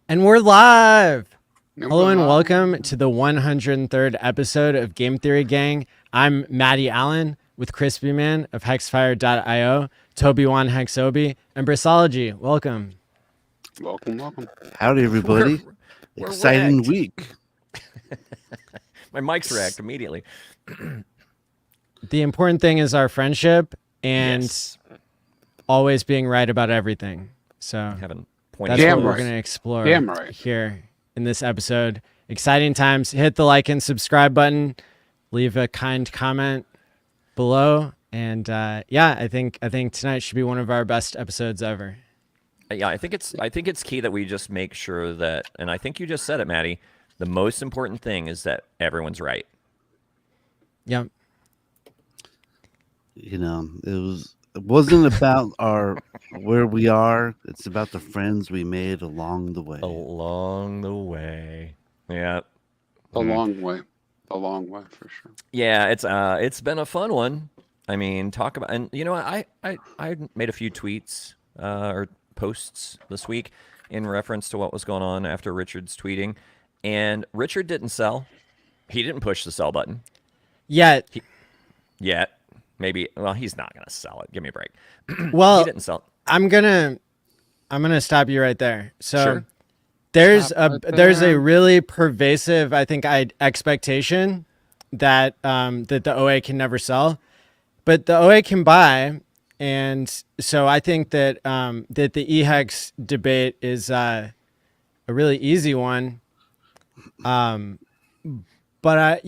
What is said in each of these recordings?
And we're live. Hello and Wow. welcome to the 103rd episode of Game Theory Gang. I'm Matty Allen with Crispy Man of Hexfire.io, Toby1 Hexobi, and Brissology. Welcome. Welcome. Howdy, everybody. We're Exciting wrecked. week. My mic's wrecked immediately. The important thing is our friendship and Yes. always being right about everything. So Haven't that's pointed what Damn we're right. going to explore Damn right. here in this episode. Exciting times. Hit the like and subscribe button. Leave a kind comment below. And yeah, I think tonight should be one of our best episodes ever. Yeah, I think it's key that we just make sure that, and I think you just said it, Maddie. The most important thing is that everyone's right. Yep. You know, it wasn't about where we are. It's about the friends we made along the way. Along the way. Yeah. A long way for sure. Yeah, it's been a fun one. I mean, talk about, and you know, I made a few tweets or posts this week in reference to what was going on after Richard's tweeting, and Richard didn't sell. He didn't push the sell button Yet. yet. Maybe, well, he's not gonna sell it. Give me a break. Well, He didn't sell it. I'm gonna stop you right there. So Sure. there's Stop right there's a there. really pervasive, I think, expectation that that the OA can never sell, but the OA can buy. And so I think that that the eHex debate is a really easy one. But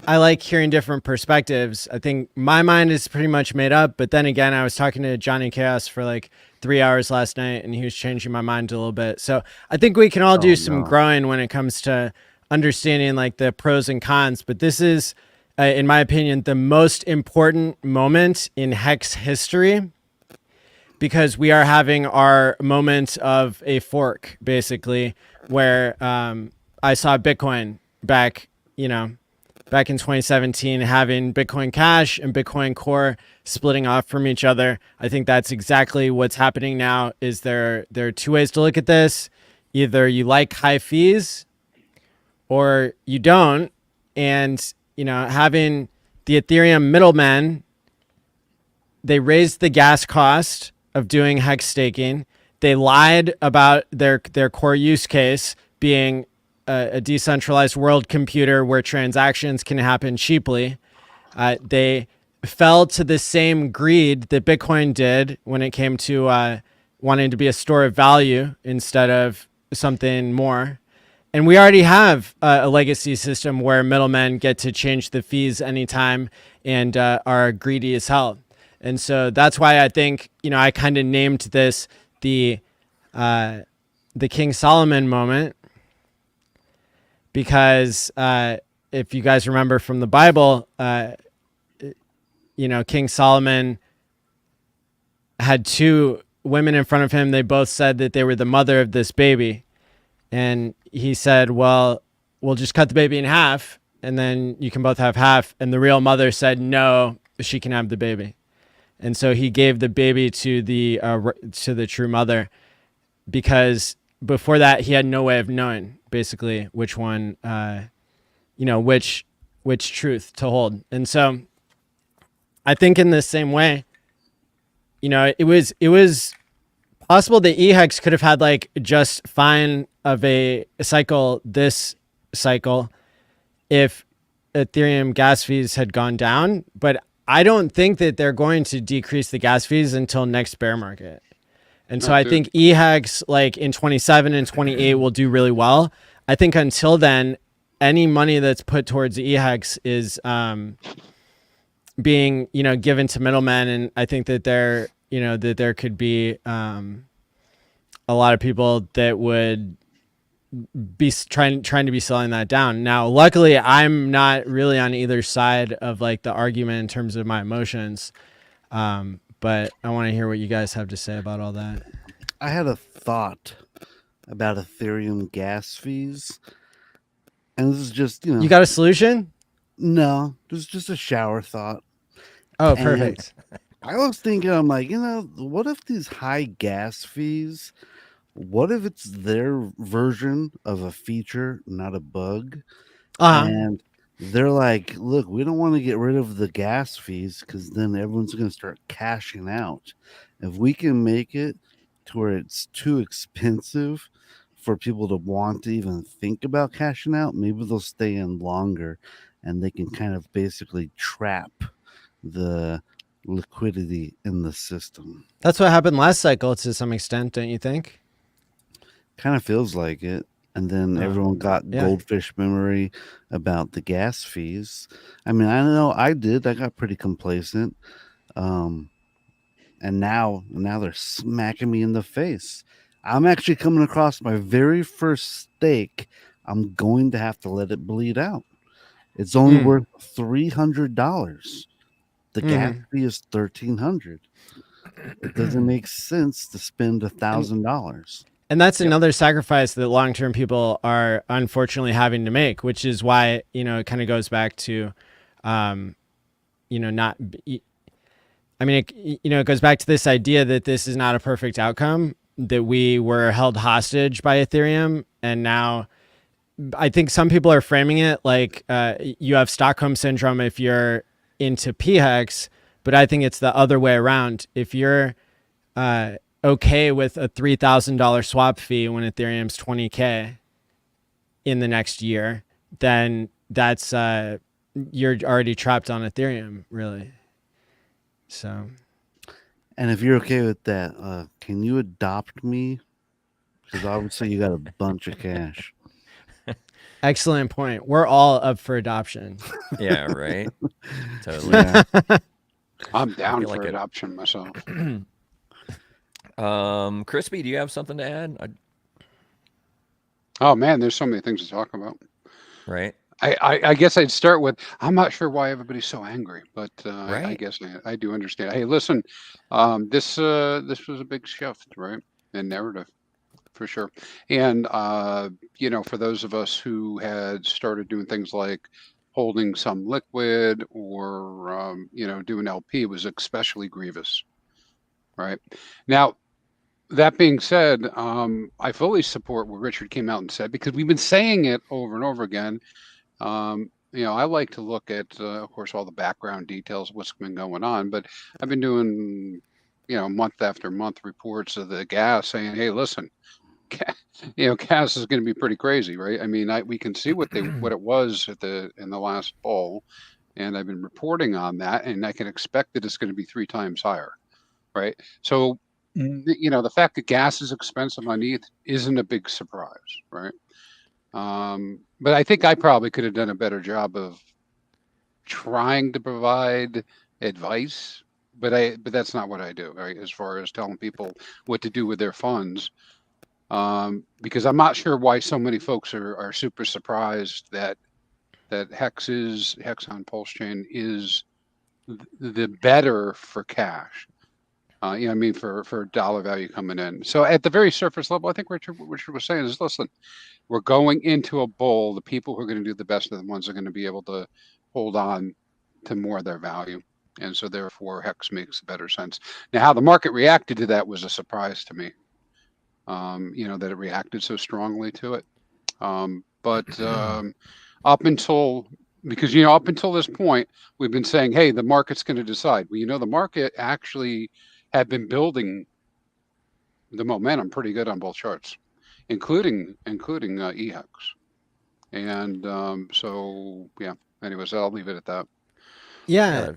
I like hearing different perspectives. I think my mind is pretty much made up. But then again, I was talking to Johnny Chaos for like 3 hours last night, and he was changing my mind a little bit. So I think we can all do some growing when it comes to understanding like the pros and cons. But this is, in my opinion, the most important moment in Hex history, because we are having our moment of a fork, basically, where I saw Bitcoin back in 2017, having Bitcoin Cash and Bitcoin Core splitting off from each other. I think that's exactly what's happening now. Is there are two ways to look at this. Either you like high fees or you don't. And, having the Ethereum middlemen, they raised the gas cost of doing hex staking. They lied about their core use case being a decentralized world computer where transactions can happen cheaply. They fell to the same greed that Bitcoin did when it came to wanting to be a store of value instead of something more. And we already have a legacy system where middlemen get to change the fees anytime and are greedy as hell. And so that's why I think, I kind of named this the King Solomon moment, because if you guys remember from the Bible, King Solomon had two women in front of him. They both said that they were the mother of this baby. And he said, well, we'll just cut the baby in half and then you can both have half. And the real mother said, no, she can have the baby. And so he gave the baby to the true mother, because before that he had no way of knowing basically which one, which truth to hold. And so I think in the same way, it was possible that eHex could have had like just fine of a cycle this cycle if Ethereum gas fees had gone down, but I don't think that they're going to decrease the gas fees until next bear market. And so I think eHex like in 27 and 28 will do really well. I think until then, any money that's put towards eHex is being, given to middlemen. And I think that there could be a lot of people that would be trying to be selling that down. Now, luckily, I'm not really on either side of like the argument in terms of my emotions. But I want to hear what you guys have to say about all that. I had a thought about Ethereum gas fees. And this is just, You got a solution? No, this is just a shower thought. Oh, perfect. I was thinking, I'm like, what if these high gas fees what if it's their version of a feature, not a bug? Uh-huh. And they're like, look, we don't want to get rid of the gas fees because then everyone's going to start cashing out. If we can make it to where it's too expensive for people to want to even think about cashing out, maybe they'll stay in longer and they can kind of basically trap the liquidity in the system. That's what happened last cycle to some extent, don't you think? Kind of feels like it. And then everyone got yeah. goldfish memory about the gas fees. I mean, I know I did. I got pretty complacent. And now they're smacking me in the face. I'm actually coming across my very first stake. I'm going to have to let it bleed out. It's only worth $300. The gas fee is $1,300. It doesn't make sense to spend $1,000. And that's another sacrifice that long-term people are unfortunately having to make, which is why, it kind of goes back to, not, I mean, it goes back to this idea that this is not a perfect outcome, that we were held hostage by Ethereum. And now I think some people are framing it like you have Stockholm syndrome if you're into pHex, but I think it's the other way around. If you're okay with a $3,000 swap fee when Ethereum's 20K in the next year, then that's you're already trapped on Ethereum, really. So, and if you're okay with that, can you adopt me? Because obviously you got a bunch of cash. Excellent point. We're all up for adoption. Yeah, right. Totally. Yeah. I'm down feel for like it- adoption myself. Crispy, do you have something to add? Oh man, there's so many things to talk about. Right. I guess I'd start with, I'm not sure why everybody's so angry, but I Right. guess I do understand. Hey, listen, this was a big shift, right? In narrative, for sure. And for those of us who had started doing things like holding some liquid or doing LP, it was especially grievous, right? Now, that being said, I fully support what Richard came out and said, because we've been saying it over and over again. I like to look at, of course, all the background details, what's been going on, but I've been doing, month after month reports of the gas saying, hey, listen, gas is going to be pretty crazy, right? I mean, we can see what it was in the last bull, and I've been reporting on that, and I can expect that it's going to be 3 times higher, right? So, the fact that gas is expensive on ETH isn't a big surprise, right? But I think I probably could have done a better job of trying to provide advice, but that's not what I do, right? As far as telling people what to do with their funds, because I'm not sure why so many folks are super surprised that Hex on pulsechain is the better for cash. For dollar value coming in. So at the very surface level, I think what Richard was saying is, listen, we're going into a bull. The people who are going to do the best are the ones that are going to be able to hold on to more of their value. And so therefore Hex makes better sense. Now, how the market reacted to that was a surprise to me. That it reacted so strongly to it. But up until this point, we've been saying, hey, the market's going to decide. Well, the market actually had been building the momentum pretty good on both charts, including eHex. And anyways, I'll leave it at that. Yeah.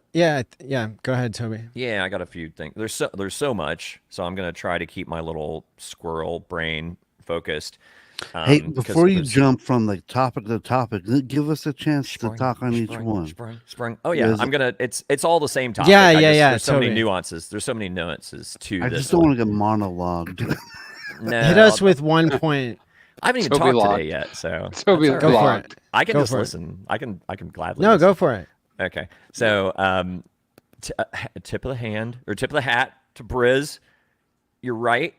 Go ahead, Toby. Yeah, I got a few things. There's so much, so I'm gonna try to keep my little squirrel brain focused. Hey, before you there's- jump from topic to topic, give us a chance to talk on each one. Sprung. Oh yeah, Yes. I'm gonna. It's all the same topic. Yeah. There's so many Totally. nuances. There's so many nuances to I this just don't one. want to get monologued. No, Hit us with one point. I haven't even Toby talked locked. today yet, so Toby that's all Go right. for locked. it. I can Go just for it. listen. I can gladly. No, listen. go for it. Okay, so tip of the hand or tip of the hat to Briz. You're right.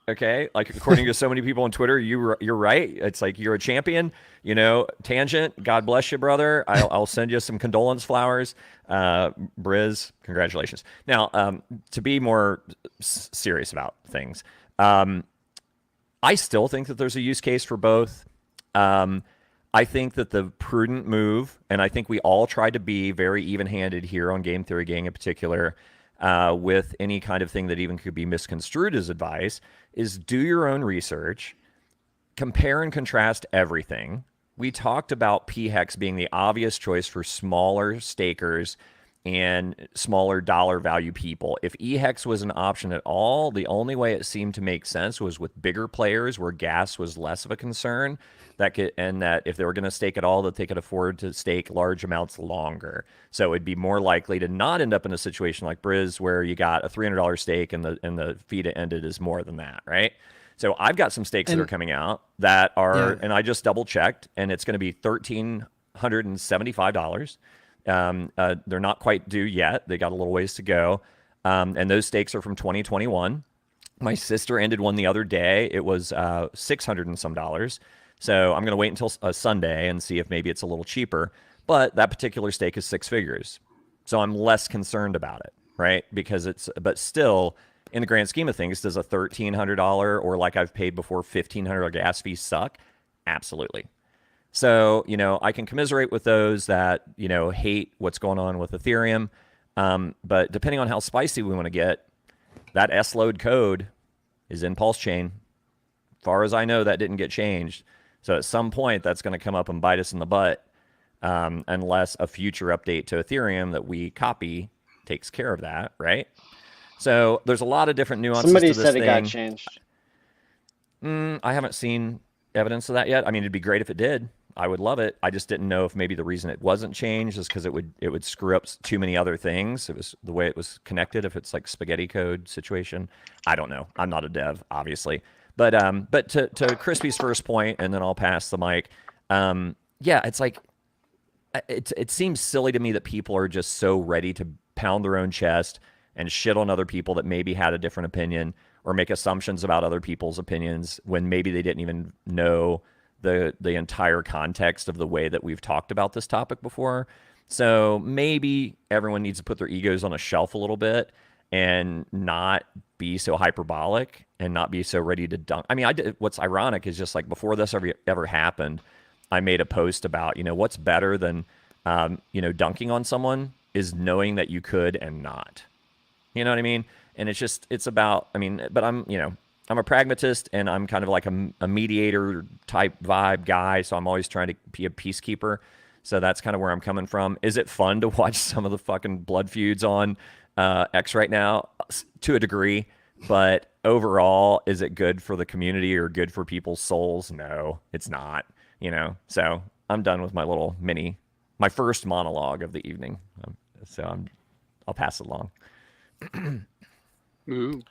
Okay, like according to so many people on Twitter, you're right. It's like you're a champion. Tangent. God bless you, brother. I'll send you some condolence flowers. Briz, congratulations. Now, to be more serious about things, I still think that there's a use case for both. I think that the prudent move, and I think we all try to be very even-handed here on Game Theory Gang in particular, with any kind of thing that even could be misconstrued as advice, is do your own research, compare and contrast everything. We talked about pHex being the obvious choice for smaller stakers and smaller dollar value people. If eHex was an option at all, the only way it seemed to make sense was with bigger players where gas was less of a concern, and that if they were going to stake at all, that they could afford to stake large amounts longer. So it'd be more likely to not end up in a situation like Briz where you got a $300 stake and the fee to end it is more than that, right? So I've got some stakes that are coming out that are, and I just double checked, and it's going to be $1,375. They're not quite due yet. They got a little ways to go. And those stakes are from 2021. My sister ended one the other day. It was $600 and some dollars. So I'm going to wait until Sunday and see if maybe it's a little cheaper. But that particular stake is 6 figures. So I'm less concerned about it, right? Because but still, in the grand scheme of things, does a $1,300 or like I've paid before, $1,500 gas fee suck? Absolutely. So, I can commiserate with those that, hate what's going on with Ethereum. But depending on how spicy we want to get, that S-load code is in pulsechain. Far as I know, that didn't get changed. So at some point, that's going to come up and bite us in the butt, unless a future update to Ethereum that we copy takes care of that, right? So there's a lot of different nuances Somebody to this said thing. it got changed. I haven't seen evidence of that yet. I mean, it'd be great if it did. I would love it. I just didn't know if maybe the reason it wasn't changed is because it would screw up too many other things. It was the way it was connected. If it's like spaghetti code situation, I don't know. I'm not a dev, obviously. But to Crispy's first point, and then I'll pass the mic. Yeah, it's like it seems silly to me that people are just so ready to pound their own chest and shit on other people that maybe had a different opinion or make assumptions about other people's opinions when maybe they didn't even know the entire context of the way that we've talked about this topic before. So maybe everyone needs to put their egos on a shelf a little bit and not be so hyperbolic and not be so ready to dunk. I mean, what's ironic is just like before this ever happened, I made a post about, what's better than, dunking on someone is knowing that you could and not. You know what I mean? And it's about, but I'm a pragmatist and I'm kind of like a mediator type vibe guy. So I'm always trying to be a peacekeeper. So that's kind of where I'm coming from. Is it fun to watch some of the fucking blood feuds on X right now? To a degree. But overall, is it good for the community or good for people's souls? No, it's not, So I'm done with my first monologue of the evening. So I'll pass it along. Ooh.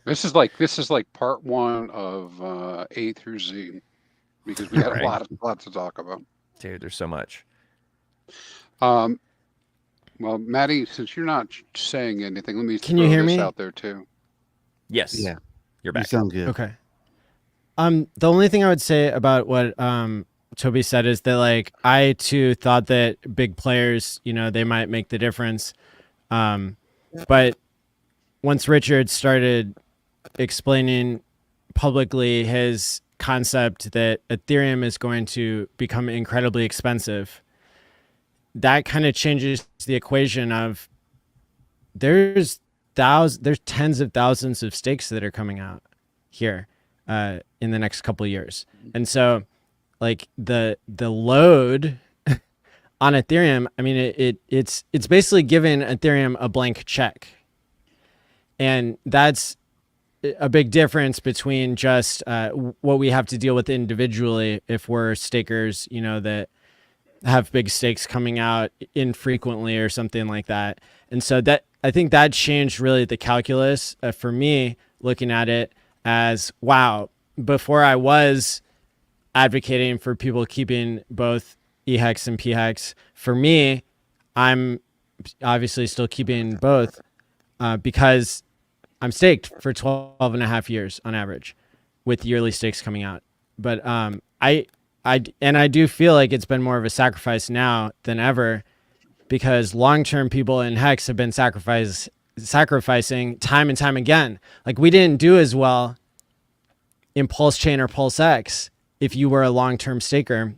This is like part one of A through Z, because we got Right. a lot to talk about. Dude, there's so much. Well, Maddie, since you're not saying anything, let me Can throw you hear this me? out there too. Yes. Yeah, You're you back. sound good. Okay. The only thing I would say about what Toby said is that like I too thought that big players, they might make the difference. But once Richard started explaining publicly his concept that Ethereum is going to become incredibly expensive, that kind of changes the equation of there's tens of thousands of stakes that are coming out here in the next couple of years. And so like the load on Ethereum, it's basically giving Ethereum a blank check. And that's a big difference between just what we have to deal with individually if we're stakers, that have big stakes coming out infrequently or something like that. And so I think that changed really the calculus for me, looking at it as, wow, before I was advocating for people keeping both eHex and pHex. For me, I'm obviously still keeping both because I'm staked for 12 and a half years on average with yearly stakes coming out. But I do feel like it's been more of a sacrifice now than ever because long-term people in Hex have been sacrificing time and time again. Like we didn't do as well in pulsechain or pulsex if you were a long-term staker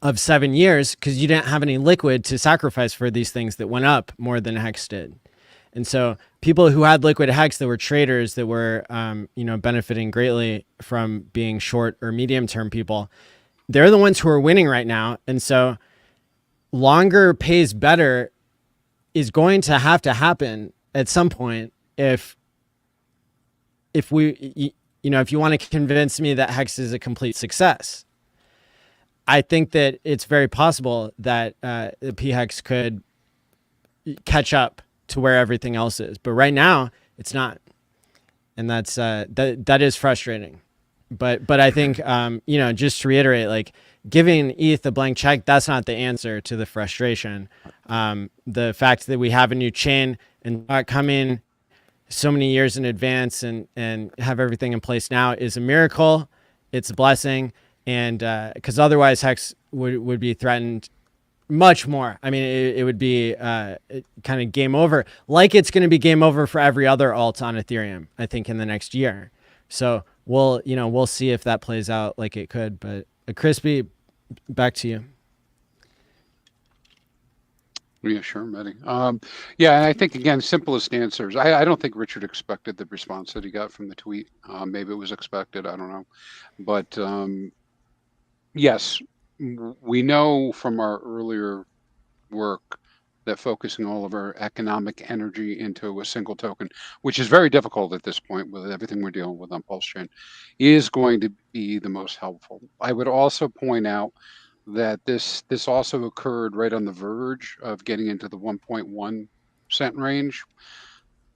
of 7 years, because you didn't have any liquid to sacrifice for these things that went up more than Hex did. And so people who had liquid Hex that were traders that were, benefiting greatly from being short or medium-term people, they're the ones who are winning right now. And so longer pays better is going to have to happen at some point if if you want to convince me that Hex is a complete success. I think that it's very possible that the pHex could catch up to where everything else is, but right now it's not, and that's that is frustrating. But I think just to reiterate, like, giving ETH a blank check, that's not the answer to the frustration. The fact that we have a new chain and not coming so many years in advance and have everything in place now is a miracle. It's a blessing. And because otherwise Hex would be threatened much more. I mean, it would be kind of game over, like it's going to be game over for every other alt on Ethereum, I think, in the next year. So we'll see if that plays out like it could. But Crispy, back to you. Yeah, sure, Mehdi. Yeah, and I think, again, simplest answers. I don't think Richard expected the response that he got from the tweet. Maybe it was expected. I don't know. But yes, we know from our earlier work that focusing all of our economic energy into a single token, which is very difficult at this point with everything we're dealing with on pulsechain, is going to be the most helpful. I would also point out that this also occurred right on the verge of getting into the 1.1 cent range.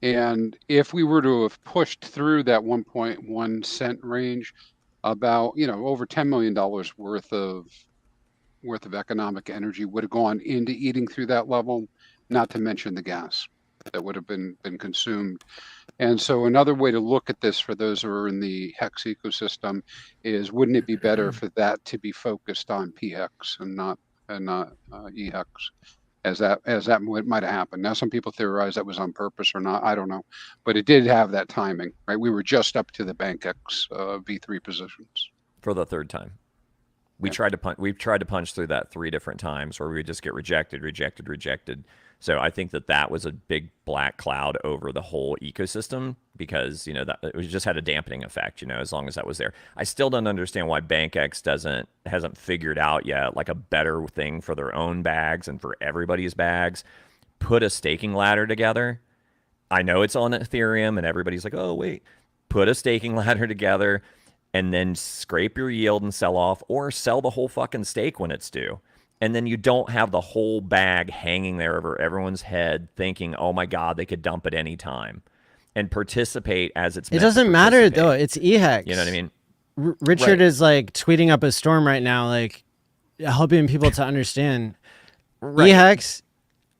And if we were to have pushed through that 1.1 cent range, about over $10 million worth of economic energy would have gone into eating through that level, not to mention the gas that would have been consumed. And so another way to look at this for those who are in the Hex ecosystem is, wouldn't it be better for that to be focused on pHex and not eHex, as that might have happened. Now, some people theorize that was on purpose or not. I don't know, but it did have that timing, right? We were just up to the BankX V3 positions for the third time. We've tried to punch through that 3 different times where we would just get rejected. So I think that was a big black cloud over the whole ecosystem, because that it just had a dampening effect. As long as that was there, I still don't understand why BankX hasn't figured out yet, like, a better thing for their own bags and for everybody's bags. Put a staking ladder together. I know it's on Ethereum and everybody's like, oh wait, put a staking ladder together and then scrape your yield and sell off, or sell the whole fucking stake when it's due. And then you don't have the whole bag hanging there over everyone's head thinking, oh my God, they could dump at any time. And participate as it's meant. It doesn't matter though. It's eHex. You know what I mean? Richard is like tweeting up a storm right now, like helping people to understand eHex.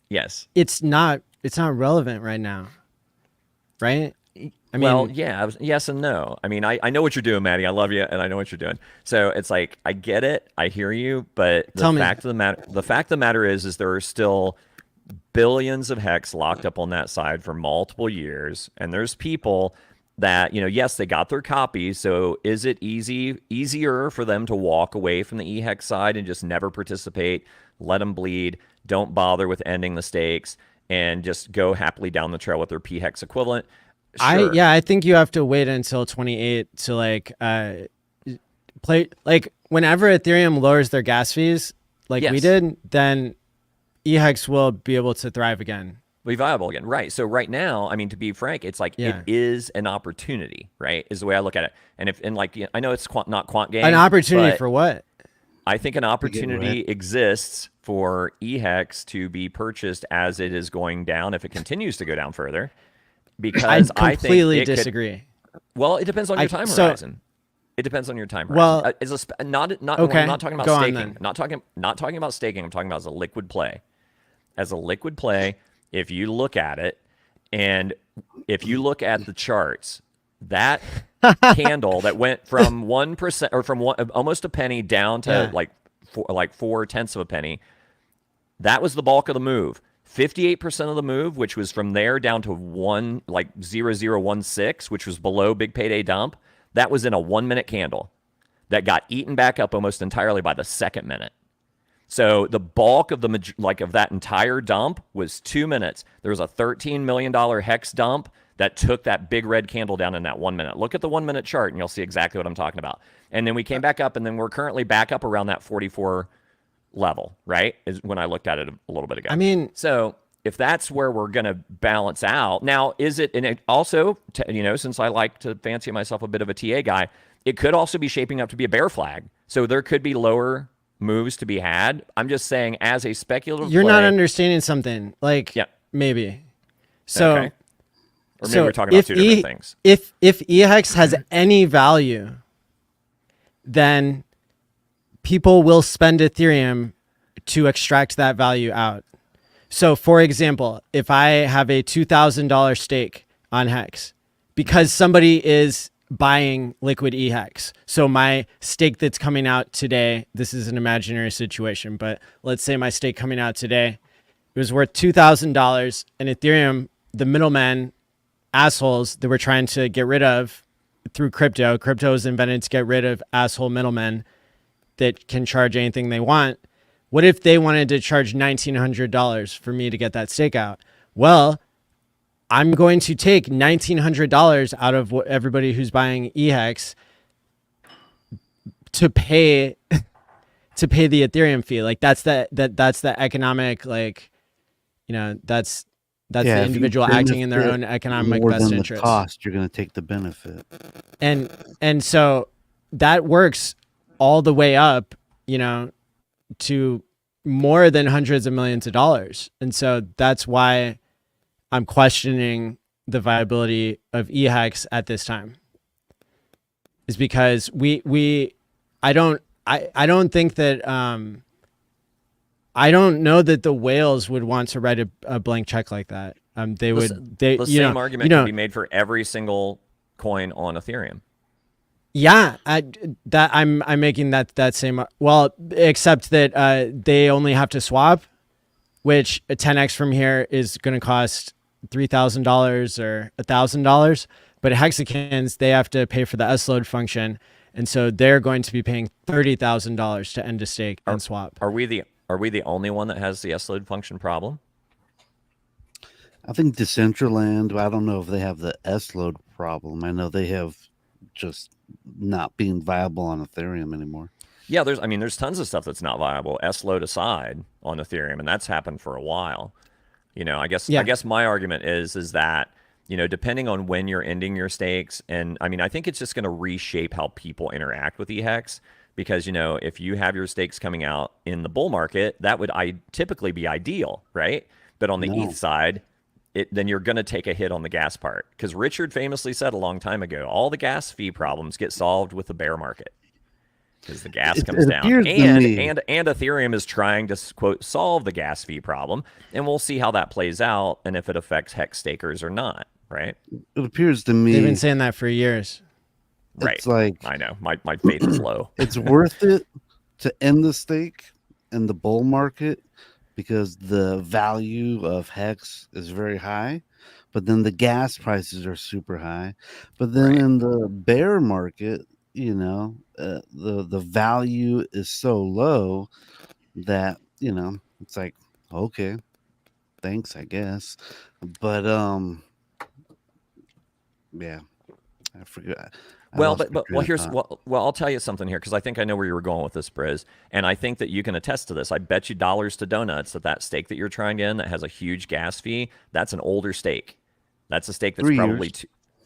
Yes. It's not relevant right now. Right? I mean, well, yeah, yes and no. I mean, I know what you're doing, Maddie. I love you, and I know what you're doing. So it's like, I get it, I hear you, but the fact of the matter is there are still billions of Hex locked up on that side for multiple years, and there's people that, yes, they got their copies. So is it easier for them to walk away from the eHex side and just never participate, let them bleed, don't bother with ending the stakes, and just go happily down the trail with their pHex equivalent? Sure. I think you have to wait until 28 to play, like, whenever Ethereum lowers their gas fees, like we did, then eHex will be able to thrive again. Be viable again, right? So right now, I mean, to be frank, it's like it is an opportunity, right? Is the way I look at it. And like, I know it's not quant game. An opportunity for what? I think an opportunity exists for eHex to be purchased as it is going down, if it continues to go down further. Because I completely disagree. Well, it depends on your time horizon. It depends on your time horizon. Well, okay. I'm not talking about staking. Not talking about staking. I'm talking about as a liquid play. As a liquid play, if you look at it, and if you look at the charts, that candle that went from 1% or from almost a penny down to like 4/10 of a penny, that was the bulk of the move. 58% of the move, which was from there down to 0.0016, which was below big payday dump, That was in a 1 minute candle that got eaten back up almost entirely by the second minute. So the bulk of of that entire dump was 2 minutes. There was a $13 million Hex dump that took that big red candle down in that 1 minute. Look at the 1 minute chart and you'll see exactly what I'm talking about. And then we came back up, and then we're currently back up around that 44 level, right? Is when I looked at it a little bit ago. I mean, so if that's where we're going to balance out, now is it, and it also, since I like to fancy myself a bit of a TA guy, it could also be shaping up to be a bear flag. So there could be lower moves to be had. I'm just saying, as a speculative you're play, not understanding something. Like, yeah, maybe. So, okay. Or maybe we're talking about two different things. If eHex has any value, then people will spend Ethereum to extract that value out. So, for example, if I have a $2,000 stake on Hex, because somebody is buying liquid eHex, so my stake that's coming out today, this is an imaginary situation, but let's say my stake coming out today, it was worth $2,000, and Ethereum, the middlemen, assholes that we're trying to get rid of through crypto is invented to get rid of asshole middlemen that can charge anything they want. What if they wanted to charge $1,900 for me to get that stake out? Well, I'm going to take $1,900 out of everybody who's buying eHex to pay the Ethereum fee. Like that's the economic, like, that's the individual acting in their own economic more best than interest. The cost, you're going to take the benefit. And so that works all the way up, to more than hundreds of millions of dollars. And so that's why I'm questioning the viability of eHex at this time, is because I don't think that, I don't know that the whales would want to write a blank check like that. The same argument can be made for every single coin on Ethereum. Yeah, I'm making that same, well, except that they only have to swap, which a 10x from here is going to cost $3,000 or $1,000. But hexagons, they have to pay for the S-load function, and so they're going to be paying $30,000 to end a stake and swap. Are we the only one that has the S-load function problem? I think Decentraland, I don't know if they have the S-load problem. I know they have just not being viable on Ethereum anymore. Yeah, there's tons of stuff that's not viable, S-load aside, on Ethereum, and that's happened for a while. I guess my argument is that, depending on when you're ending your stakes, and I think it's just going to reshape how people interact with eHex, because, if you have your stakes coming out in the bull market, that would typically be ideal, right? But on the ETH side, then you're going to take a hit on the gas part, because Richard famously said a long time ago, all the gas fee problems get solved with the bear market, because the gas comes down, and Ethereum is trying to, quote, solve the gas fee problem, and we'll see how that plays out and if it affects Hex stakers or not, right? It appears to me they've been saying that for years. Right. It's like, I know my faith is low. It's worth it to end the stake in the bull market because the value of Hex is very high, but then the gas prices are super high. But then in the bear market, the value is so low that, it's like, okay, thanks, I guess. But yeah, I forgot. Well, I'll tell you something here, because I think I know where you were going with this, Briz, and I think that you can attest to this. I bet you dollars to donuts that stake that you're trying to end that has a huge gas fee, that's an older stake. That's a stake that's 3 probably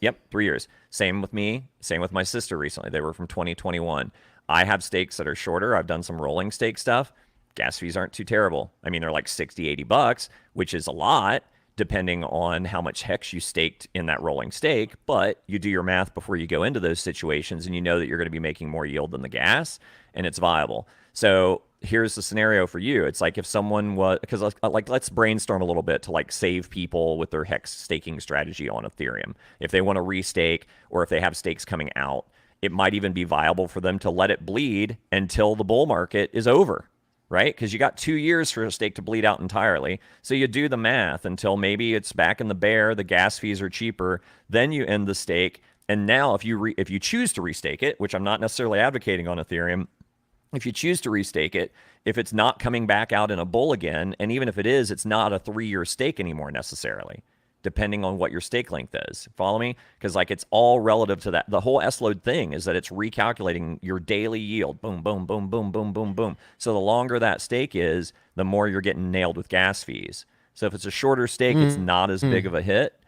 years. 3 years. Same with me. Same with my sister recently. They were from 2021. I have stakes that are shorter. I've done some rolling stake stuff. Gas fees aren't too terrible. They're like $60-$80, which is a lot, depending on how much Hex you staked in that rolling stake, but you do your math before you go into those situations, and you know that you're going to be making more yield than the gas, and it's viable. So here's the scenario for you. It's like if someone was, because let's brainstorm a little bit to save people with their Hex staking strategy on Ethereum. If they want to restake, or if they have stakes coming out, it might even be viable for them to let it bleed until the bull market is over. Right? Because you got 2 years for a stake to bleed out entirely. So you do the math until maybe it's back in the bear, the gas fees are cheaper, then you end the stake, And now if you choose to restake it, which I'm not necessarily advocating on Ethereum, if you choose to restake it, if it's not coming back out in a bull again, and even if it is, it's not a 3-year stake anymore necessarily, depending on what your stake length is. Follow me? Because like it's all relative to that. The whole S-load thing is that it's recalculating your daily yield. Boom, boom, boom, boom, boom, boom, boom. So the longer that stake is, the more you're getting nailed with gas fees. So if it's a shorter stake, it's not as big of a hit.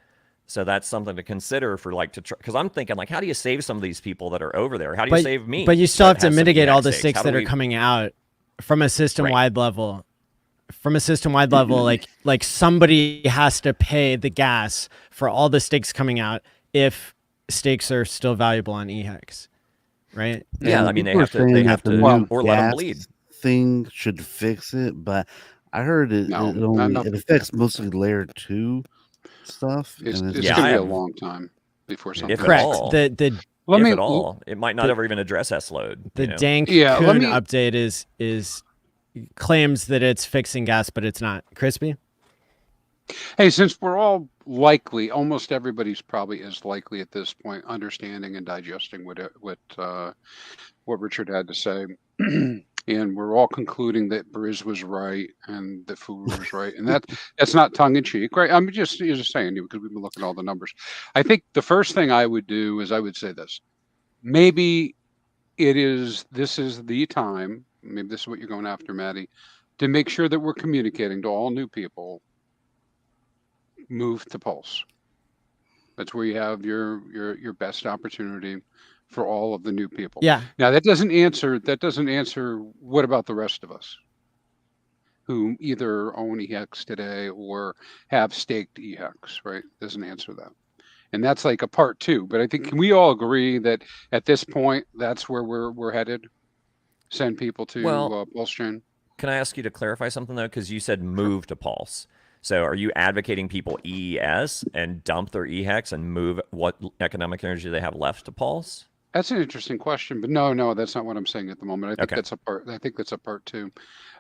So that's something to consider for like because I'm thinking like, how do you save some of these people that are over there? How do you save me? But you still have that to has some mitigate all eHex the stakes? stakes How that do are we- coming out from a system-wide level. From a system-wide level, like somebody has to pay the gas for all the stakes coming out if stakes are still valuable on eHex, right? Yeah, And I mean, they people are have to saying that the new or let them gas bleed. thing should fix it, but I heard No, it affects mostly layer 2 stuff. It's And it's Yeah, going I to be a have- long time before something. If at Correct. all. The Let if me at all, it might not ever even address S-load. the you know? dank Yeah, let Coon me- update is claims that it's fixing gas, but it's not. Crispy? Hey, since we're all likely, almost everybody's probably is likely at this point understanding and digesting what Richard had to say, and we're all concluding that Briz was right and that Furu was right, and that's not tongue in cheek, right? I'm just saying because we've been looking at all the numbers. I think the first thing I would do is I would say this: maybe this is the time. Maybe this is what you're going after, Maddie, to make sure that we're communicating to all new people. Move to Pulse. That's where you have your best opportunity for all of the new people. Yeah. Now that doesn't answer what about the rest of us who either own eHex today or have staked eHex, right? Doesn't answer that. And that's like a part 2. But I think can we all agree that at this point that's where we're headed? Send people to Pulse Chain. Can I ask you to clarify something though? Because you said move to Pulse. So are you advocating people EES and dump their eHex and move what economic energy they have left to Pulse? That's an interesting question, but no, that's not what I'm saying at the moment. I think Okay. that's a part. I think that's a part 2.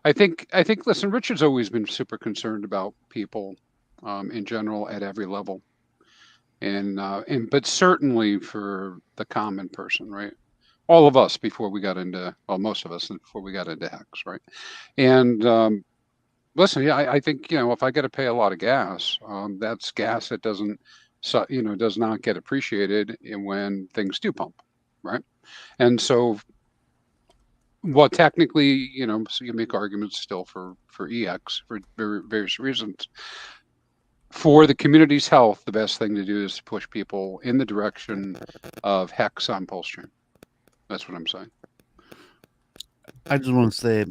I think. Listen, Richard's always been super concerned about people, in general at every level, and but certainly for the common person, right? All of us before we got into, well, most of us before we got into Hex, right? And listen, yeah, I think if I got to pay a lot of gas, that's gas that does not get appreciated when things do pump, right? And so, well, technically, so you make arguments still for eHex for various reasons. For the community's health, the best thing to do is to push people in the direction of Hex on Pulse Chain. That's what I'm saying. I just want to say,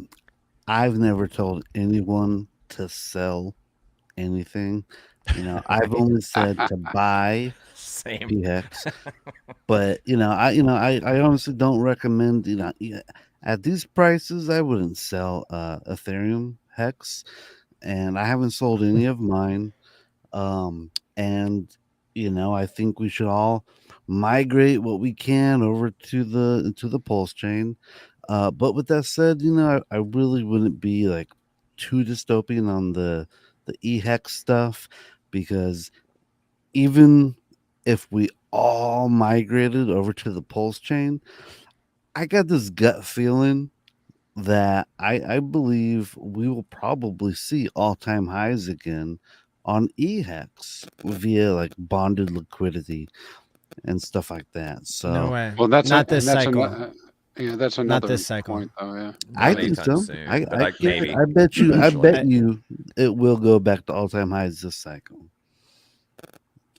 I've never told anyone to sell anything. I've only said to buy Same. pHex, but I honestly don't recommend. At these prices, I wouldn't sell Ethereum Hex, and I haven't sold any of mine. And I think we should all migrate what we can over to the Pulse chain. But with that said, I really wouldn't be like too dystopian on the eHex stuff, because even if we all migrated over to the Pulse chain, I got this gut feeling that I believe we will probably see all-time highs again on eHex via like bonded liquidity and stuff like that. So No way. Well, that's not this cycle. That's another this cycle. point, though. Yeah. I Not think so. anytime soon, I, but I, like maybe. I bet you. I eventually. bet you it will go back to all-time highs this cycle.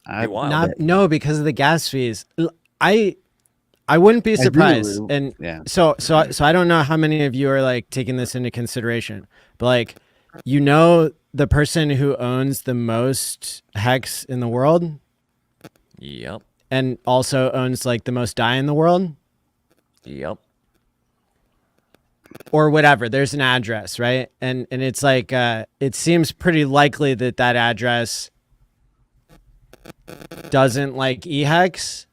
Be wild. Not no, because of the gas fees. I wouldn't be surprised. do. And Yeah. so I don't know how many of you are like taking this into consideration, but like, the person who owns the most Hex in the world Yep. and also owns like the most DAI in the world Yep. or whatever. There's an address, right? And it's like, it seems pretty likely that address doesn't like eHex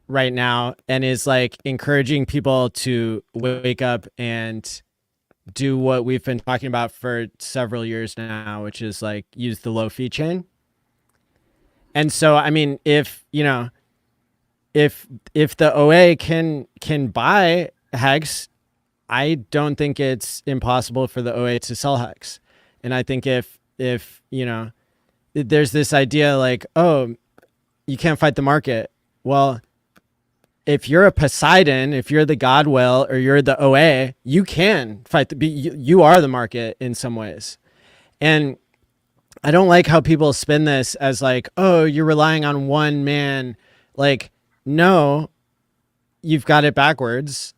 right now and is like encouraging people to wake up and do what we've been talking about for several years now, which is like use the low fee chain. And so, I mean, if if the OA can buy Hex, I don't think it's impossible for the OA to sell Hex. And I think if you know, there's this idea like, oh, you can't fight the market. Well, if you're a Poseidon, if you're the God Whale, or you're the OA, you can fight you are the market in some ways. And I don't like how people spin this as like, oh, you're relying on one man. Like, no, you've got it backwards.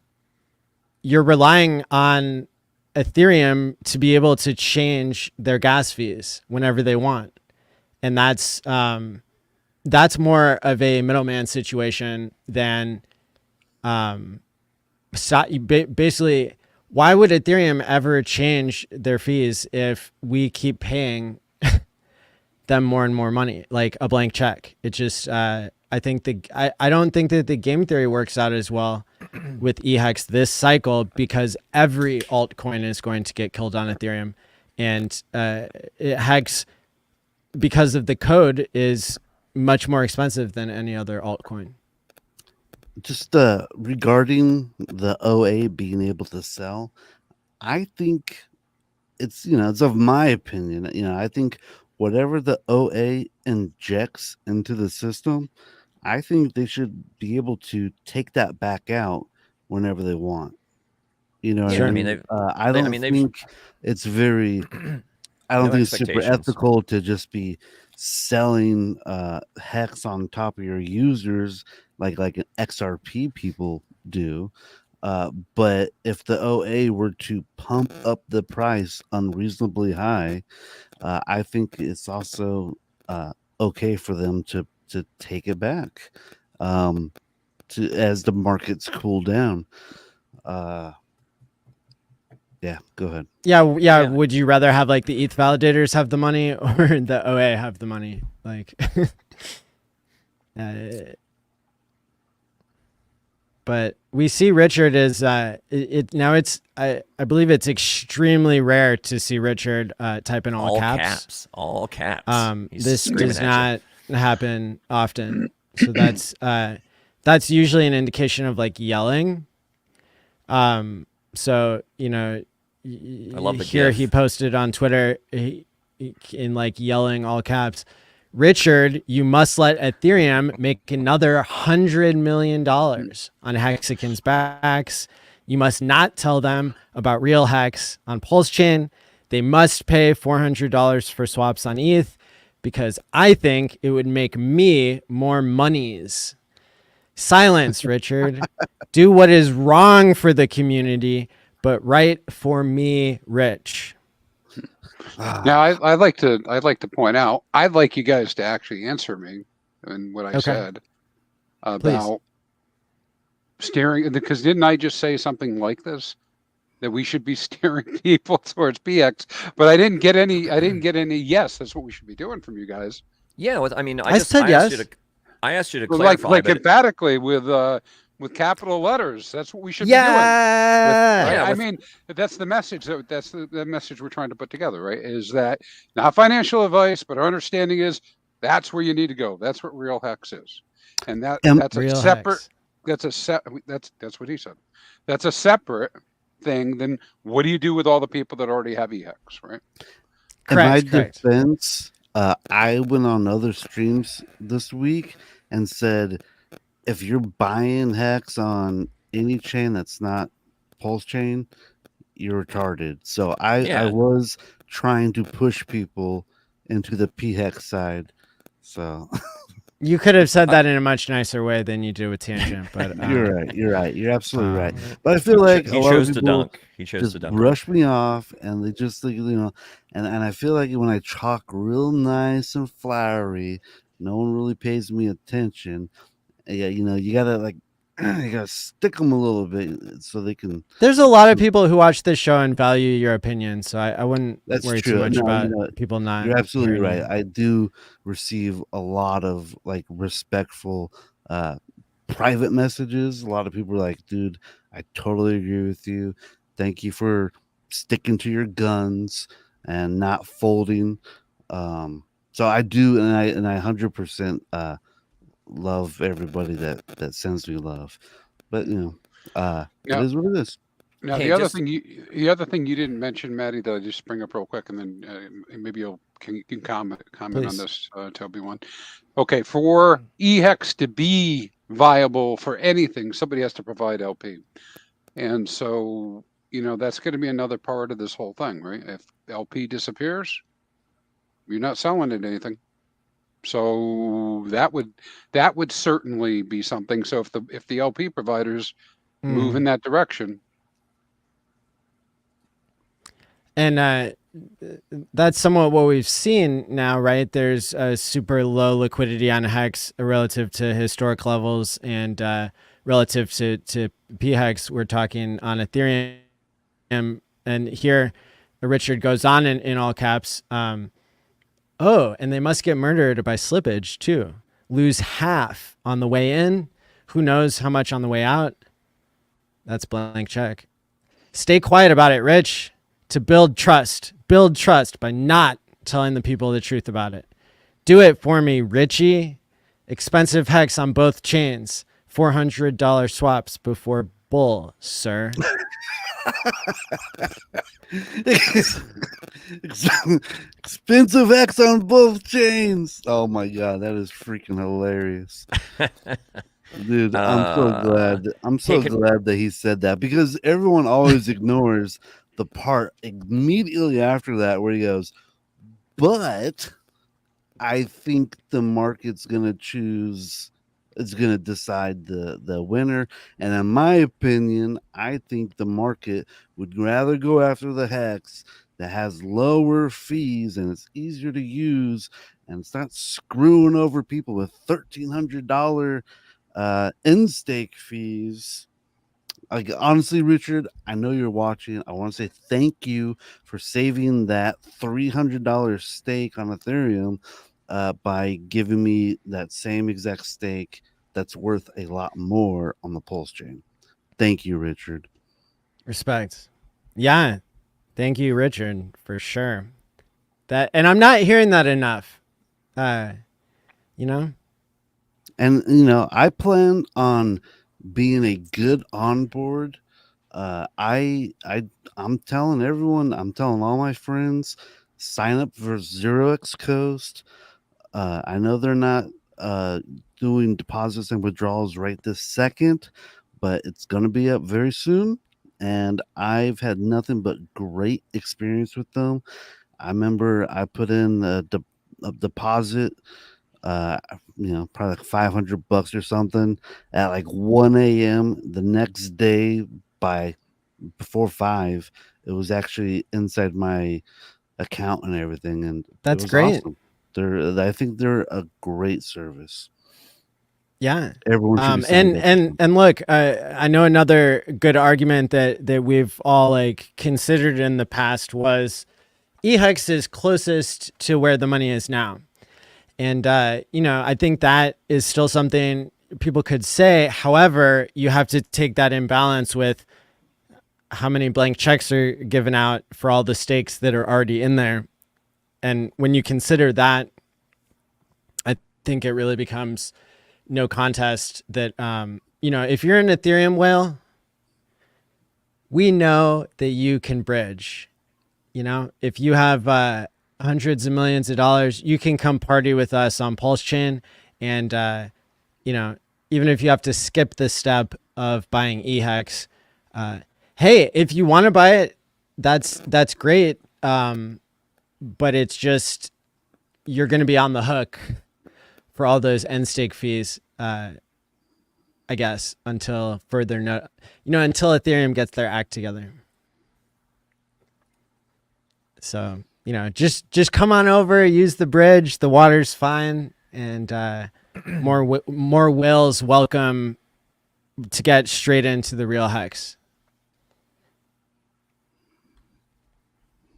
You're relying on Ethereum to be able to change their gas fees whenever they want. And that's more of a middleman situation than basically, why would Ethereum ever change their fees if we keep paying them more and more money, like a blank check? It just, I don't think that the game theory works out as well with eHex this cycle, because every altcoin is going to get killed on Ethereum, and Hex, because of the code, is much more expensive than any other altcoin. Just regarding the OA being able to sell, I think it's of my opinion. I think whatever the OA injects into the system, I think they should be able to take that back out whenever they want. You know what Yeah, I I mean, mean? I don't they've think it's very. I don't no think it's super expectations. ethical to just be selling Hex on top of your users like an XRP people do. But if the OA were to pump up the price unreasonably high, I think it's also okay for them to take it back as the markets cool down. Yeah, go ahead. Yeah. Would you rather have like the ETH validators have the money or the OA have the money? Like, but we see Richard is now it's I believe it's extremely rare to see Richard type in all caps. All caps. He's This screaming does at not happen often, so that's usually an indication of like yelling. So I love the here GIF. he posted on Twitter in like yelling all caps, Richard, you must let Ethereum make another $100 million on Hexican's backs. You must not tell them about real Hex on pulsechain. They must pay $400 for swaps on ETH, because I think it would make me more monies. Silence, Richard. Do what is wrong for the community, but right for me, Rich. Now, I'd like to point out, I'd like you guys to actually answer me and what I said about steering, because didn't I just say something like this, that we should be steering people towards pHex? But I didn't get any. Yes, that's what we should be doing from you guys. Yeah, I mean, I said yes. I asked you to clarify, like but emphatically with capital letters. That's what we should be doing. I mean, that's the message. That's the message we're trying to put together, right? Is that not financial advice, but our understanding is that's where you need to go. That's what real Hex is, and that's a separate. Hex. That's what he said. That's a separate thing than what do you do with all the people that already have eHex, right? In my defense, I went on other streams this week and said, if you're buying Hex on any chain that's not pulsechain, you're retarded. So I was trying to push people into the pHex side. So you could have said that in a much nicer way than you did with Tangent, but you're right. You're absolutely right. But I feel like he chose to dunk. He chose to dunk. Brush me off, and they just and I feel like when I talk real nice and flowery, no one really pays me attention. Yeah, you gotta you gotta stick them a little bit so they can. There's a lot of people who watch this show and value your opinion, so I wouldn't worry too much about people not. You're absolutely right. I do receive a lot of respectful private messages. A lot of people are like, dude, I totally agree with you. Thank you for sticking to your guns and not folding. So I do, and I 100% love everybody that sends me love, but you know, it Now, is what it is. now Hey, the other just thing you didn't mention, Maddie, that I just bring up real quick, and then maybe you can comment on Please. this, Toby one. Okay, for eHex to be viable for anything, somebody has to provide LP, and so that's going to be another part of this whole thing, right? If LP disappears, you're not selling it anything. So that would certainly be something. So if the LP providers move in that direction, And that's somewhat what we've seen now, right? There's a super low liquidity on Hex relative to historic levels, and relative to pHex, we're talking on Ethereum. And here, Richard goes on in all caps. Oh, and they must get murdered by slippage too. Lose half on the way in. Who knows how much on the way out? That's blank check. Stay quiet about it, Rich. To build trust. Build trust by not telling the people the truth about it. Do it for me, Richie. Expensive Hex on both chains. $400 swaps before bull, sir. Expensive X on both chains. Oh my god, that is freaking hilarious. Dude, I'm so glad. I'm so glad that he said that, because everyone always ignores the part immediately after that where he goes, but I think the market's gonna choose, it's gonna decide the winner. And in my opinion, I think the market would rather go after the Hex that has lower fees and it's easier to use, and it's not screwing over people with $1,300 in-stake fees. Like, honestly, Richard, I know you're watching. I want to say thank you for saving that $300 stake on Ethereum by giving me that same exact stake that's worth a lot more on the pulse chain. Thank you, Richard. Respect. Yeah. Thank you, Richard, for sure. And I'm not hearing that enough. You know? And I plan on being a good onboard. I'm telling everyone, I'm telling all my friends, sign up for 0x Coast. I know they're not doing deposits and withdrawals right this second, but it's going to be up very soon. And I've had nothing but great experience with them. I remember I put in a deposit, probably like $500 or something at like 1 a.m. the next day. By before 5, it was actually inside my account and everything, and That's it was great. awesome. I think they're a great service. Yeah. Everyone should be signed up. And look, I know another good argument that we've all like considered in the past was eHex is closest to where the money is now. And, I think that is still something people could say. However, you have to take that in balance with how many blank checks are given out for all the stakes that are already in there. And when you consider that, I think it really becomes no contest that, if you're an Ethereum whale, we know that you can bridge. If you have hundreds of millions of dollars, you can come party with us on pulsechain. And, even if you have to skip the step of buying eHex, hey, if you want to buy it, that's great. But it's just, you're going to be on the hook for all those end stake fees, I guess, until further until Ethereum gets their act together. So, just come on over, use the bridge. The water's fine, and more whales welcome to get straight into the real Hex.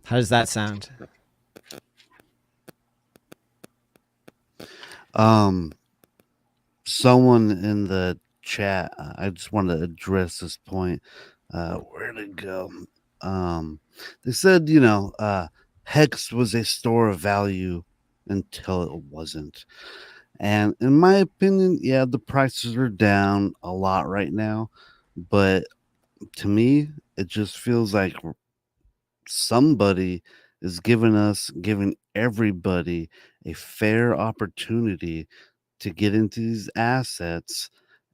How does that sound? Someone in the chat, I just wanted to address this point. Where'd it go? They said, Hex was a store of value until it wasn't. And in my opinion, yeah, the prices are down a lot right now. But to me, it just feels like somebody is giving everybody a fair opportunity to get into these assets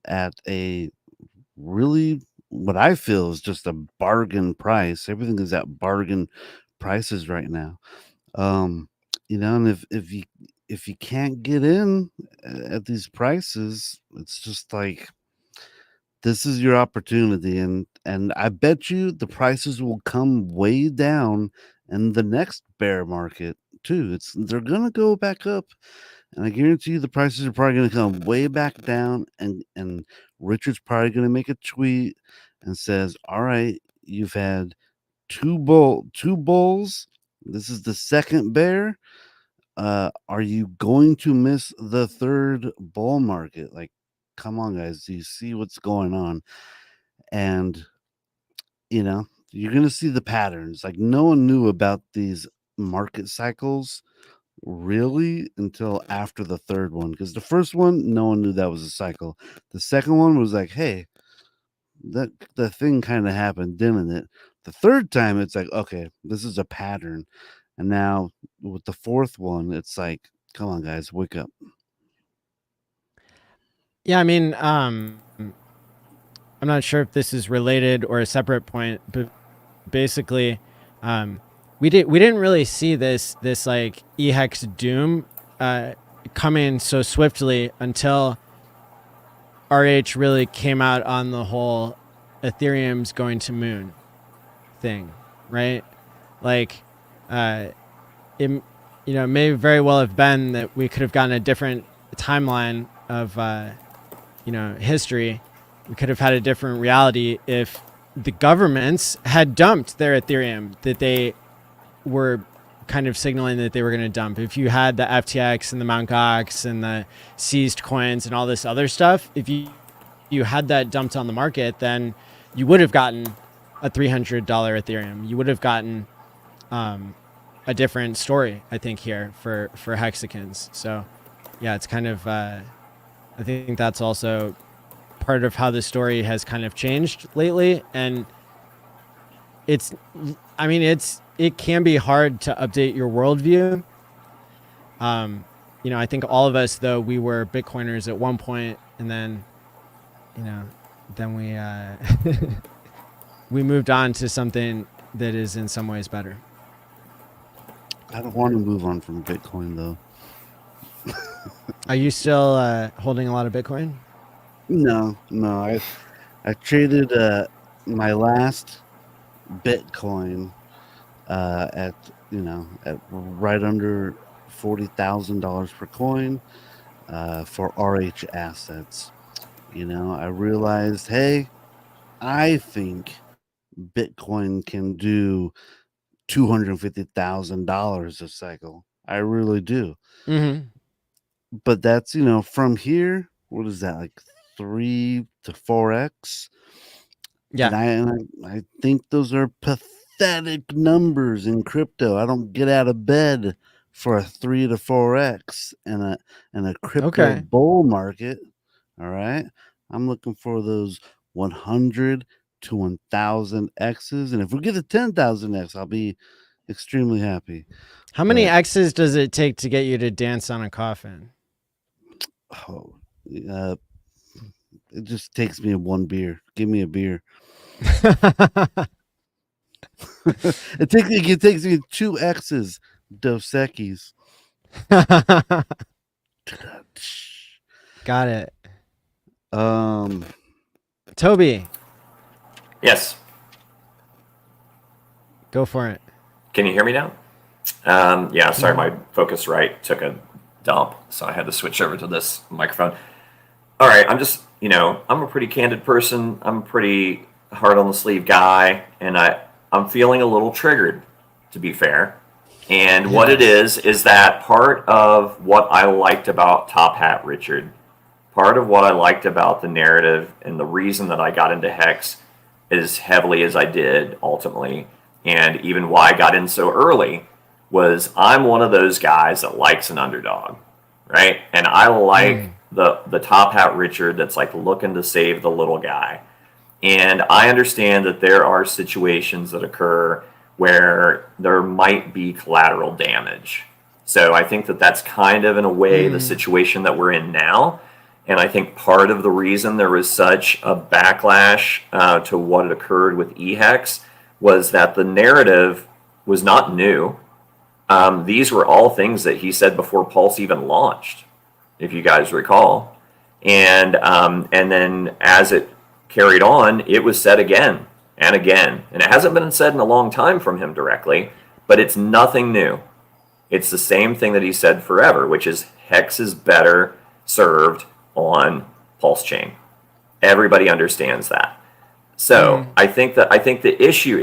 at a really, what I feel is just a bargain price. Everything is at bargain prices right now. Um, and if you can't get in at these prices, it's just like this is your opportunity, and I bet you the prices will come way down in the next bear market too. They're gonna go back up, and I guarantee you the prices are probably gonna come way back down, and Richard's probably gonna make a tweet and says, "All right, you've had two bulls. This is the second bear. Are you going to miss the third bull market? Like, come on, guys. Do you see what's going on?" And you're going to see the patterns. Like, no one knew about these market cycles really until after the third one, because the first one, no one knew that was a cycle. The second one was like, hey, that the thing kind of happened, didn't it? The third time, it's like, okay, this is a pattern. And now with the fourth one, it's like, come on, guys, wake up. Yeah, I mean, I'm not sure if this is related or a separate point, but basically, we didn't really see this like eHex doom coming so swiftly until RH really came out on the whole Ethereum's going to moon thing, right? Like, it may very well have been that we could have gotten a different timeline of history. We could have had a different reality if the governments had dumped their Ethereum that they were kind of signaling that they were going to dump. If you had the FTX and the Mt. Gox and the seized coins and all this other stuff, if you had that dumped on the market, then you would have gotten a $300 Ethereum. You would have gotten a different story, I think, here for hexagons. So yeah, it's kind of I think that's also part of how the story has kind of changed lately. And it can be hard to update your worldview. I think all of us, though, we were Bitcoiners at one point, and then we we moved on to something that is in some ways better. I don't want to move on from Bitcoin, though. Are you still holding a lot of Bitcoin? No. I traded my last Bitcoin at right under $40,000 per coin for RH assets. I realized, hey, I think Bitcoin can do $250,000 a cycle. I really do. Mm-hmm. But that's from here. What is that, like 3 to 4x? Yeah. And I think those are pathetic numbers in crypto. I don't get out of bed for a 3 to 4x in a crypto bull market. All right, I'm looking for those 100 to 1,000 X's, and if we get a 10,000 X, I'll be extremely happy. How many X's does it take to get you to dance on a coffin? Oh, it just takes me one beer. Give me a beer. It takes me 2 X's, Dos Equis. Got it. Toby. Yes. Go for it. Can you hear me now? Yeah, sorry, my Focusrite took a dump, so I had to switch over to this microphone. All right, I'm just, I'm a pretty candid person. I'm a pretty hard on the sleeve guy, and I'm feeling a little triggered, to be fair. And what it is that part of what I liked about Top Hat Richard, part of what I liked about the narrative and the reason that I got into Hex as heavily as I did ultimately, and even why I got in so early, was I'm one of those guys that likes an underdog, right? And I like the top hat Richard that's like looking to save the little guy. And I understand that there are situations that occur where there might be collateral damage. So I think that that's kind of, in a way, the situation that we're in now. And I think part of the reason there was such a backlash to what had occurred with eHex was that the narrative was not new. These were all things that he said before Pulse even launched, if you guys recall. And then as it carried on, it was said again and again. And it hasn't been said in a long time from him directly, but it's nothing new. It's the same thing that he said forever, which is Hex is better served on Pulse chain. Everybody understands that. So I think the issue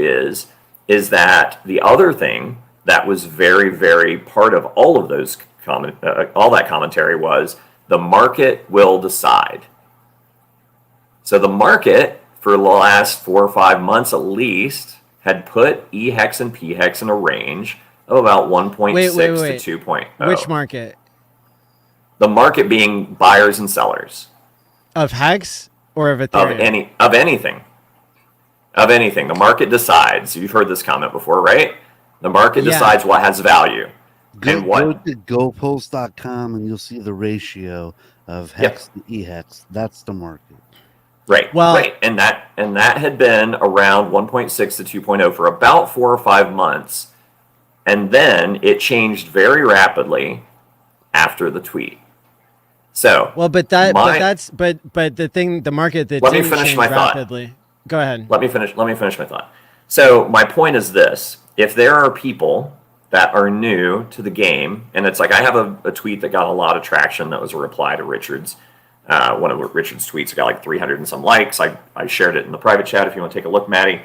is that the other thing that was very, very part of all of those all that commentary was the market will decide. So the market, for the last 4 or 5 months at least, had put eHex and pHex in a range of about 1.6 to 2.0. Which market? The market being buyers and sellers. Of Hex or of Ethereum? Of anything. Of anything. The market decides. You've heard this comment before, right? The market decides what has value. Go to gopulse.com and you'll see the ratio of Hex to eHex. That's the market. Right. Well, right. And that had been around 1.6 to 2.0 for about 4 or 5 months. And then it changed very rapidly after the tweet. So well, but the thing, the market that didn't change rapidly. Go ahead. Let me finish my thought. So my point is this: if there are people that are new to the game, and it's like I have a tweet that got a lot of traction that was a reply to Richard's. One of Richard's tweets got like 300 and some likes. I shared it in the private chat if you want to take a look, Maddie.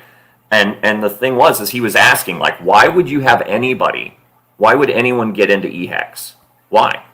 And the thing is he was asking, like, why would anyone get into eHex? Why?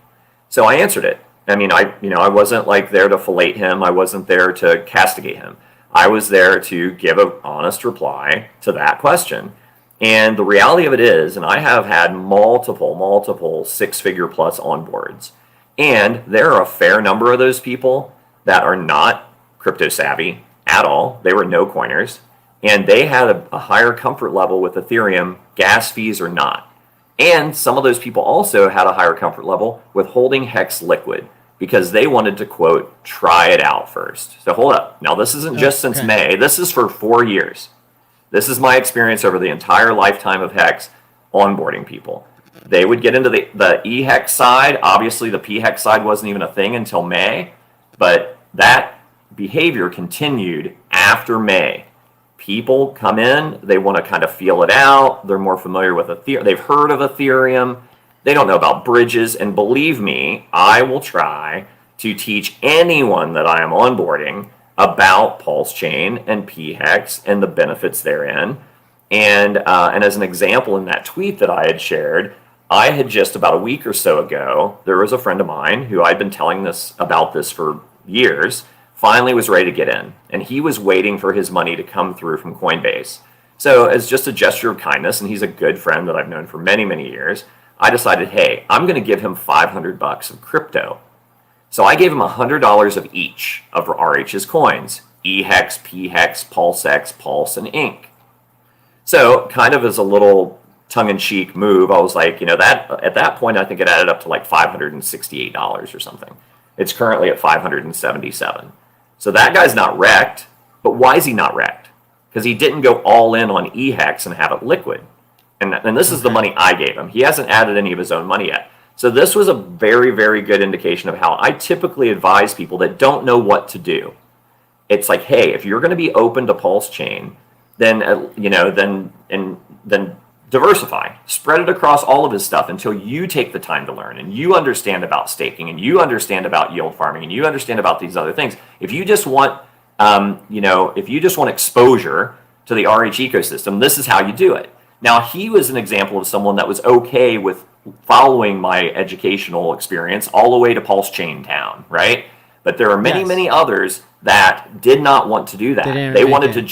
So I answered it. I mean, I wasn't like there to fillet him. I wasn't there to castigate him. I was there to give an honest reply to that question. And the reality of it is, and I have had multiple 6-figure plus onboards. And there are a fair number of those people that are not crypto savvy at all. They were no coiners. And they had a higher comfort level with Ethereum, gas fees or not. And some of those people also had a higher comfort level with holding Hex liquid because they wanted to, quote, try it out first. So hold up. Now, this isn't just since May. This is for 4 years. This is my experience over the entire lifetime of Hex onboarding people. They would get into the eHex side. Obviously, the pHex side wasn't even a thing until May. But that behavior continued after May. People come in, they want to kind of feel it out. They're more familiar with Ethereum. They've heard of Ethereum. They don't know about bridges. And believe me, I will try to teach anyone that I am onboarding about Pulse Chain and pHex and the benefits therein. And as an example, in that tweet that I had shared, I had just about a week or so ago, there was a friend of mine who I'd been telling about this for years, finally was ready to get in. And he was waiting for his money to come through from Coinbase. So as just a gesture of kindness, and he's a good friend that I've known for many, many years, I decided, hey, I'm going to give him $500 of crypto. So I gave him $100 of each of RH's coins, eHex, pHex, PulseX, Pulse, and Ink. So kind of as a little tongue-in-cheek move, I was like, that at that point, I think it added up to like $568 or something. It's currently at $577. So that guy's not wrecked, but why is he not wrecked? Because he didn't go all in on eHex and have it liquid. And this is the money I gave him. He hasn't added any of his own money yet. So this was a very, very good indication of how I typically advise people that don't know what to do. It's like, hey, if you're going to be open to Pulse Chain, then then diversify, spread it across all of his stuff until you take the time to learn and you understand about staking and you understand about yield farming and you understand about these other things. If you just want, exposure to the RH ecosystem, this is how you do it. Now, he was an example of someone that was okay with following my educational experience all the way to Pulse Chain Town, right? But there are many, many others that did not want to do that. They wanted to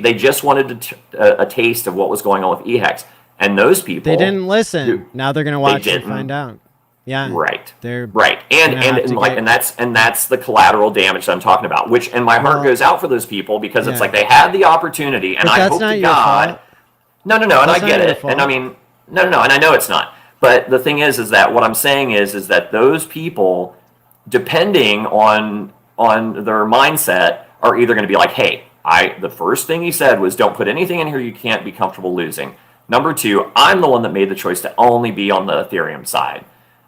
they just wanted a taste of what was going on with eHex. And those people, they didn't listen. Now they're going to watch and find out. Yeah. Right. They're right. gonna have And to like get- and that's the collateral damage that I'm talking about. Which and my heart Well, goes out for those people because it's yeah. like they had the opportunity, and But I that's hope not to your God. fault. No, and I That's not get your it, and I fault. mean, no, and I know it's not. But the thing is that what I'm saying is that those people, depending on their mindset, are either going to be like, hey, the first thing he said was don't put anything in here you can't be comfortable losing. Number two, I'm the one that made the choice to only be on the Ethereum side.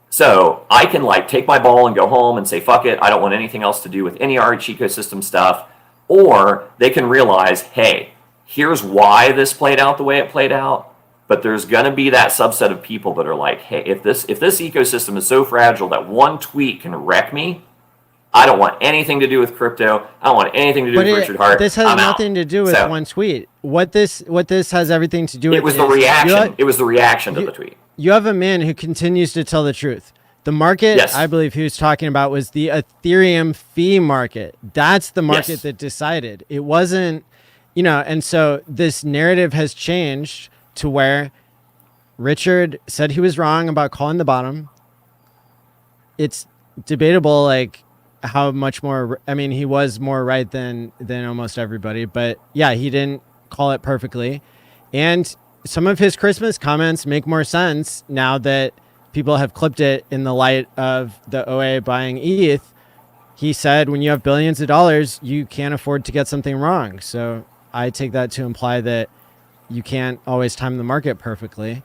So I can like take my ball and go home and say, fuck it, I don't want anything else to do with any RH ecosystem stuff. Or they can realize, hey, here's why this played out the way it played out. But there's going to be that subset of people that are like, hey, if this ecosystem is so fragile that one tweet can wreck me, I don't want anything to do with crypto. I don't want anything to do with Richard Hart. This has I'm nothing out. to do with So, one tweet. What this has everything to do with it was the is reaction. It was the reaction to the tweet. you have a man who continues to tell the truth. The market, Yes. I believe he was talking about, was the Ethereum fee market. That's the market Yes. that decided. It wasn't, and so this narrative has changed to where Richard said he was wrong about calling the bottom. It's debatable, like, how much more, I mean, he was more right than almost everybody, but yeah, he didn't call it perfectly. And some of his Christmas comments make more sense now that people have clipped it in the light of the OA buying ETH. He said, when you have billions of dollars, you can't afford to get something wrong. So I take that to imply that you can't always time the market perfectly.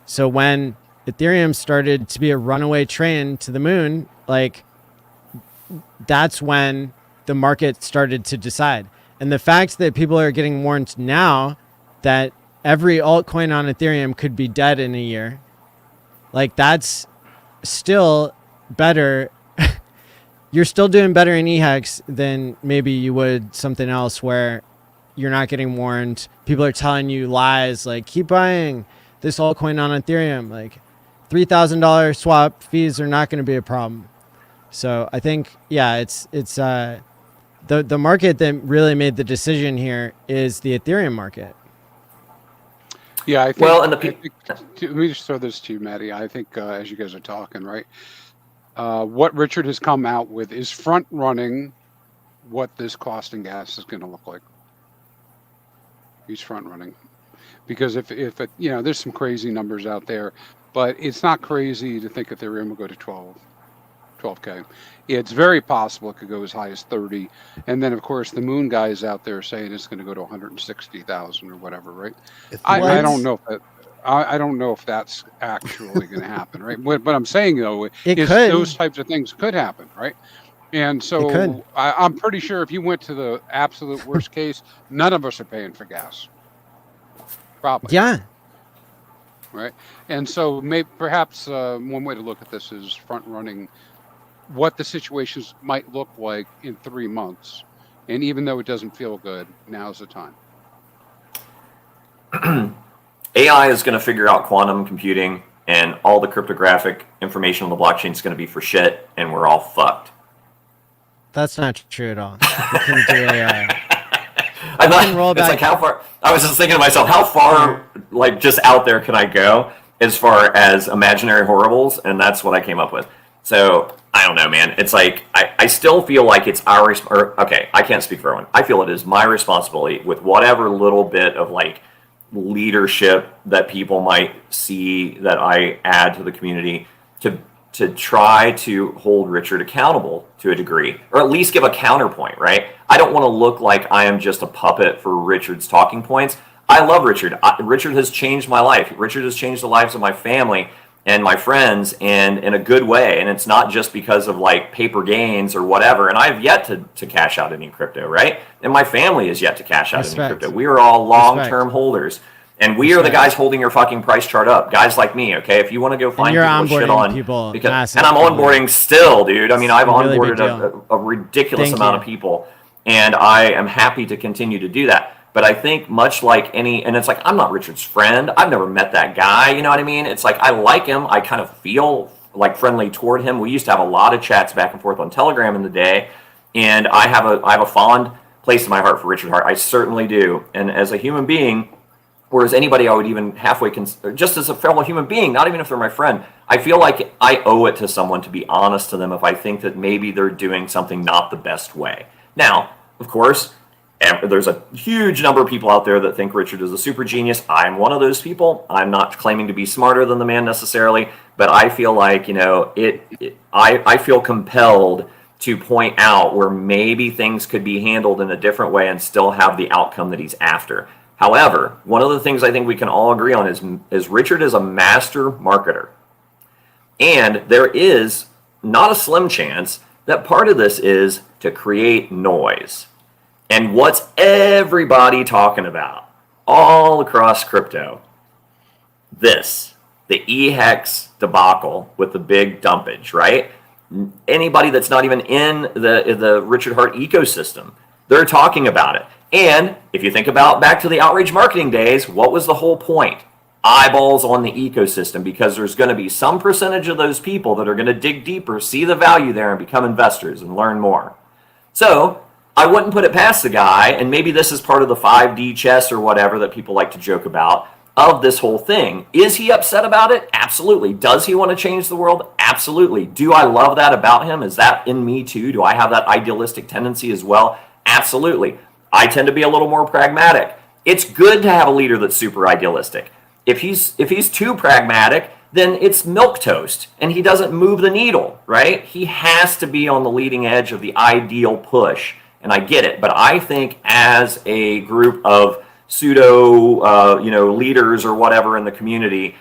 So when Ethereum started to be a runaway train to the moon, like, that's when the market started to decide. And the fact that people are getting warned now that every altcoin on Ethereum could be dead in a year, like, that's still better. You're still doing better in eHex than maybe you would something else where you're not getting warned. People are telling you lies like, keep buying this altcoin on Ethereum. Like, $3,000 swap fees are not going to be a problem. So I think, yeah, it's the market that really made the decision here is the Ethereum market. Yeah, I think. Well, and let me just throw this to you, Maddie. I think as you guys are talking, right, what Richard has come out with is front running what this cost and gas is going to look like. He's front running because if it, there's some crazy numbers out there, but it's not crazy to think Ethereum will go to 12K. It's very possible it could go as high as 30. And then, of course, the moon guy is out there saying it's going to go to 160,000 or whatever, right? I don't know if that, I don't know if that's actually going to happen, right? What I'm saying, though, is those types of things could happen, right? And so I'm pretty sure if you went to the absolute worst case, none of us are paying for gas. Probably. Yeah. Right. And so perhaps one way to look at this is front running what the situations might look like in 3 months. And even though it doesn't feel good, now's the time. AI is going to figure out quantum computing, and all the cryptographic information on the blockchain is going to be for shit, and we're all fucked. That's not true at all. You can do I thought, it's like, how far, I was just thinking to myself, how far, like, just out there can I go as far as imaginary horribles? And that's what I came up with. So, I don't know, man. It's like, I still feel like it's our, okay, I can't speak for everyone. I feel it is my responsibility with whatever little bit of, like, leadership that people might see that I add to the community to try to hold Richard accountable to a degree, or at least give a counterpoint, right? I don't want to look like I am just a puppet for Richard's talking points. I love Richard. Richard has changed my life. Richard has changed the lives of my family and my friends, and in a good way. And it's not just because of like paper gains or whatever. And I've yet to cash out any crypto, right? And my family is yet to cash out any crypto. We are all long-term holders. And we are the guys holding your fucking price chart up. Guys like me, okay? If you want to go find people to shit on. And I'm onboarding still, dude. I mean, I've onboarded a ridiculous amount of people. And I am happy to continue to do that. But I think much like and it's like, I'm not Richard's friend. I've never met that guy. You know what I mean? It's like, I like him. I kind of feel like friendly toward him. We used to have a lot of chats back and forth on Telegram in the day. And I have a fond place in my heart for Richard Hart. I certainly do. And as a human being, whereas anybody I would even halfway consider, just as a fellow human being, not even if they're my friend, I feel like I owe it to someone to be honest to them if I think that maybe they're doing something not the best way. Now, of course, there's a huge number of people out there that think Richard is a super genius. I'm one of those people. I'm not claiming to be smarter than the man necessarily, but I feel like, you know, I feel compelled to point out where maybe things could be handled in a different way and still have the outcome that he's after. However, one of the things I think we can all agree on is Richard is a master marketer. And there is not a slim chance that part of this is to create noise. And what's everybody talking about all across crypto? The eHex debacle with the big dumpage, right? Anybody that's not even in the Richard Heart ecosystem, they're talking about it. And if you think about back to the Outrage marketing days, what was the whole point? Eyeballs on the ecosystem, because there's going to be some percentage of those people that are going to dig deeper, see the value there, and become investors and learn more. So I wouldn't put it past the guy, and maybe this is part of the 5D chess or whatever that people like to joke about, of this whole thing. Is he upset about it? Absolutely. Does he want to change the world? Absolutely. Do I love that about him? Is that in me too? Do I have that idealistic tendency as well? Absolutely. I tend to be a little more pragmatic. It's good to have a leader that's super idealistic. If he's too pragmatic, then it's milquetoast and he doesn't move the needle, right? He has to be on the leading edge of the ideal push. And I get it, but I think as a group of pseudo leaders or whatever in the community,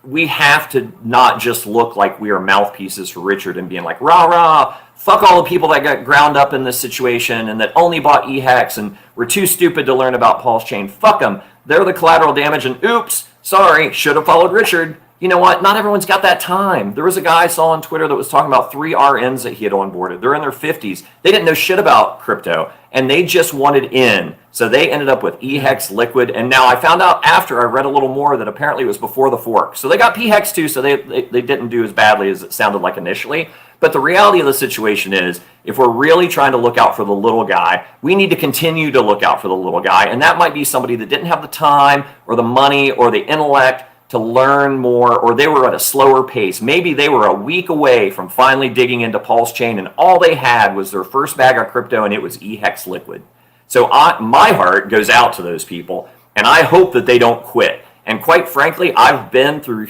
we have to not just look like we are mouthpieces for Richard and being like, rah, rah, fuck all the people that got ground up in this situation and that only bought eHex and were too stupid to learn about pulsechain. Fuck them. They're the collateral damage and oops, sorry, should have followed Richard. You know what? Not everyone's got that time. There was a guy I saw on Twitter that was talking about 3 RNs that he had onboarded. They're in their 50s. They didn't know shit about crypto, and they just wanted in. So they ended up with eHex, Liquid, and now I found out after I read a little more that apparently it was before the fork. So they got pHex too, so they didn't do as badly as it sounded like initially. But the reality of the situation is, if we're really trying to look out for the little guy, we need to continue to look out for the little guy, and that might be somebody that didn't have the time or the money or the intellect to learn more, or they were at a slower pace. Maybe they were a week away from finally digging into pulsechain and all they had was their first bag of crypto and it was eHex Liquid. So my heart goes out to those people and I hope that they don't quit. And quite frankly, I've been through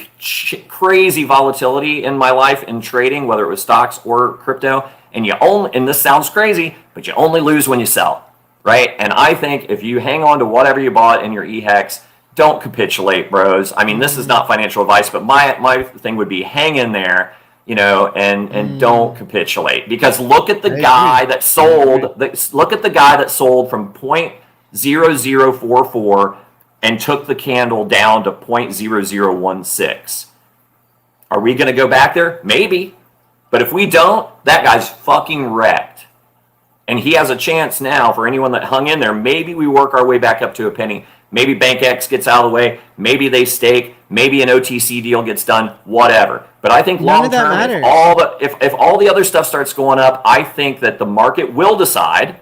crazy volatility in my life in trading, whether it was stocks or crypto, and this sounds crazy, but you only lose when you sell, right? And I think if you hang on to whatever you bought in your eHex, don't capitulate, bros. I mean, this is not financial advice, but my thing would be hang in there, and don't capitulate. Because look at the guy that sold. Look at the guy that sold from 0.0044 and took the candle down to 0.0016. Are we going to go back there? Maybe. But if we don't, that guy's fucking wrecked. And he has a chance now for anyone that hung in there. Maybe we work our way back up to a penny. Maybe BankX gets out of the way. Maybe they stake. Maybe an OTC deal gets done. Whatever. But I think long term, if all the other stuff starts going up, I think that the market will decide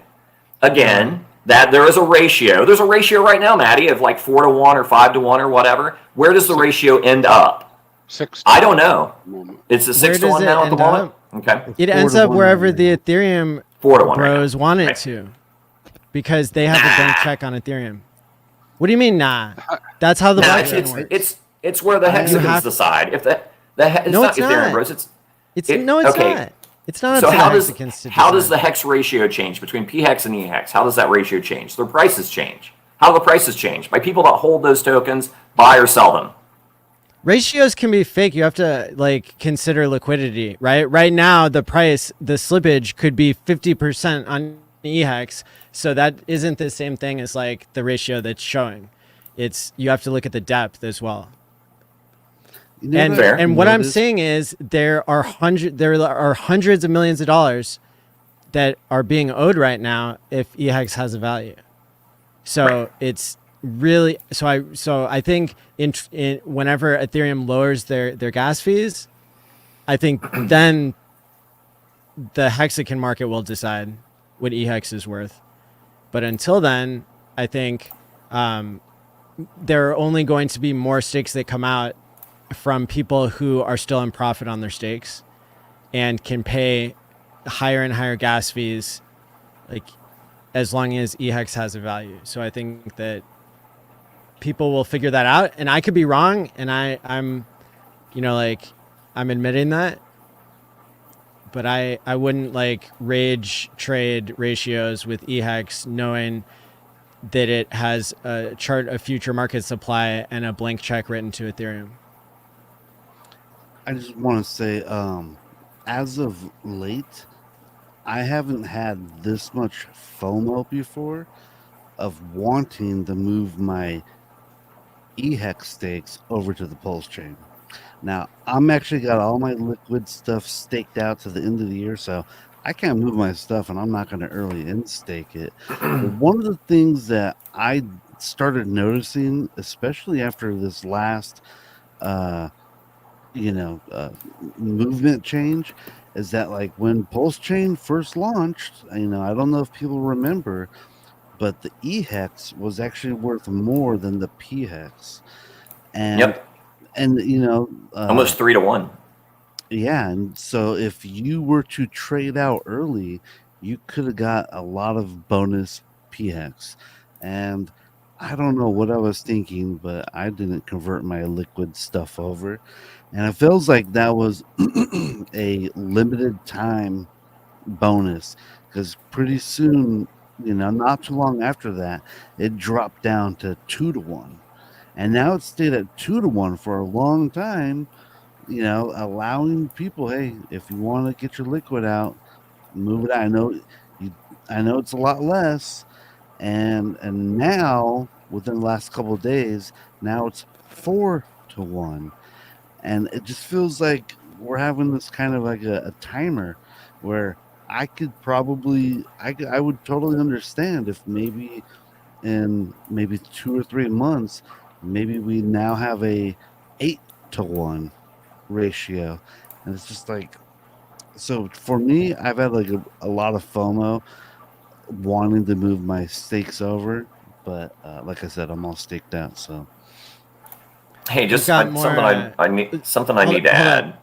again that there is a ratio. There's a ratio right now, Maddie, of like 4-to-1 or 5-to-1 or whatever. Where does the ratio end up? 6. I don't know. It's a 6-to-1 now at the moment. Okay. It ends up wherever the Ethereum 4-to-1 bros want it to, because they have a bank check on Ethereum. What do you mean, nah? That's how the blockchain works. It's where the hexagons decide. If it's not Ethereum, bros. It's not. It's not. So how does the hex ratio change between pHex and eHex? How does that ratio change? Their prices change. How do the prices change? By people that hold those tokens, buy or sell them. Ratios can be fake. You have to consider liquidity, right? Right now, the slippage could be 50% on eHex, so that isn't the same thing as the ratio that's showing. You have to look at the depth as well. And what I'm saying is there are hundreds of millions of dollars that are being owed right now if eHex has a value. So it's really so I think in whenever Ethereum lowers their gas fees, I think then the hexagon market will decide what eHex is worth. But until then, I think there are only going to be more stakes that come out from people who are still in profit on their stakes and can pay higher and higher gas fees, like as long as eHex has a value. So I think that people will figure that out, and I could be wrong, and I'm, you know, like I'm admitting that, but I wouldn't like rage trade ratios with eHex knowing that it has a chart of future market supply and a blank check written to Ethereum. I just want to say, as of late, I haven't had this much FOMO before of wanting to move my eHex stakes over to the pulse chain. Now, I'm actually got all my liquid stuff staked out to the end of the year, so I can't move my stuff, and I'm not going to early in stake it. But one of the things that I started noticing, especially after this last, movement change, is that like when Pulse Chain first launched, I don't know if people remember, but the eHex was actually worth more than the pHex. And Yep. and Almost 3 to 1. yeah, and so if you were to trade out early, you could have got a lot of bonus pHex. And I don't know what I was thinking, but I didn't convert my liquid stuff over. And it feels like that was a limited time bonus, because pretty soon, not too long after that, it dropped down to 2 to 1. And now it's stayed at 2 to 1 for a long time, allowing people, hey, if you want to get your liquid out, move it out. I know it's a lot less, and now within the last couple of days, now it's 4 to 1, and it just feels like we're having this kind of like a timer where I could probably, I would totally understand if maybe in maybe 2 or 3 months, maybe we now have a 8 to 1 ratio. And it's just like, so for me, I've had like a lot of FOMO wanting to move my stakes over, but like I said, I'm all staked out. So Hey, just got more, something I need to add.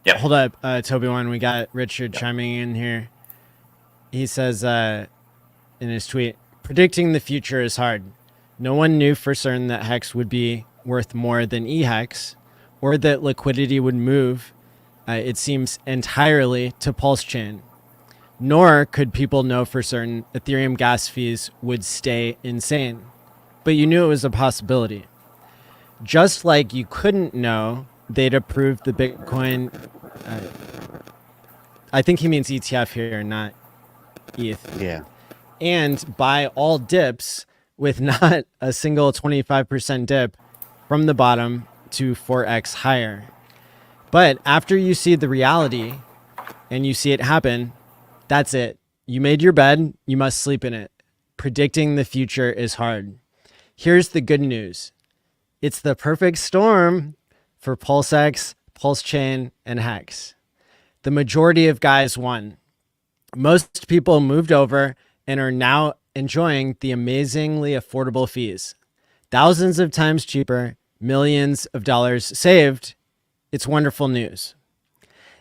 Yep. Hold up, Toby One. We got Richard chiming in here. He says in his tweet, predicting the future is hard. No one knew for certain that Hex would be worth more than eHex, or that liquidity would move, it seems, entirely to Pulse Chain. Nor could people know for certain Ethereum gas fees would stay insane. But you knew it was a possibility. Just like you couldn't know they'd approve the Bitcoin. I think he means ETF here, not ETH. yeah, And buy all dips with not a single 25% dip from the bottom to 4x higher. But after you see the reality and you see it happen, that's it. You made your bed, you must sleep in it. Predicting the future is hard. Here's the good news. It's the perfect storm for PulseX, PulseChain, and Hex. The majority of guys won. Most people moved over and are now enjoying the amazingly affordable fees. Thousands of times cheaper, millions of dollars saved. It's wonderful news.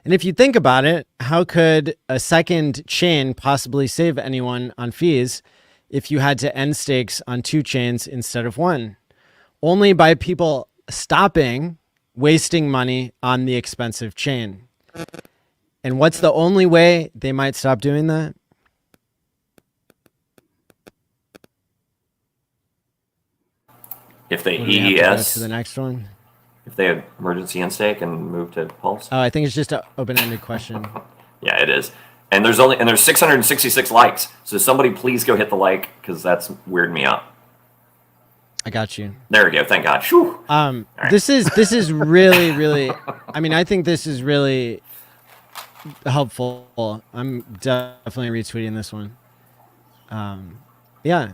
And if you think about it, how could a second chain possibly save anyone on fees if you had to end stakes on 2 chains instead of 1? Only by people stopping wasting money on the expensive chain. And what's the only way they might stop doing that? If they Would we have to go EES, to the next one. if they had emergency end stake and move to Pulse. Oh, I think it's just an open-ended question. Yeah, it is. And there's 666 likes. So somebody please go hit the like, because that's weirding me out. I got you. There we go. Thank God. Whew. Right. This is really, really, I mean, I think this is really helpful. I'm definitely retweeting this one. Yeah.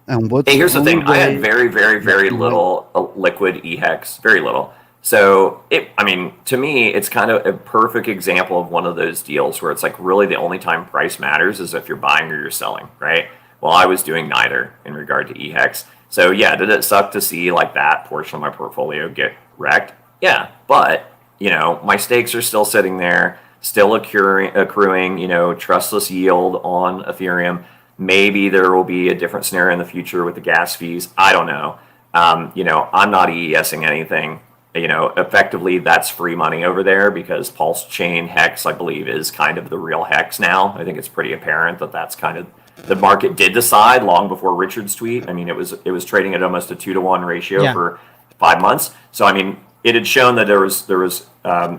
and what's Hey, here's the thing. I had way- very, very, very little liquid eHex. Very little. So, to me, it's kind of a perfect example of one of those deals where it's like really the only time price matters is if you're buying or you're selling, right? Well, I was doing neither in regard to eHex. So, yeah, did it suck to see like that portion of my portfolio get wrecked? Yeah, but my stakes are still sitting there, still accruing, trustless yield on Ethereum. Maybe there will be a different scenario in the future with the gas fees. I don't know. I'm not EESing anything. Effectively, that's free money over there because pulsechain Hex, I believe, is kind of the real Hex now. I think it's pretty apparent that that's kind of the market did decide long before Richard's tweet. I mean, it was trading at almost a 2-to-1 ratio for 5 months. So I mean, it had shown that there was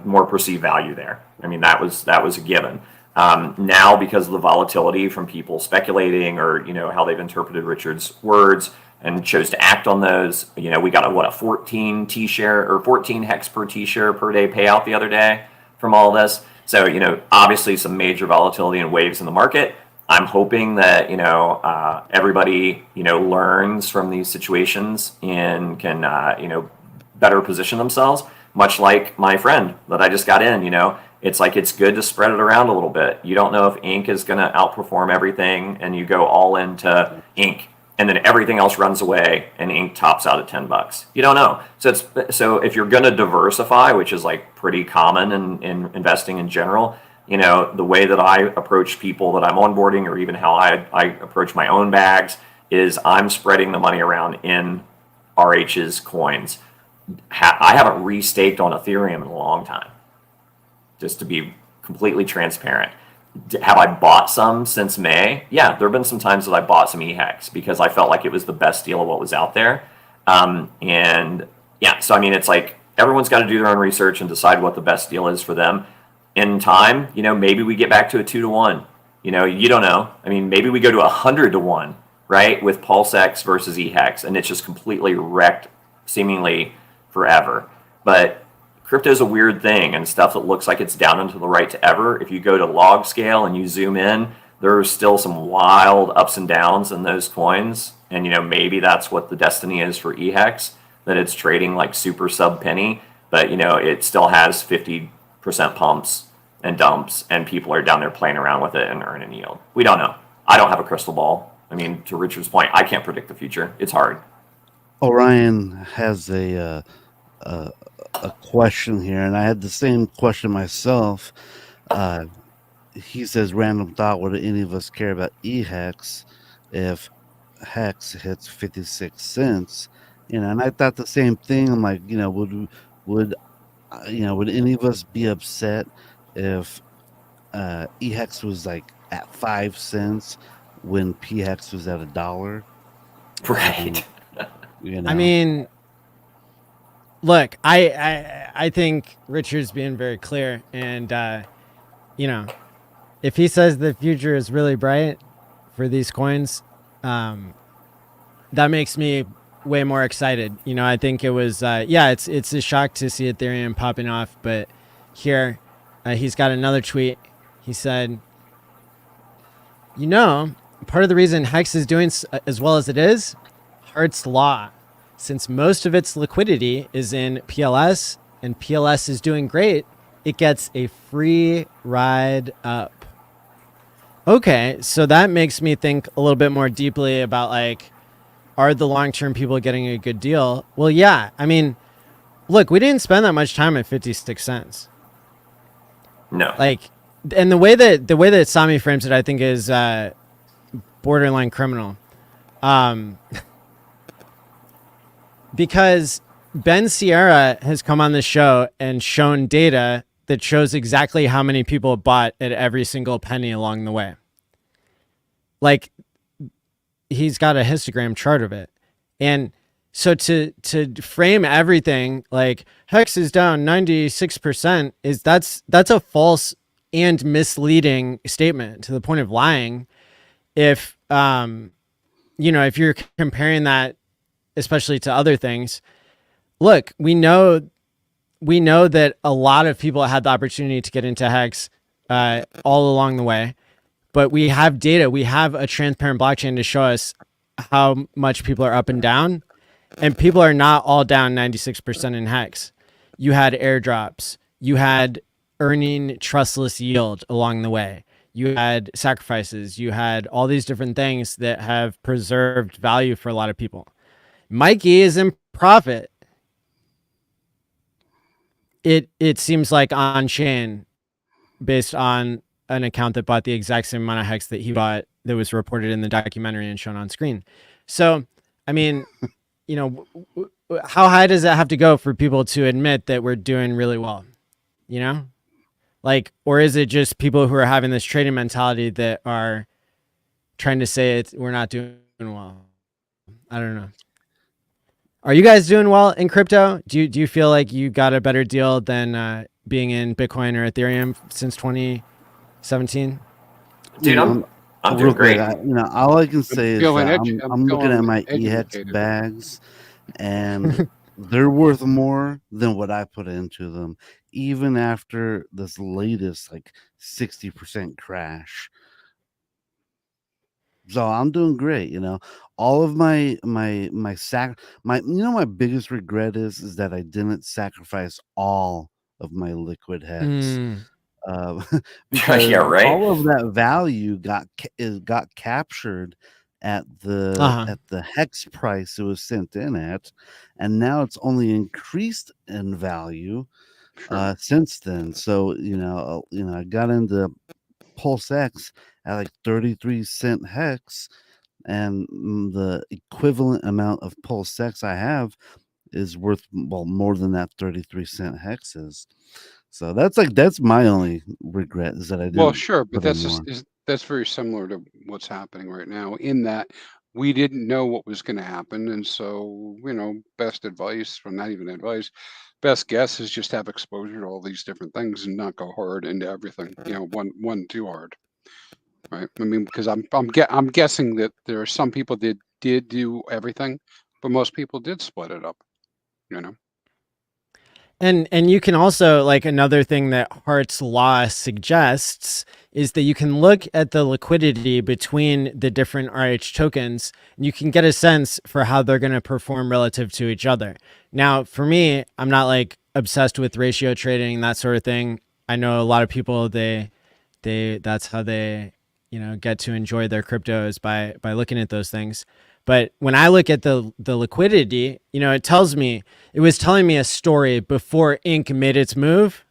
more perceived value there. I mean, that was a given. Now, because of the volatility from people speculating or how they've interpreted Richard's words and chose to act on those, we got a 14 T share or 14 Hex per T share per day payout the other day from all this. So obviously some major volatility and waves in the market. I'm hoping that everybody learns from these situations and can better position themselves. Much like my friend that I just got in, it's like it's good to spread it around a little bit. You don't know if ink is going to outperform everything, and you go all into ink, and then everything else runs away, and ink tops out at $10. You don't know. So if you're going to diversify, which is like pretty common in investing in general. The way that I approach people that I'm onboarding, or even how I approach my own bags, is I'm spreading the money around in RH's coins. I haven't restaked on Ethereum in a long time, just to be completely transparent. Have I bought some since May? Yeah, there have been some times that I bought some eHex because I felt like it was the best deal of what was out there. And yeah, so I mean, it's like everyone's got to do their own research and decide what the best deal is for them. In time, maybe we get back to a 2-to-1. You don't know. I mean, maybe we go to 100-to-1, right, with pulsechain versus eHex, and it's just completely wrecked, seemingly forever. But crypto is a weird thing, and stuff that looks like it's down and to the right to ever. If you go to log scale and you zoom in, there's still some wild ups and downs in those coins, and maybe that's what the destiny is for eHex, that it's trading like super sub penny, but it still has 50% pumps and dumps, and people are down there playing around with it and earning yield. We don't know. I don't have a crystal ball. I mean, to Richard's point, I can't predict the future. It's hard. Orion has a question here, and I had the same question myself. He says, random thought, would any of us care about eHex if Hex hits 56 cents? And I thought the same thing. I'm like, would any of us be upset if eHex was like at 5 cents when pHex was at $1? Right. I mean, look, I think Richard's being very clear, and if he says the future is really bright for these coins, that makes me way more excited. I think it was it's a shock to see Ethereum popping off, but here he's got another tweet. He said, part of the reason Hex is doing as well as it is, Hart's Law. Since most of its liquidity is in PLS and PLS is doing great, it gets a free ride up. Okay, so that makes me think a little bit more deeply about like, are the long-term people getting a good deal? Well, yeah. I mean, look, we didn't spend that much time at 56 cents. No. Like, and the way that Sami frames it, I think, is borderline criminal. Because Ben Sierra has come on the show and shown data that shows exactly how many people bought at every single penny along the way. Like, he's got a histogram chart of it. And so to frame everything like Hex is down 96% is that's a false and misleading statement to the point of lying. If if you're comparing that especially to other things, look, we know that a lot of people had the opportunity to get into Hex all along the way, but we have data, we have a transparent blockchain to show us how much people are up and down, and people are not all down 96% in Hex. You had airdrops, you had earning trustless yield along the way, you had sacrifices, you had all these different things that have preserved value for a lot of people. Mikey is in profit. it seems like on chain, based on an account that bought the exact same amount of hex that he bought, that was reported in the documentary and shown on screen. So, I mean, you know, how high does that have to go for people to admit that we're doing really well? You know, like, or is it just people who are having this trading mentality that are trying to say we're not doing well? I don't know. Are you guys doing well in crypto? Do you feel like you got a better deal than being in Bitcoin or Ethereum since 2017? Dude, I'm real doing great. quick, all I can say is feeling that edu- I'm looking at feeling my eHex educated. bags, and they're worth more than what I put into them, even after this latest like 60% crash. So I'm doing great, All of my my biggest regret is that I didn't sacrifice all of my liquid hex. Mm. Because Yeah, right. all of that value got captured at the hex price it was sent in at, and now it's only increased in value Sure. since then. So I got into pulsechain at like 33-cent hex, and the equivalent amount of pulsechain I have is worth more than that 33-cent hex is. So that's my only regret, is that I didn't. Well, sure, but put in that's more. that's very similar to what's happening right now, in that we didn't know what was going to happen, and so best advice, or not even advice, best guess is just have exposure to all these different things and not go hard into everything. One too hard, right? I mean, because I'm guessing that there are some people that did do everything, but most people did split it up. And you can also, like, another thing that Hart's law suggests is that you can look at the liquidity between the different RH tokens, and you can get a sense for how they're going to perform relative to each other. Now, for me, I'm not like obsessed with ratio trading, that sort of thing. I know a lot of people, they that's how they, get to enjoy their cryptos, by looking at those things. But when I look at the liquidity, it was telling me a story before Inc made its move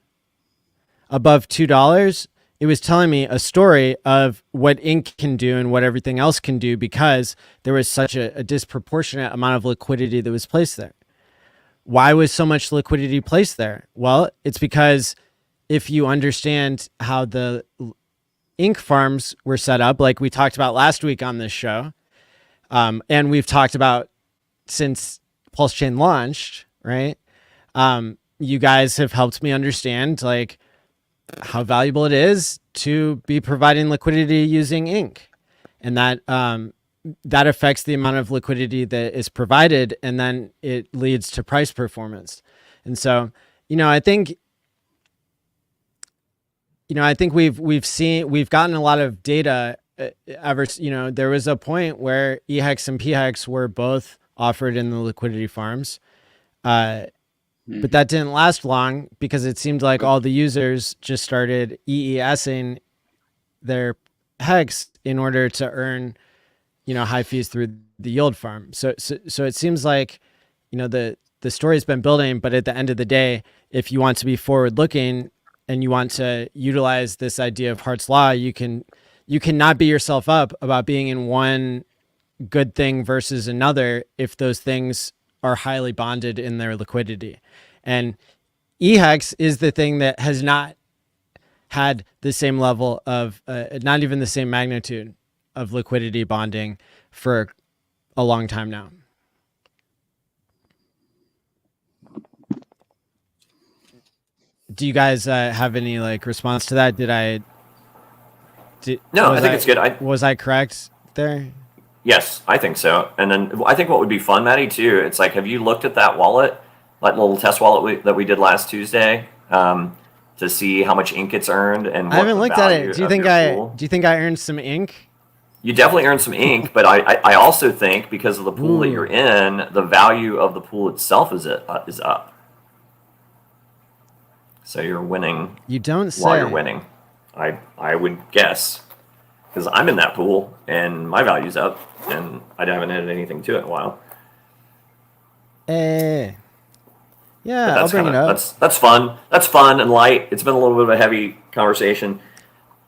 above $2. It was telling me a story of what Inc can do and what everything else can do, because there was such a disproportionate amount of liquidity that was placed there. Why was so much liquidity placed there? Well, it's because if you understand how the Inc farms were set up, like we talked about last week on this show, and we've talked about since pulsechain launched, right? You guys have helped me understand like how valuable it is to be providing liquidity using Inc, and that affects the amount of liquidity that is provided, and then it leads to price performance. And so, I think we've gotten a lot of data. There was a point where eHex and pHex were both offered in the liquidity farms, but that didn't last long, because it seemed like all the users just started EESing their hex in order to earn, high fees through the yield farm. So it seems like, the story's been building, but at the end of the day, if you want to be forward looking and you want to utilize this idea of Hart's law, you cannot beat yourself up about being in one good thing versus another if those things are highly bonded in their liquidity. And eHex is the thing that has not had the same level of, not even the same magnitude of liquidity bonding for a long time now. Do you guys have any like response to that? No, I think it's good. Was I correct there? Yes, I think so. And then I think what would be fun, Maddie, too, it's like, have you looked at that wallet, that little test wallet that we did last Tuesday, to see how much ink it's earned? And I haven't looked at it. Do you think I earned some ink? You definitely earned some ink, but I also think because of the pool that you're in, the value of the pool itself is up. So you're winning. You don't say. While you're winning, I would guess, because I'm in that pool and my value's up, and I haven't added anything to it in a while. Yeah, But I'll bring it up. that's fun. That's fun and light. It's been a little bit of a heavy conversation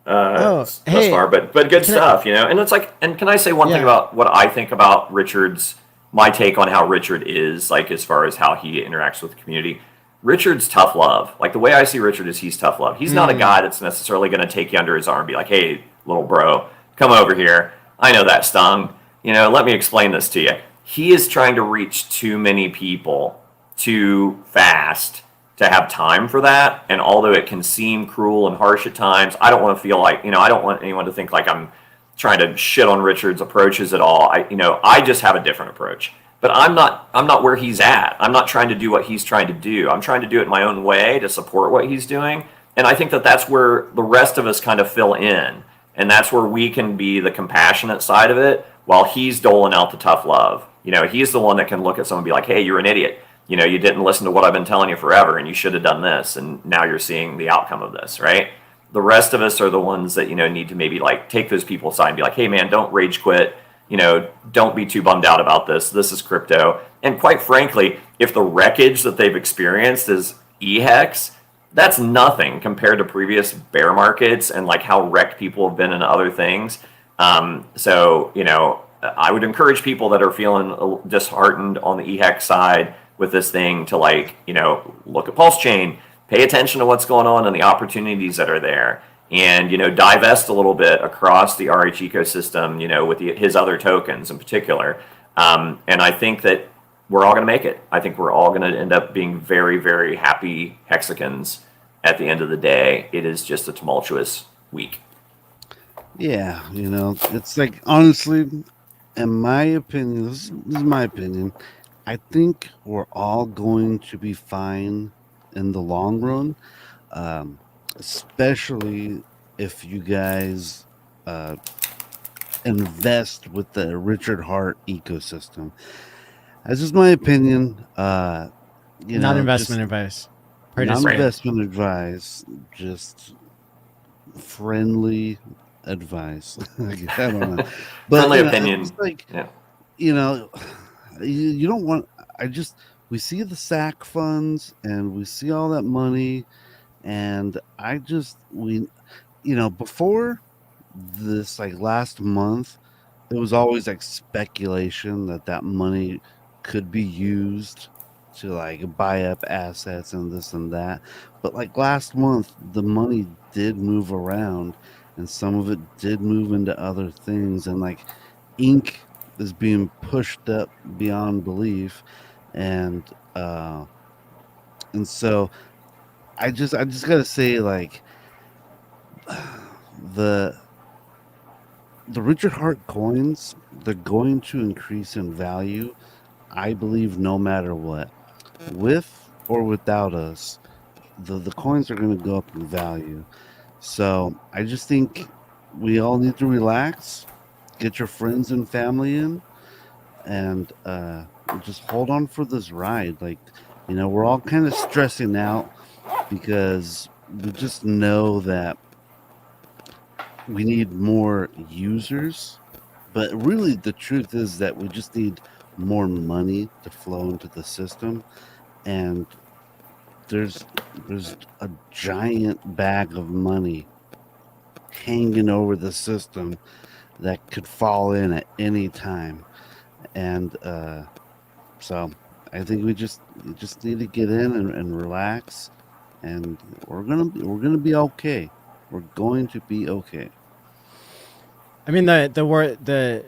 thus hey, far, but good can I- stuff, you know. And it's like, and can I say one thing Yeah. about what I think about Richard's, my take on how Richard is, like as far as how he interacts with the community? Richard's tough love. Like the way I see Richard is he's tough love. He's not a guy that's necessarily going to take you under his arm and be like, hey, little bro, come over here. I know that stung. You know, let me explain this to you. He is trying to reach too many people too fast to have time for that. And although it can seem cruel and harsh at times, I don't want to feel like, you know, I don't want anyone to think like I'm trying to shit on Richard's approaches at all. I just have a different approach. But I'm not where he's at. I'm not trying to do what he's trying to do. I'm trying to do it my own way to support what he's doing. And I think that that's where the rest of us kind of fill in. And that's where we can be the compassionate side of it while he's doling out the tough love. You know, he's the one that can look at someone and be like, hey, you're an idiot. You know, you didn't listen to what I've been telling you forever and you should have done this. And now you're seeing the outcome of this, right? The rest of us are the ones that, you know, need to maybe like take those people aside and be like, hey, man, don't rage quit. You know, don't be too bummed out about this. This is crypto. And quite frankly, if the wreckage that they've experienced is eHex, that's nothing compared to previous bear markets and like how wrecked people have been in other things. So, you know, I would encourage people that are feeling disheartened on the eHex side with this thing to like, you know, look at pulsechain, pay attention to what's going on and the opportunities that are there. And, you know, divest a little bit across the RH ecosystem, you know, with his other tokens in particular. And I think that we're all going to make it. I think we're all going to end up being very, very happy Hexicans at the end of the day. It is just a tumultuous week. Yeah, you know, it's like, honestly, in my opinion, this is my opinion, I think we're all going to be fine in the long run, especially if you guys invest with the Richard Hart ecosystem. That's just my opinion. You Not know, investment advice. not Participate. investment advice, just friendly advice. I don't know, but Friendly you know, opinion. it's like, Yeah. you know, you don't want. We see the SAC funds and we see all that money, and you know, before this, like last month, it was always like speculation that money could be used to like buy up assets and this and that. But like last month, the money did move around and some of it did move into other things. And like ink is being pushed up beyond belief. And so I just gotta say, like, the Richard Hart coins, they're going to increase in value, I believe, no matter what. With or without us, the coins are going to go up in value. So I just think we all need to relax, get your friends and family in, and just hold on for this ride. Like, you know, we're all kind of stressing out because we just know that we need more users, but really the truth is that we just need more money to flow into the system. And there's a giant bag of money hanging over the system that could fall in at any time. And so I think we just need to get in and relax, and we're gonna be okay. We're going to be okay. I mean, the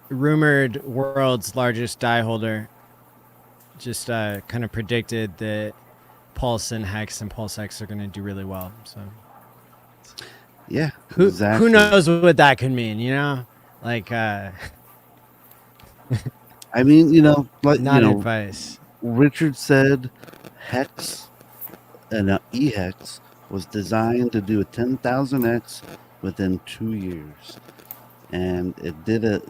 rumored world's largest die holder just kind of predicted that Pulse and Hex and pulsechain are going to do really well. So Yeah, who exactly. knows what that could mean? You know, like I mean, you know, like, not you know, advice. Richard said Hex and eHex was designed to do a 10,000x within 2 years, and it did a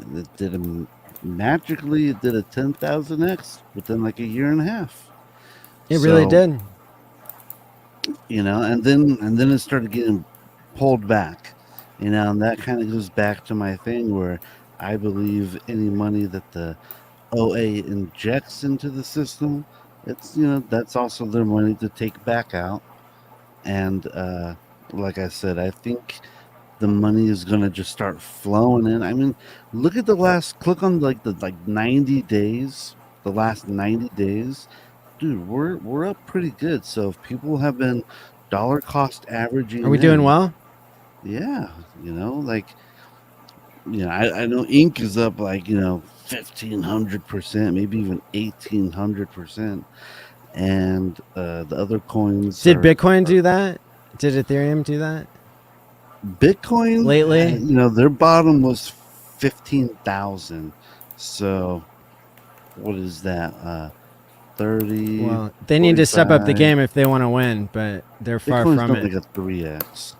magically. It did a 10,000x within like a year and a half. It really So, did. you know, and then it started getting pulled back, you know, and that kind of goes back to my thing where I believe any money that the OA injects into the system it's that's also their money to take back out. And like I said, I think the money is gonna just start flowing in. I mean, look at click on like the 90 days, the last 90 days, dude. We're up pretty good. So if people have been dollar cost averaging, Are we doing well? Yeah, like I know Ink is up like 1,500%, maybe even 1,800%, and the other coins. Did Bitcoin do that? Did Ethereum do that? Bitcoin lately? Their bottom was 15,000. So what is that? 30. Well, they need to step up the 45. game if they want to win, but they're far Bitcoin's from not it. like a 3x.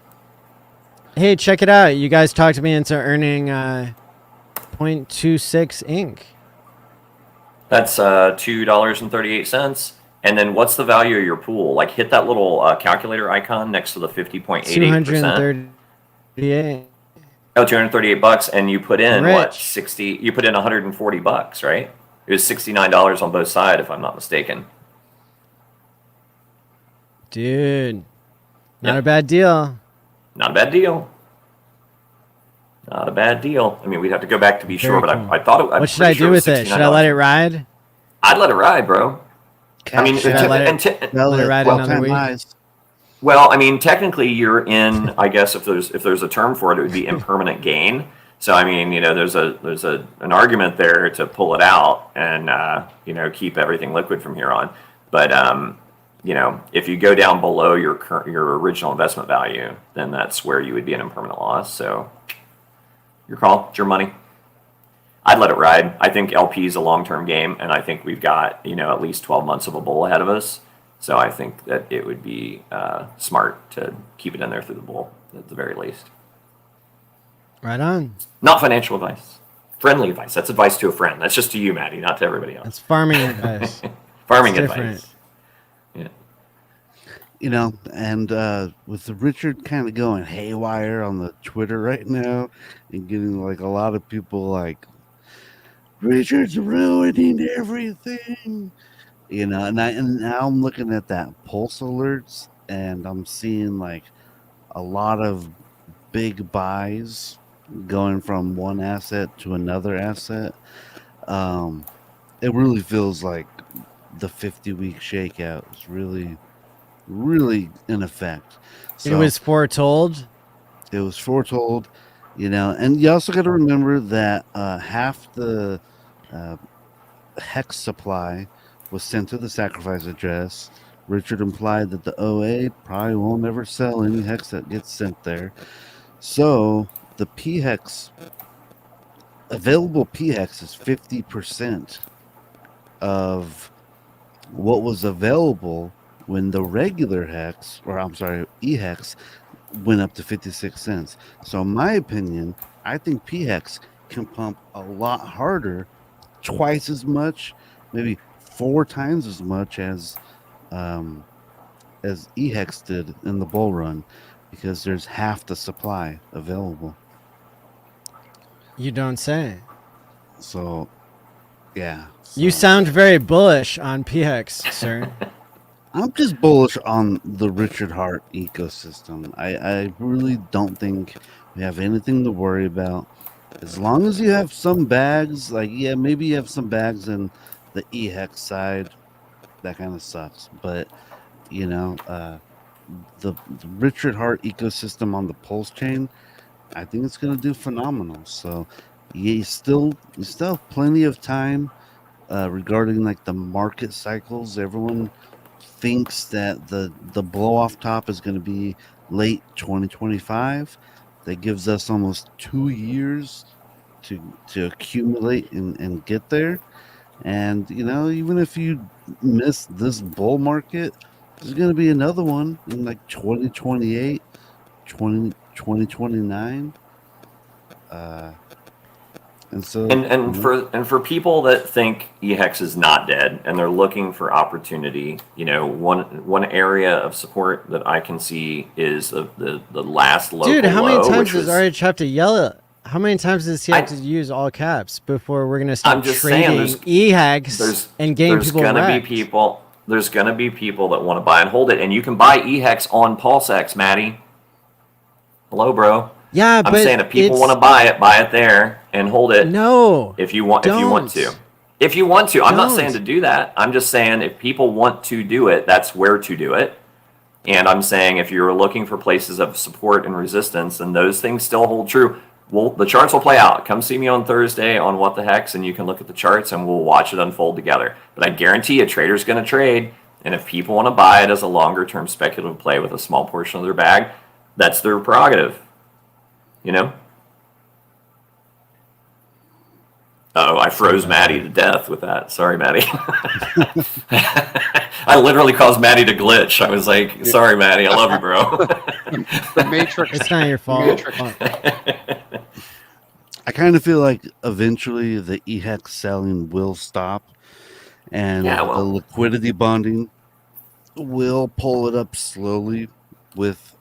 Hey, check it out. You guys talked me into earning 0.26 ink. That's $2.38. And then what's the value of your pool? Like hit that little calculator icon next to the 50.88%. 238. Oh, $238, and you put in what, Rich. 60? You put in $140, right? It was $69 on both sides, if I'm not mistaken. Dude, not Yep. a bad deal. Not a bad deal. Not a bad deal. I mean, we'd have to go back to be Very sure, but cool. I thought it. What should I do with it? Should I let it ride? I'd let it ride, bro. I mean, Should I let it ride another week? well, I mean, technically, you're in. I guess if there's a term for it, it would be impermanent gain. So I mean, there's an argument there to pull it out and keep everything liquid from here on. But if you go down below your original investment value, then that's where you would be an impermanent loss. So your call, it's your money. I'd let it ride. I think LP is a long-term game, and I think we've got at least 12 months of a bull ahead of us. So I think that it would be smart to keep it in there through the bull at the very least. Right on. Not financial advice. Friendly advice. That's advice to a friend. That's just to you, Maddie, not to everybody else. That's farming advice. Farming It's advice. different. Yeah. And with Richard kind of going haywire on the Twitter right now and getting like a lot of people like, Richard's ruining everything, and now I'm looking at that pulse alerts and I'm seeing like a lot of big buys going from one asset to another asset. It really feels like the 50-week shakeout is really in effect. So It was foretold. It was foretold, and you also got to remember that half the hex supply was sent to the sacrifice address. Richard implied that the OA probably won't ever sell any hex that gets sent there. So the pHex, available pHex is 50% of what was available when the regular hex, or I'm sorry, eHex, went up to 56 cents. So in my opinion, I think pHex can pump a lot harder, twice as much, maybe 4 times as much as eHex did in the bull run, because there's half the supply available. You don't say. So, yeah. You sound very bullish on pHex, sir. I'm just bullish on the Richard Hart ecosystem. I really don't think we have anything to worry about. As long as you have some bags, maybe you have some bags in the eHex side, that kind of sucks. But, the Richard Hart ecosystem on the pulsechain, I think it's going to do phenomenal. So you still have plenty of time regarding like the market cycles. Everyone thinks that the blow off top is going to be late 2025. That gives us almost 2 years to accumulate and get there. And even if you miss this bull market, there's going to be another one in like 2028, 2029. And so for people that think eHex is not dead and they're looking for opportunity, one area of support that I can see is the last local Dude, how many low, times which does RH have to yell it? How many times does he have to use all caps before we're gonna stop I'm just trading saying, eHex and gain there's people gonna wrecked? be people. there's going to be people that want to buy and hold it, and you can buy eHex on pulsechain, Maddie. Hello, bro. Yeah, I'm but saying if people want to buy it there and hold it. No. If you want to. If you want to. I'm not saying to do that. I'm just saying if people want to do it, that's where to do it. And I'm saying if you're looking for places of support and resistance, and those things still hold true, well, the charts will play out. Come see me on Thursday on What the Hex, and you can look at the charts and we'll watch it unfold together. But I guarantee a trader's going to trade, and if people want to buy it as a longer term speculative play with a small portion of their bag, that's their prerogative. You know? Oh, I froze Maddie to death with that. Sorry, Maddie. I literally caused Maddie to glitch. I was like, sorry, Maddie. I love you, bro. The Matrix. It's not your fault. I kind of feel like eventually the eHex selling will stop, and the liquidity bonding will pull it up slowly with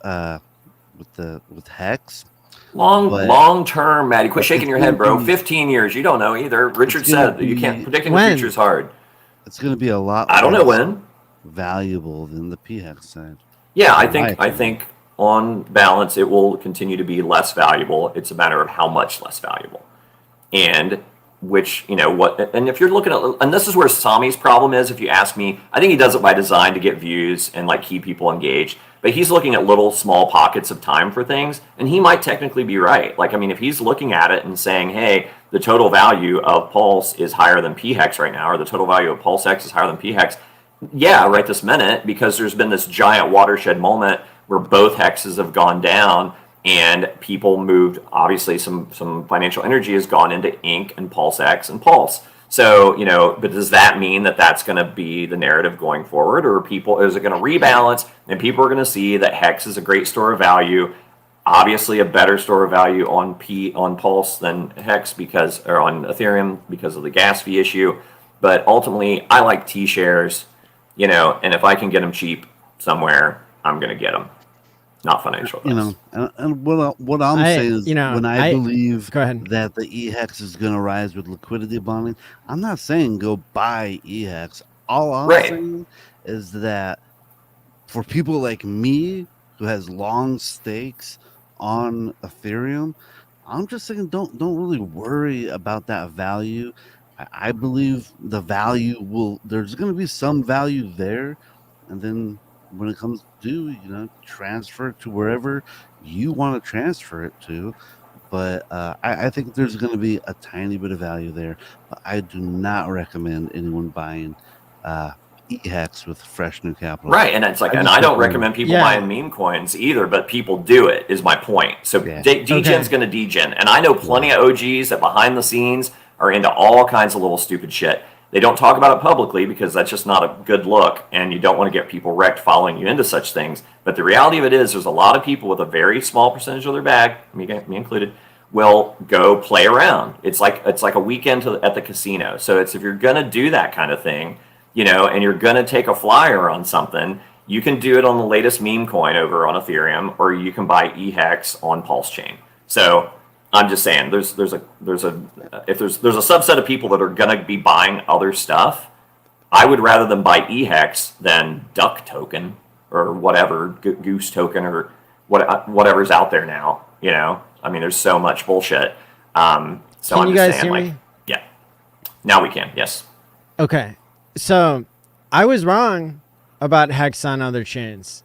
Hex. Long term, Maddie. Quit shaking your head, bro. 15 years. You don't know either. Richard said that you can't predicting the future is hard. It's going to be a lot. I don't know when. Valuable than the pHex side. Yeah, I think on balance it will continue to be less valuable. It's a matter of how much less valuable, and which what. And if you're looking at, and this is where Sami's problem is. If you ask me, I think he does it by design to get views and like keep people engaged. But he's looking at little small pockets of time for things, and he might technically be right. Like, I mean, if he's looking at it and saying, hey, the total value of Pulse is higher than pHex right now, or the total value of PulseX is higher than pHex, yeah, right this minute, because there's been this giant watershed moment where both hexes have gone down and people moved, obviously some financial energy has gone into Ink and PulseX and Pulse. So, but does that mean that that's going to be the narrative going forward, or is it going to rebalance and people are going to see that Hex is a great store of value, obviously a better store of value on Pulse than Hex or on Ethereum because of the gas fee issue. But ultimately, I like T shares, and if I can get them cheap somewhere, I'm going to get them. Not financial. And what I'm saying is, when I believe that the eHex is going to rise with liquidity bonding, I'm not saying go buy eHex. All I'm saying is that for people like me who has long stakes on Ethereum, I'm just saying don't really worry about that value. I believe the value there's going to be some value there, and then when it comes due, transfer it to wherever you want to transfer it to. But I think there's going to be a tiny bit of value there. But I do not recommend anyone buying eHex with fresh new capital. Right, and it's like, and I don't recommend people buying meme coins either, but people do it, is my point. So degen's going to degen, and I know plenty of OGs that behind the scenes are into all kinds of little stupid shit. They don't talk about it publicly because that's just not a good look, and you don't want to get people wrecked following you into such things. But the reality of it is there's a lot of people with a very small percentage of their bag, me included, will go play around. It's like a weekend at the casino. So it's if you're going to do that kind of thing, and you're going to take a flyer on something, you can do it on the latest meme coin over on Ethereum, or you can buy eHex on pulsechain. So I'm just saying, there's a subset of people that are gonna be buying other stuff. I would rather them buy eHex than Duck token or whatever, Goose token or whatever's out there now. I mean, there's so much bullshit. So can I'm you just guys saying, hear me? Yeah, now we can. Yes. Okay, so I was wrong about Hex on other chains.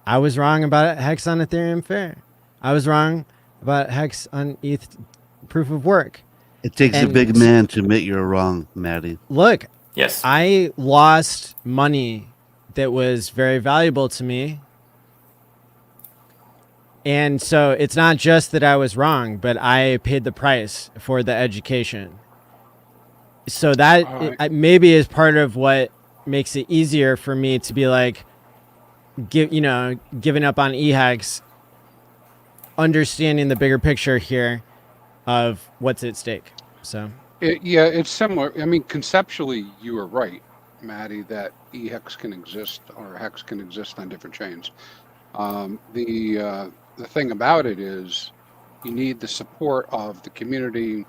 I was wrong about Hex on Ethereum Fair. I was wrong about Hex on ETH proof of work. It takes a big man to admit you're wrong, Maddie. Look, yes, I lost money that was very valuable to me. And so it's not just that I was wrong, but I paid the price for the education. So that maybe is part of what makes it easier for me to be like, giving up on eHex, understanding the bigger picture here of what's at stake. So it's similar. I mean, conceptually, you are right, Maddie, that eHex can exist or Hex can exist on different chains. The thing about it is you need the support of the community,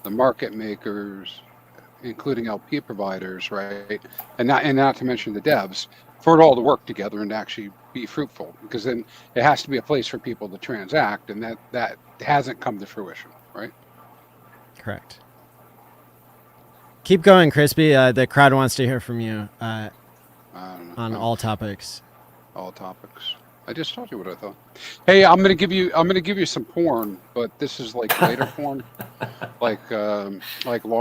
the market makers, including LP providers, right? And not to mention the devs, for it all to work together and actually be fruitful, because then it has to be a place for people to transact, and that hasn't come to fruition, right? Correct. Keep going, Crispy. The crowd wants to hear from you I don't know. on all topics. All topics. I just told you what I thought. Hey, I'm gonna give you some porn, but this is like later porn, like long.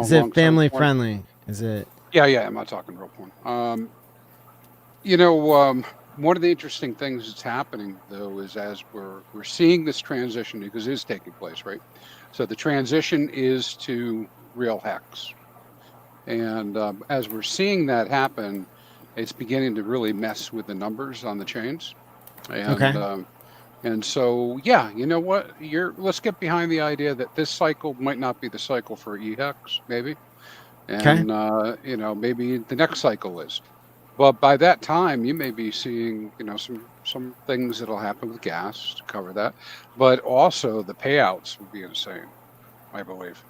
Is it family porn. friendly? Is it? Yeah, I'm not talking real porn. One of the interesting things that's happening though is as we're seeing this transition, because it is taking place, right? So the transition is to real hex, and as we're seeing that happen, it's beginning to really mess with the numbers on the chains. And Okay. and so yeah, you know what? Let's get behind the idea that this cycle might not be the cycle for eHex, maybe, and maybe the next cycle is. But by that time, you may be seeing some things that'll happen with gas to cover that, but also the payouts will be insane, I believe,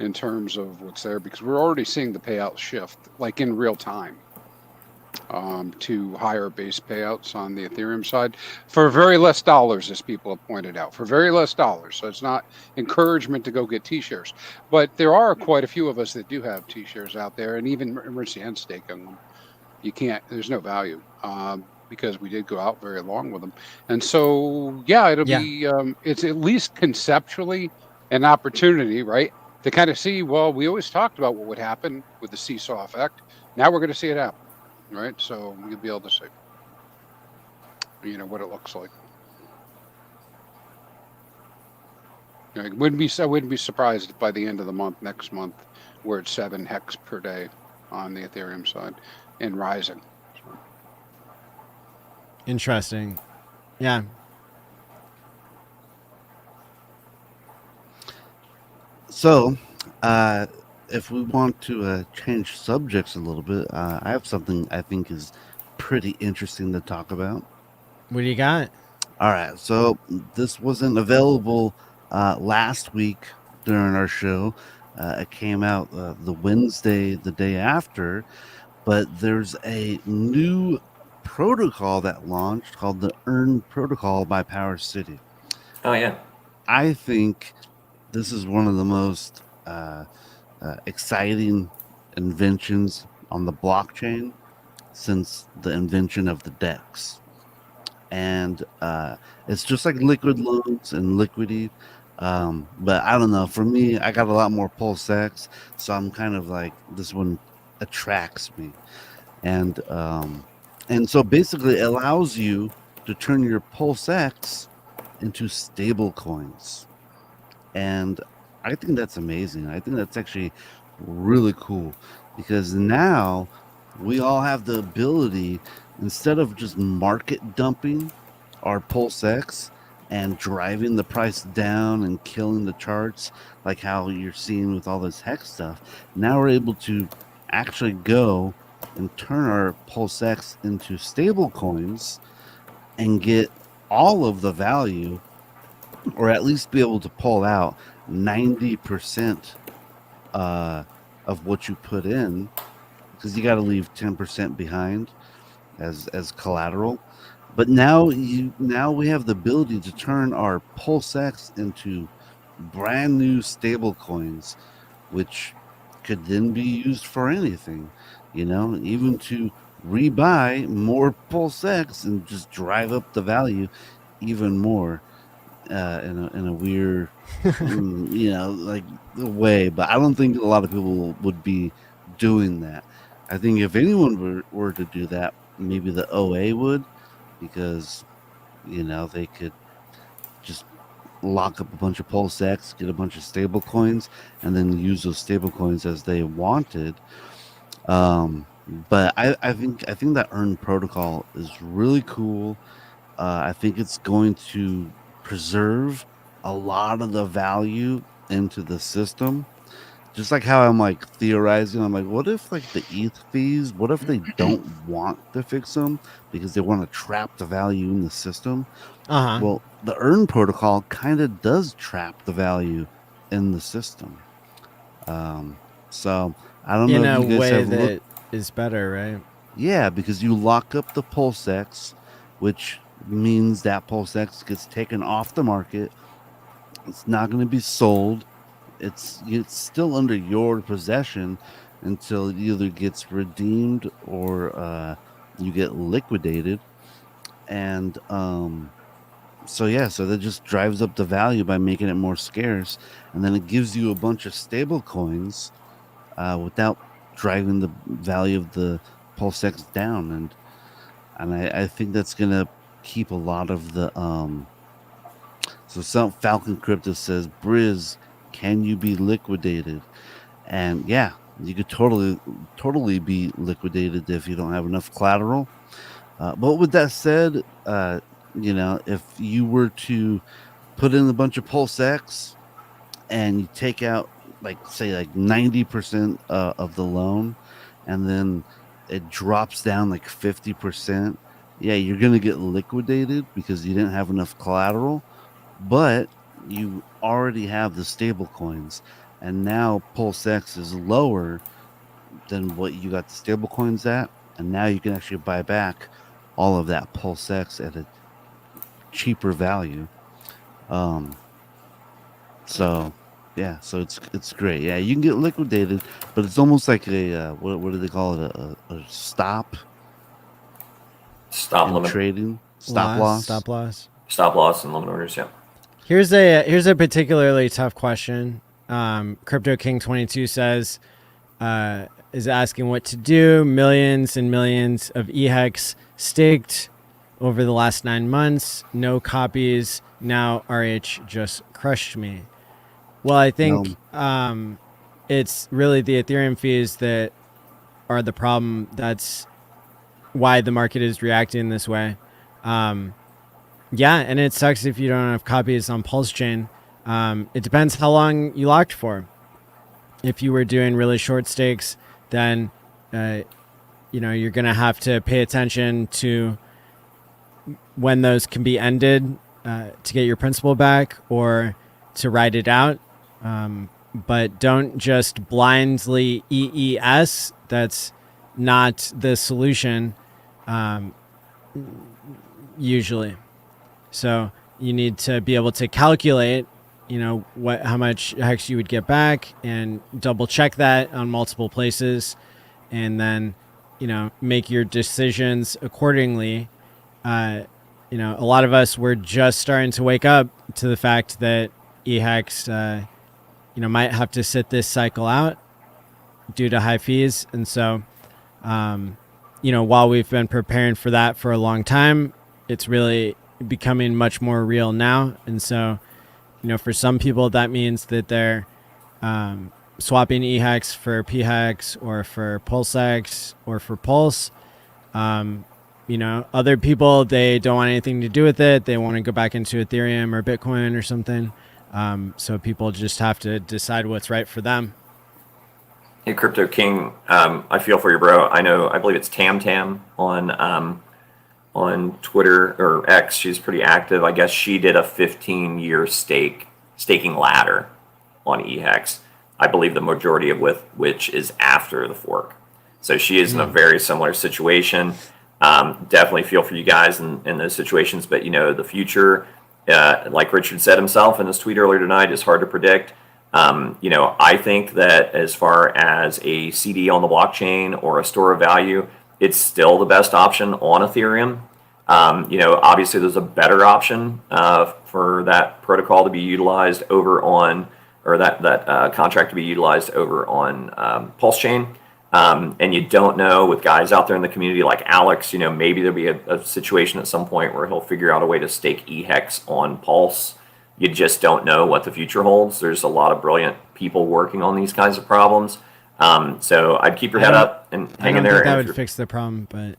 in terms of what's there, because we're already seeing the payouts shift like in real time. To higher base payouts on the Ethereum side for very less dollars, as people have pointed out, for very less dollars. So it's not encouragement to go get T-shares, but there are quite a few of us that do have T-shares out there, and even emergency end stake on them. You can't. There's no value because we did go out very long with them, and so yeah, it'll be. It's at least conceptually an opportunity, right, to kind of see. Well, we always talked about what would happen with the seesaw effect. Now we're going to see it happen. Right, so you'll be able to see, what it looks like. I wouldn't be surprised if by the end of the month, next month, we're at 7 hex per day on the Ethereum side and rising. So. Interesting. Yeah. So, if we want to change subjects a little bit, I have something I think is pretty interesting to talk about. What do you got? All right, so this wasn't available last week during our show. It came out the Wednesday, the day after, but there's a new protocol that launched called the Earn Protocol by Power City. Oh, yeah. I think this is one of the most exciting inventions on the blockchain since the invention of the DEX. And it's just like liquid loans and Liquidity. But I don't know. For me, I got a lot more pulsechain, so I'm kind of like, this one attracts me. And so basically it allows you to turn your pulsechain into stable coins. And I think that's amazing. I think that's actually really cool, because now we all have the ability, instead of just market dumping our pulsechain and driving the price down and killing the charts like how you're seeing with all this hex stuff, now we're able to actually go and turn our pulsechain into stable coins and get all of the value, or at least be able to pull out 90% of what you put in, because you got to leave 10% behind as collateral. But now we have the ability to turn our pulsechain into brand new stable coins, which could then be used for anything, even to rebuy more pulsechain and just drive up the value even more. In a weird, like way, but I don't think a lot of people would be doing that. I think if anyone were to do that, maybe the OA would, because they could just lock up a bunch of pulsechain, get a bunch of stable coins, and then use those stable coins as they wanted. But I think that Earn protocol is really cool. I think it's going to preserve a lot of the value into the system. Just like how I'm like theorizing, I'm like, what if like the ETH fees, what if they don't want to fix them because they want to trap the value in the system? Well, the Earn protocol kind of does trap the value in the system. So I don't in know a if you guys way have that looked. is better, right? Yeah, because you lock up the pulsechain, which means that pulsechain gets taken off the market. It's not going to be sold. It's still under your possession until it either gets redeemed or you get liquidated. And so yeah, so that just drives up the value by making it more scarce, and then it gives you a bunch of stable coins without driving the value of the pulsechain down. And I think that's gonna keep a lot of the so some Falcon Crypto says, Briz, can you be liquidated? And yeah, you could totally be liquidated if you don't have enough collateral. But with that said, if you were to put in a bunch of pulsechain and you take out say 90% of the loan, and then it drops down like 50%, yeah, you're gonna get liquidated because you didn't have enough collateral, but you already have the stable coins, and now pulsechain is lower than what you got the stable coins at, and now you can actually buy back all of that pulsechain at a cheaper value. So yeah, so it's great. Yeah, you can get liquidated, but it's almost like a what do they call it? A stop Stop in limit, trading, stop loss. Stop loss. stop loss, and limit orders. Yeah. Here's a particularly tough question. Crypto King 22 says is asking what to do. Millions and millions of eHex staked over the last 9 months. No copies. Now RH just crushed me. Well, I think it's really the Ethereum fees that are the problem. That's why the market is reacting this way. Yeah, and it sucks if you don't have copies on pulsechain. It depends how long you locked for. If you were doing really short stakes, then you're gonna have to pay attention to when those can be ended to get your principal back or to ride it out. But don't just blindly EES. That's not the solution usually. So you need to be able to calculate, how much hex you would get back, and double check that on multiple places, and then, make your decisions accordingly. A lot of us were just starting to wake up to the fact that eHex, might have to sit this cycle out due to high fees. And so, while we've been preparing for that for a long time, it's really becoming much more real now. And so, for some people, that means that they're swapping eHex for pHex or for pulsechain or for Pulse. Other people, they don't want anything to do with it. They want to go back into Ethereum or Bitcoin or something. So people just have to decide what's right for them. Hey, Crypto King, I feel for you, bro. I believe it's Tam Tam on Twitter or X. She's pretty active. I guess she did a 15-year staking ladder on eHex. I believe the majority of which is after the fork. So she is in a very similar situation. Definitely feel for you guys in those situations. But, the future, like Richard said himself in his tweet earlier tonight, is hard to predict. I think that as far as a CD on the blockchain or a store of value, it's still the best option on Ethereum. Obviously there's a better option for that protocol to be utilized over on, or that contract to be utilized over on pulsechain. And you don't know, with guys out there in the community like Alex, maybe there'll be a situation at some point where he'll figure out a way to stake eHex on Pulse. You just don't know what the future holds. There's a lot of brilliant people working on these kinds of problems. So I'd keep your head up and hang in there. That would fix the problem, but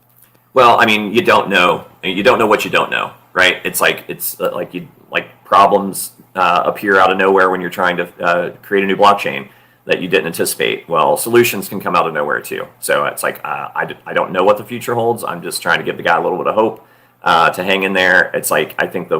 well, you don't know. You don't know what you don't know, right? It's like problems appear out of nowhere when you're trying to create a new blockchain that you didn't anticipate. Well, solutions can come out of nowhere too. So it's like I don't know what the future holds. I'm just trying to give the guy a little bit of hope to hang in there. It's like, I think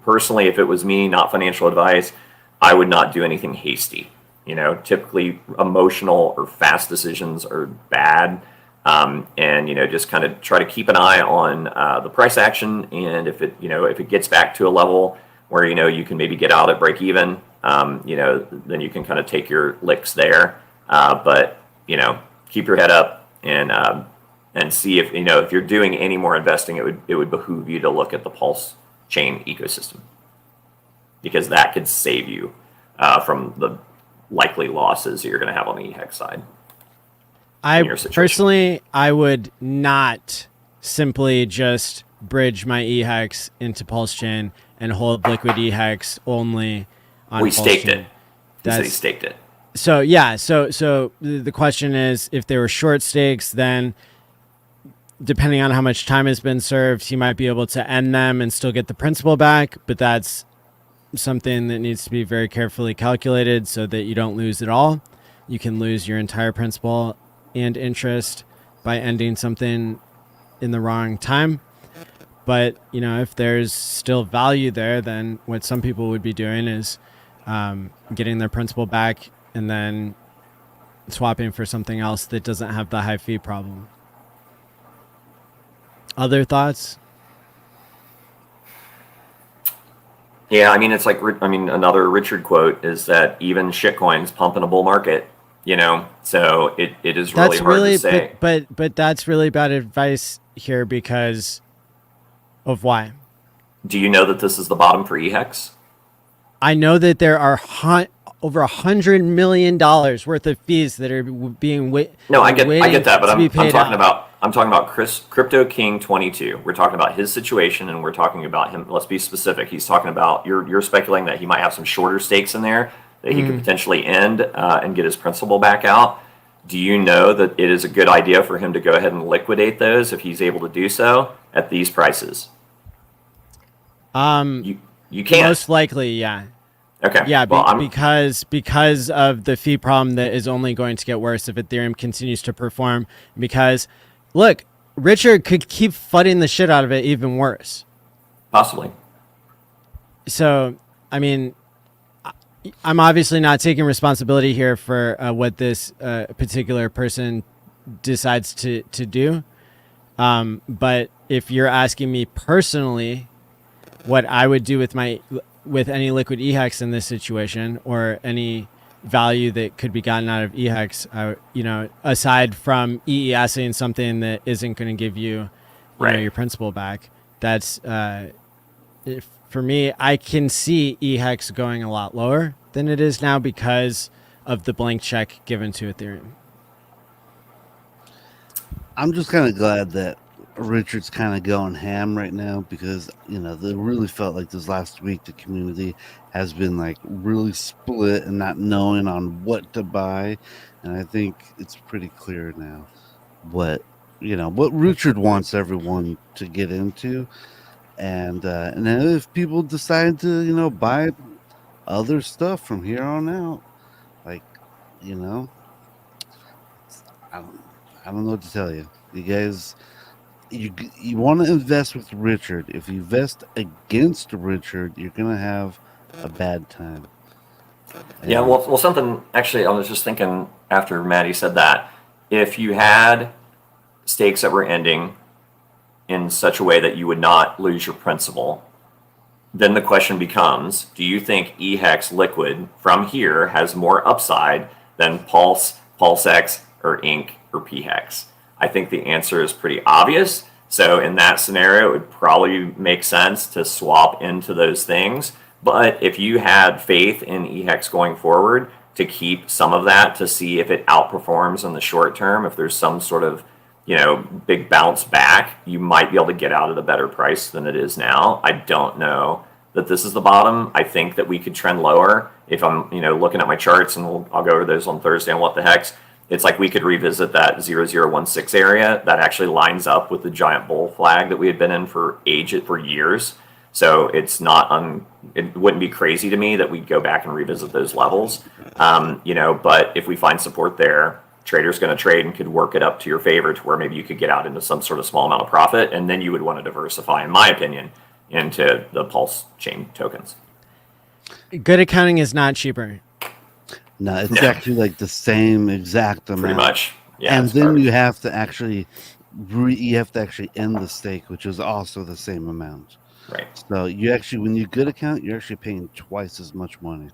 personally, if it was me, not financial advice, I would not do anything hasty. Typically emotional or fast decisions are bad. And just kind of try to keep an eye on the price action, and if it gets back to a level where you can maybe get out at break even, then you can kind of take your licks there. But keep your head up and see if if you're doing any more investing, it would behoove you to look at the pulse chain ecosystem, because that could save you from the likely losses that you're going to have on the eHex side. I would not simply just bridge my eHex into pulsechain and hold liquid eHex only on We staked pulsechain. it. He said he staked it. So yeah, so the question is, if they were short stakes, then depending on how much time has been served, he might be able to end them and still get the principal back, but that's something that needs to be very carefully calculated so that you don't lose it all. You can lose your entire principal and interest by ending something in the wrong time. But if there's still value there, then what some people would be doing is getting their principal back and then swapping for something else that doesn't have the high fee problem. Other thoughts? Yeah, it's like, another Richard quote is that even shitcoins pump in a bull market, so it is really hard to say. But that's really bad advice here because of why? Do you know that this is the bottom for eHex? I know that there are over $100 million worth of fees that are being No, I get that, but I'm talking out. about Crypto King 22. We're talking about his situation, and we're talking about him. Let's be specific. He's talking about you're speculating that he might have some shorter stakes in there that he could potentially end and get his principal back out. Do you know that it is a good idea for him to go ahead and liquidate those if he's able to do so at these prices? You can't. Most likely, yeah. Okay. Yeah, well, because of the fee problem that is only going to get worse if Ethereum continues to perform. Because, look, Richard could keep fudding the shit out of it even worse. Possibly. So, I'm obviously not taking responsibility here for what this particular person decides to do. But if you're asking me personally what I would do with any liquid eHex in this situation, or any value that could be gotten out of eHex, aside from EESing something that isn't going to give you, your principal back, that's for me, I can see eHex going a lot lower than it is now because of the blank check given to Ethereum. I'm just kind of glad that Richard's kind of going ham right now, because they really felt like this last week the community has been like really split and not knowing on what to buy, and I think it's pretty clear now what Richard wants everyone to get into, and then if people decide to buy other stuff from here on out, like I don't know what to tell you. You guys, you want to invest with Richard. If you invest against Richard, you're gonna have a bad time. Yeah, well, something actually I was just thinking after Maddie said that, if you had stakes that were ending in such a way that you would not lose your principal, then the question becomes, do you think eHex Liquid from here has more upside than Pulse, PulseX, or Inc, or pHex? I think the answer is pretty obvious. So in that scenario, it would probably make sense to swap into those things. But if you had faith in eHex going forward, to keep some of that to see if it outperforms in the short term, if there's some sort of big bounce back, you might be able to get out at a better price than it is now. I don't know that this is the bottom. I think that we could trend lower if I'm looking at my charts, and I'll go over those on Thursday on What the Hex. It's like we could revisit that 0016 area that actually lines up with the giant bull flag that we had been in for years. So it's not it wouldn't be crazy to me that we'd go back and revisit those levels. But if we find support there, trader's going to trade and could work it up to your favor to where maybe you could get out into some sort of small amount of profit, and then you would want to diversify, in my opinion, into the pulse chain tokens. Good accounting is not cheaper. No, it's No. actually like the same exact amount. Pretty much. Yeah. And it's then garbage. you have to actually end the stake, which is also the same amount. Right. So you actually, when you good account, you're actually paying twice as much money.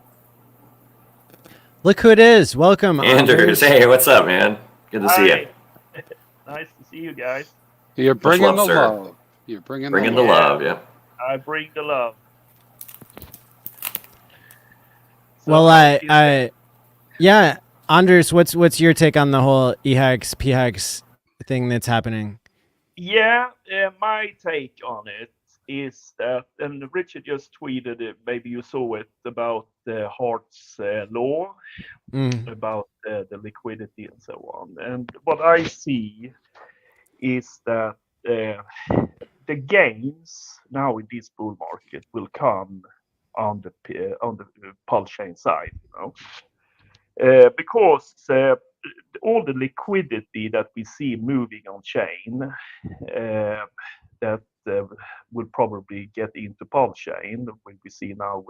Look who it is. Welcome, Anders, hey, what's up, man? Good to see you. Nice to see you guys. You're bringing love, the sir. love. You're bringing Bringing the the love. love, yeah. I bring the love. So Well, yeah, Anders, what's your take on the whole eHex, pHex thing that's happening? yeah, my take on it is that, and Richard just tweeted it, maybe you saw it, about the Hart's law, about the liquidity and so on. And what I see is that the gains now in this bull market will come on the pulsechain side, because all the liquidity that we see moving on chain that will probably get into pulsechain, what we see now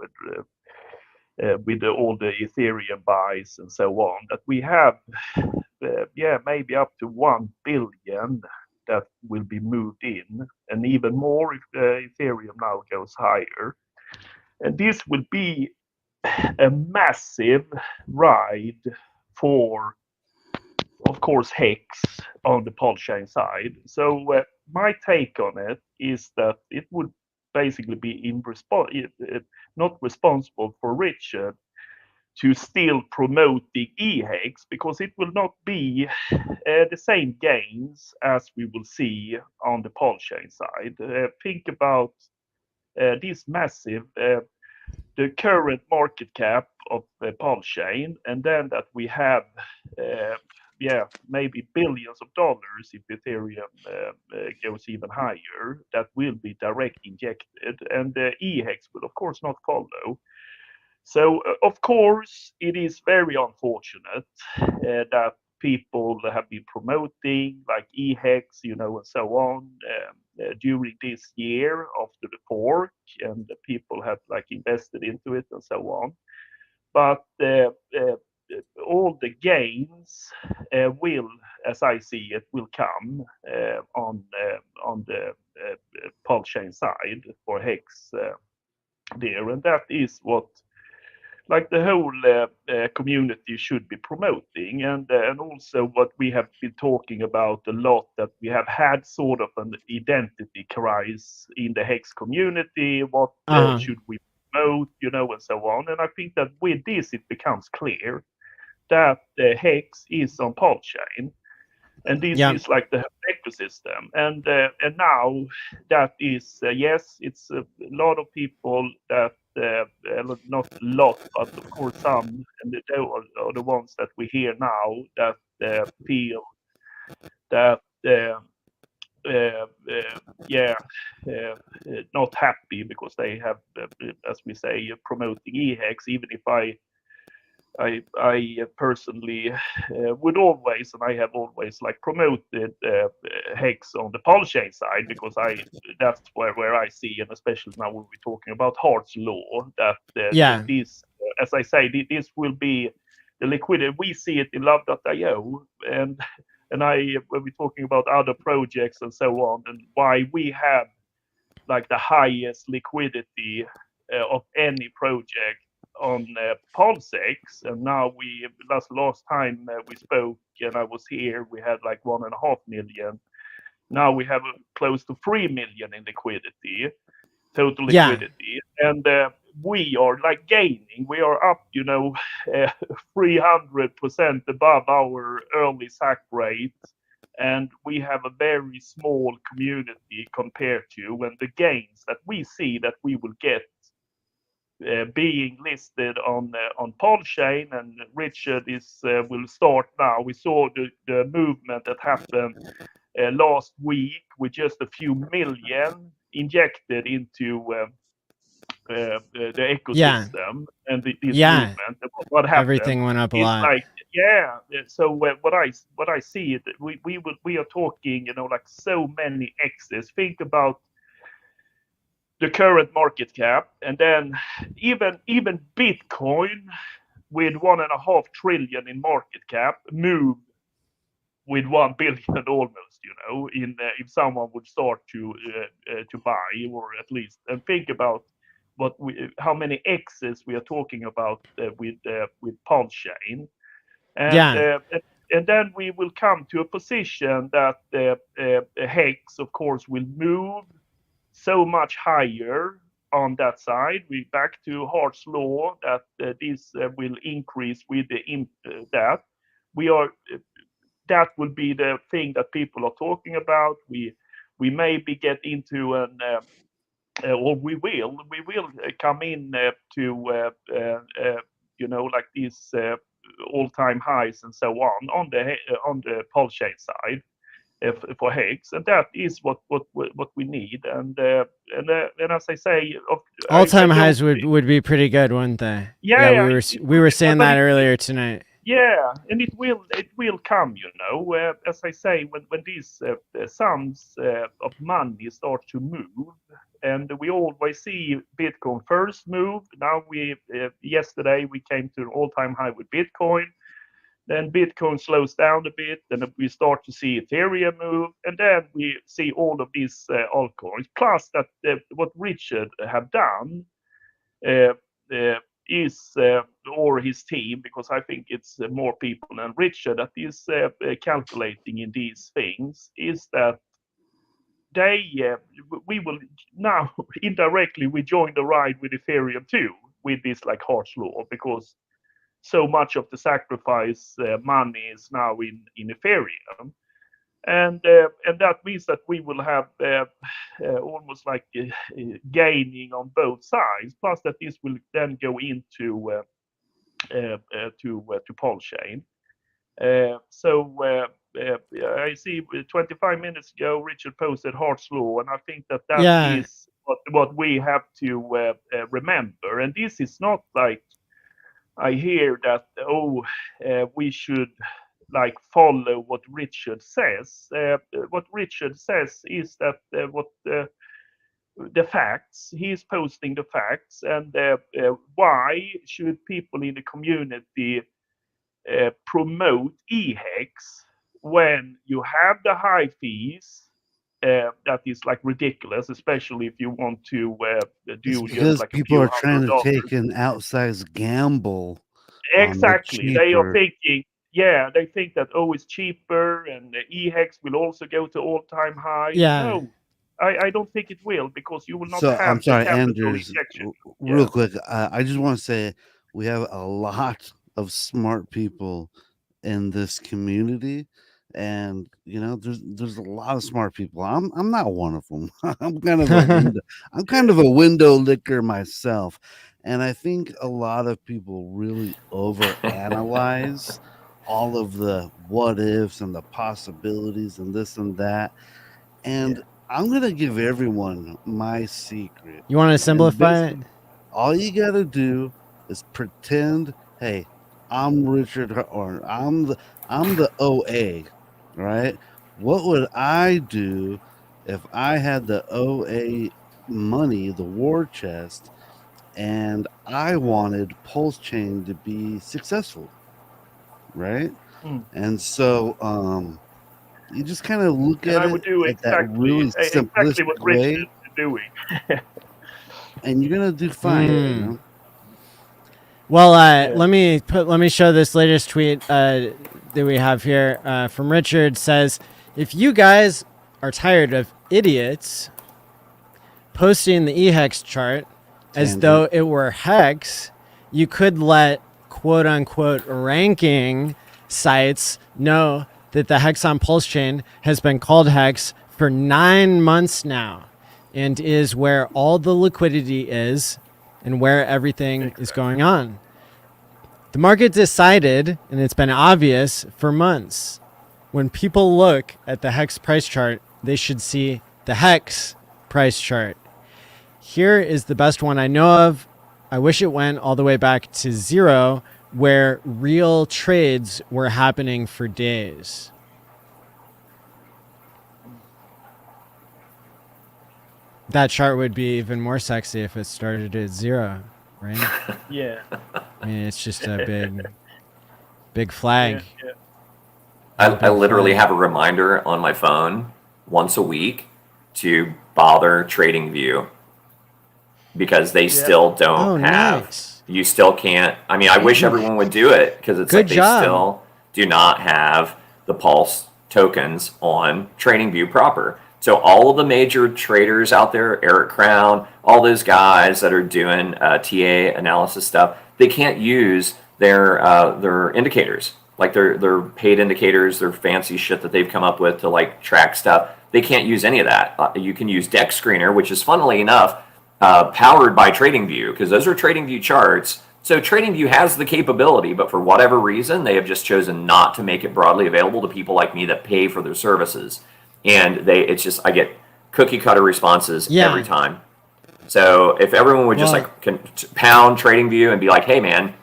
with all the Ethereum buys and so on, that we have maybe up to 1 billion that will be moved in, and even more if Ethereum now goes higher. And this will be a massive ride for, of course, Hex on the pulsechain side. So my take on it is that it would basically be not responsible for Richard to still promote the eHex, because it will not be the same gains as we will see on the pulsechain side. Think about this massive, the current market cap of the pulsechain, and then that we have maybe billions of dollars if Ethereum goes even higher, that will be direct injected, and the eHex will of course not follow. So of course it is very unfortunate that people have been promoting like eHex, and so on during this year after the fork, and the people have like invested into it and so on. But all the gains will, as I see it, will come on the pulsechain side for Hex there, and that is what like the whole community should be promoting, and also what we have been talking about a lot, that we have had sort of an identity crisis in the Hex community. What should we promote, and so on. And I think that with this it becomes clear that the Hex is on pulsechain, and this is like the ecosystem, and now that is yes, it's a lot of people that not a lot, but of course some, and they are the ones that we hear now that feel that not happy because they have, as we say, promoting eHex, even if I personally would always, and I have always like promoted Hex on the pulsechain side, because that's where I see, and especially now when we're talking about Hart's law, that this, as I say, this will be the liquidity. We see it in love.io, and when we're talking about other projects and so on, and why we have like the highest liquidity of any project on pulsechain. And now last time we spoke and I was here, we had like 1.5 million. Now we have close to 3 million in liquidity, total liquidity, and we are like gaining. We are up, 300% above our early sack rate, and we have a very small community compared to when the gains that we see that we will get being listed on pulsechain, and Richard will start now. We saw the movement that happened last week with just a few million injected into the ecosystem, and this movement. What happened? Everything went up a lot. Like so what I see is that we are talking, like so many X's. Think about the current market cap, and then even Bitcoin with 1.5 trillion in market cap move with 1 billion almost, in if someone would start to buy, or at least, and think about how many X's we are talking about with pulsechain, and then we will come to a position that Hex, of course, will move so much higher on that side. We back to Hart's law that this will increase with that. That will be the thing that people are talking about. We maybe get into or we will come in to like these all-time highs and so on the pulsechain side for Hex, and that is what we need. And as I say, all-time highs would be pretty good, wouldn't they? Yeah, we were saying that earlier tonight. Yeah, and it will come, as I say, when these sums of money start to move, and we always see Bitcoin first move. Now yesterday we came to an all-time high with Bitcoin. Then Bitcoin slows down a bit, then we start to see Ethereum move, and then we see all of these altcoins. Plus that what Richard have done is, or his team, because I think it's more people than Richard that is calculating in these things, is that we will now indirectly we join the ride with Ethereum too, with this like Hart's law, because so much of the sacrifice money is now in Ethereum, and that means that we will have almost like gaining on both sides. Plus that this will then go into to pulsechain. I see 25 minutes ago Richard posted Hart's law, and I think that is what we have to remember. And this is not like I hear that we should like follow what Richard says. What Richard says is that the facts, he's posting the facts, and why should people in the community promote eHex when you have the high fees? That is like ridiculous, especially if you want to do because like people are trying to take an outsized gamble. Exactly, they are thinking. Yeah, they think that it's cheaper, and the eHex will also go to all-time high. Yeah. No, I don't think it will, because you will not So have. I'm sorry, the Anders. Real quick, I just want to say we have a lot of smart people in this community, and there's a lot of smart people. I'm not one of them. I'm kind of a window licker myself, and I think a lot of people really overanalyze all of the what ifs and the possibilities and this and that. And I'm gonna give everyone my secret. You want to simplify it? All you gotta do is pretend, hey, I'm Richard, or I'm the OA, right? What would I do if I had the OA money, the war chest, and I wanted pulsechain to be successful, right? And so you just kind of look at it at that really simplistic what way, Richard is doing. and you're gonna do fine. Well, let me show this latest tweet that we have here from Richard. Says, if you guys are tired of idiots posting the eHex chart as though it were Hex, you could let quote unquote ranking sites know that the Hex on pulsechain has been called Hex for 9 months now, and is where all the liquidity is and where everything is going on. The market decided, and it's been obvious for months, when people look at the Hex price chart, they should see the Hex price chart. Here is the best one I know of. I wish it went all the way back to 0, where real trades were happening for days. That chart would be even more sexy if it started at 0, right? Yeah. I mean, it's just a big flag. Yeah. I literally have a reminder on my phone once a week to bother TradingView because they still don't have. Nice. You still can't. I mean, I wish everyone would do it because it's Good like they job. still do not have the Pulse tokens on TradingView proper. So all of the major traders out there, Eric Crown, all those guys that are doing TA analysis stuff, they can't use their indicators, like their paid indicators, their fancy shit that they've come up with to like track stuff. They can't use any of that. You can use Deck Screener, which is funnily enough powered by TradingView because those are TradingView charts. So TradingView has the capability, but for whatever reason, they have just chosen not to make it broadly available to people like me that pay for their services. And it's just, I get cookie cutter responses every time. So if everyone would just pound TradingView and be like, hey man,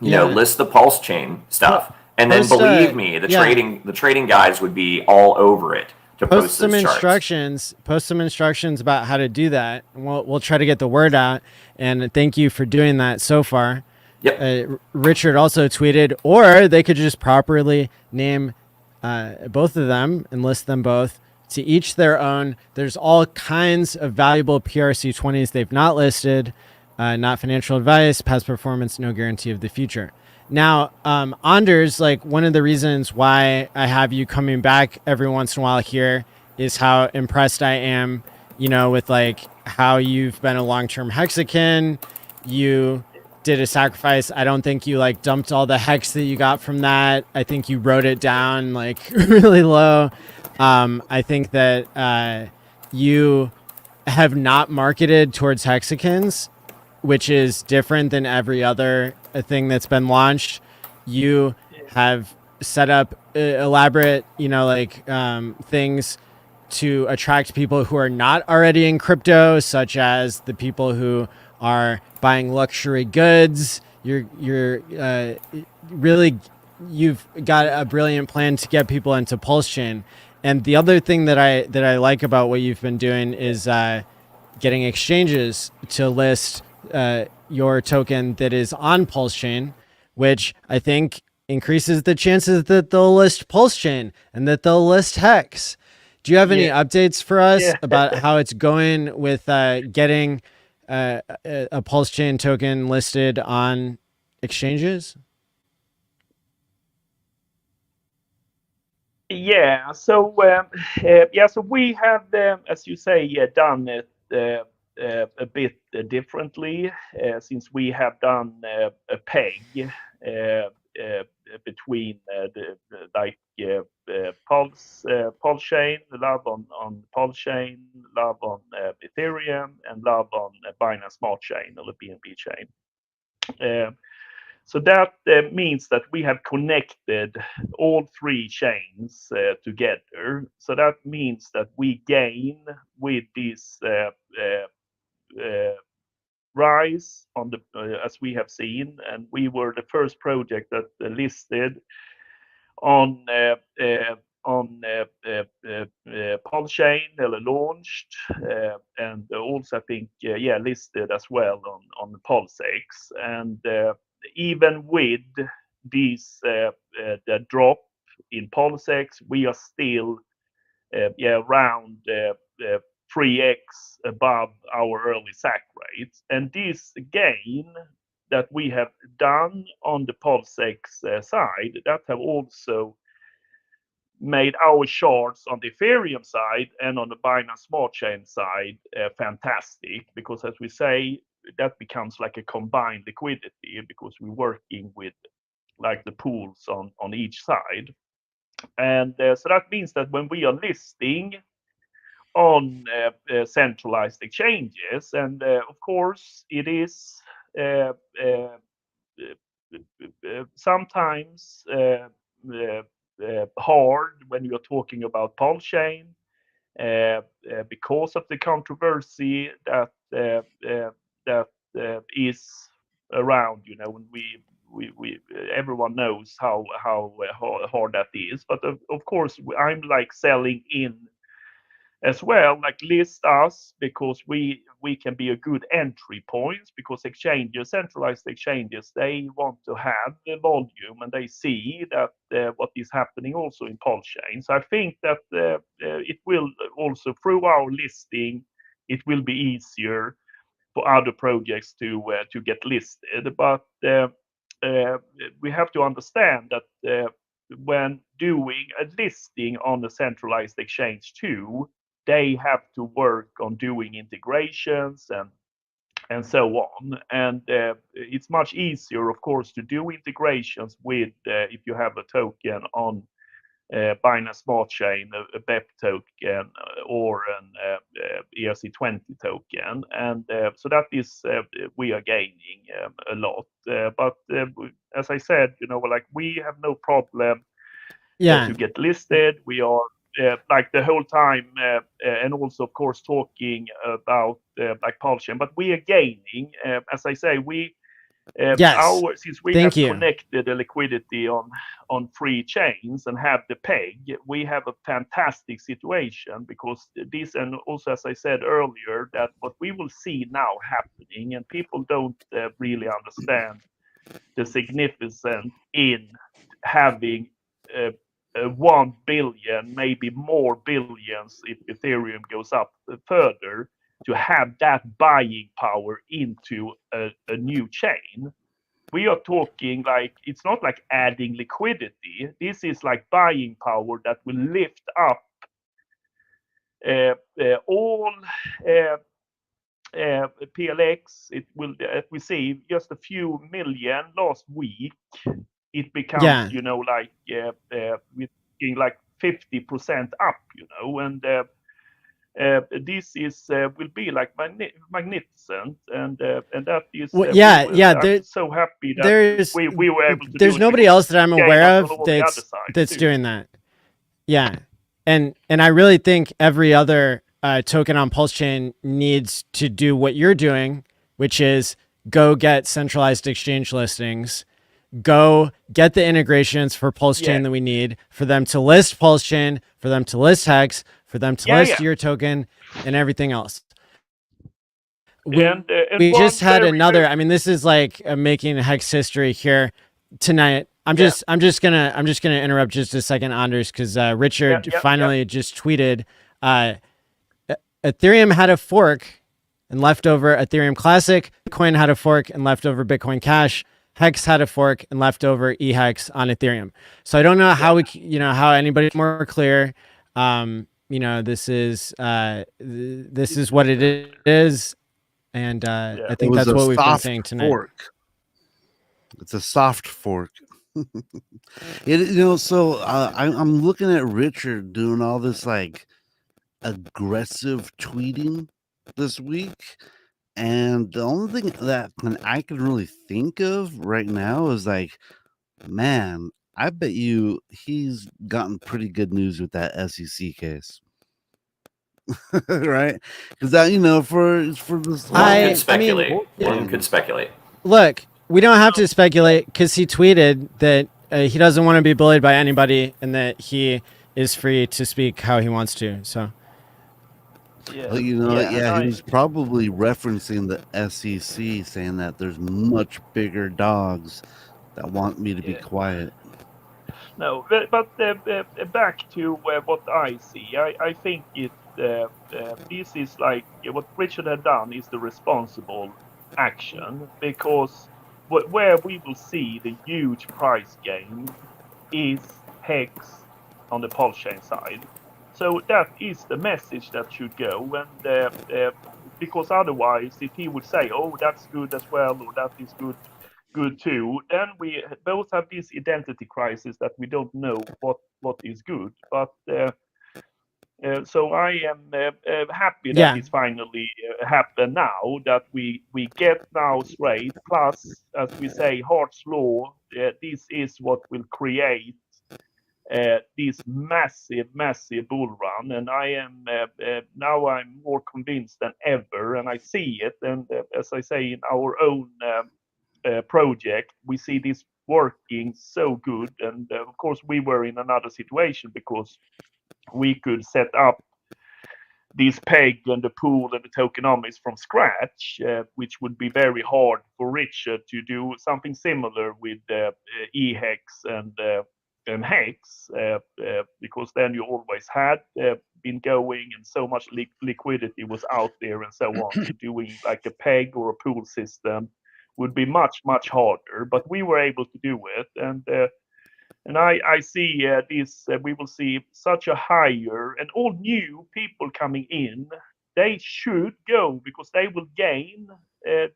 you know, list the pulse chain stuff. And then believe me, the trading guys would be all over it to post some those charts. instructions. Post some instructions about how to do that. And we'll try to get the word out. And thank you for doing that so far. Yep. Richard also tweeted, or they could just properly name both of them and list them both. To each their own. There's all kinds of valuable PRC20s they've not listed. Not financial advice, past performance, no guarantee of the future. Now, Anders, like one of the reasons why I have you coming back every once in a while here is how impressed I am, you know, with like how you've been a long-term Hexakin. You did a sacrifice. I don't think you like dumped all the hex that you got from that. I think you wrote it down like really low. I think that you have not marketed towards hexagons, which is different than every other thing that's been launched. You have set up elaborate, you know, like things to attract people who are not already in crypto, such as the people who are buying luxury goods. You're really, you've got a brilliant plan to get people into pulsechain. And the other thing that I like about what you've been doing is getting exchanges to list your token that is on pulsechain, which I think increases the chances that they'll list pulsechain and that they'll list hex. Do you have any updates for us about how it's going with getting a pulsechain token listed on exchanges? Yeah, so so we have, as you say, done it a bit differently since we have done a peg between pulse chain, love on pulse chain, love on Ethereum, and love on Binance Smart Chain or the BNB chain. So that means that we have connected all three chains together. So that means that we gain with this rise on the as we have seen, and we were the first project that listed on pulse chain, or launched, and also I think listed as well on the pulsechain, and even with this the drop in pulsechain, we are still around 3x above our early sack rates, and this gain that we have done on the pulsechain side, that have also made our charts on the Ethereum side and on the Binance Smart Chain side fantastic, because as we say, that becomes like a combined liquidity because we're working with like the pools on each side. And so that means that when we are listing on centralized exchanges, and of course it is sometimes hard when you're talking about pulse chain because of the controversy that is around. You know, when we everyone knows how hard that is. But of course, I'm like selling in as well, like list us, because we can be a good entry point, because exchanges, centralized exchanges, they want to have the volume, and they see that what is happening also in pulsechain. So I think that it will also, through our listing, it will be easier for other projects to get listed. But we have to understand that when doing a listing on a centralized exchange too, they have to work on doing integrations and so on. And it's much easier, of course, to do integrations with if you have a token on Binance Smart Chain, a BEP token, or an ERC20 token. And so that is, we are gaining a lot. But as I said, like we have no problem Yeah. to get listed. We are like the whole time, and also of course talking about like pulsechain, but we are gaining. As I say, we Yes. since we Thank have you. connected the liquidity on 3 chains and have the peg, we have a fantastic situation, because this, and also as I said earlier, that what we will see now happening, and people don't really understand the significance in having 1 billion, maybe more billions if Ethereum goes up further, to have that buying power into a new chain. We are talking like, it's not like adding liquidity. This is like buying power that will lift up all PLX. It will, we see just a few million last week. It becomes, Yeah. like we're talking like 50% up, and this is will be like magnificent, and that is Well, yeah. I'm so happy that There's we were able to there's do it, nobody because else that I'm gain aware us of on all the other sides that's too. doing that. Yeah. And I really think every other token on pulsechain needs to do what you're doing, which is go get centralized exchange listings, go get the integrations for pulsechain Yeah. that we need for them to list pulsechain, for them to list Hex, for them to list your token, and everything else. And We one just had very, another. very, I mean, this is like making Hex history here tonight. I'm just gonna interrupt just a second, Anders, because Richard finally just tweeted. Ethereum had a fork and leftover Ethereum Classic. Bitcoin had a fork and leftover Bitcoin Cash. Hex had a fork and leftover eHex on Ethereum. So I don't know how how anybody's more clear. This is what it is, and I think that's what we've been saying tonight. Fork. It's a soft fork. So I'm looking at Richard doing all this like aggressive tweeting this week, and the only thing that I can really think of right now is like, man, I bet you he's gotten pretty good news with that SEC case. Right? Because that, for this One could speculate. One could speculate. Look, we don't have to speculate, because he tweeted that he doesn't want to be bullied by anybody, and that he is free to speak how he wants to. So, he was probably referencing the SEC, saying that there's much bigger dogs that want me to be quiet. No, but back to what I see, I think this is like what Richard had done is the responsible action, because where we will see the huge price gain is Hex on the pulsechain side. So that is the message that should go, and because otherwise, if he would say, "Oh, that's good as well," or "That is good too," then we both have this identity crisis that we don't know what is good. But so I am happy that it's finally happened now, that we get now straight. Plus, as we say, Hart's law. This is what will create this massive bull run, and I am now I'm more convinced than ever, and I see it. And as I say, in our own project, we see this working so good. And of course, we were in another situation, because we could set up this peg and the pool and the tokenomics from scratch, which would be very hard for Richard to do something similar with eHex and Hex, because then you always had been going and so much liquidity was out there and so on. So doing like a peg or a pool system would be much harder. But we were able to do it, and I see this. We will see such a higher and all new people coming in. They should go because they will gain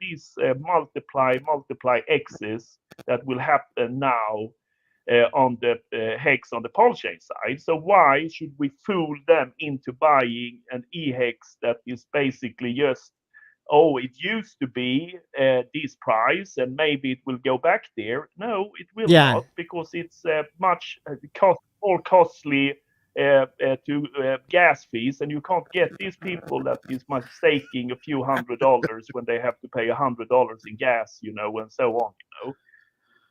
these multiply X's that will happen now on the Hex on the pulsechain side. So why should we fool them into buying an eHex that is basically just, oh, it used to be this price and maybe it will go back there? No, it will not, because it's much more costly to gas fees, and you can't get these people that is staking a few $100s when they have to pay $100 in gas, and so on,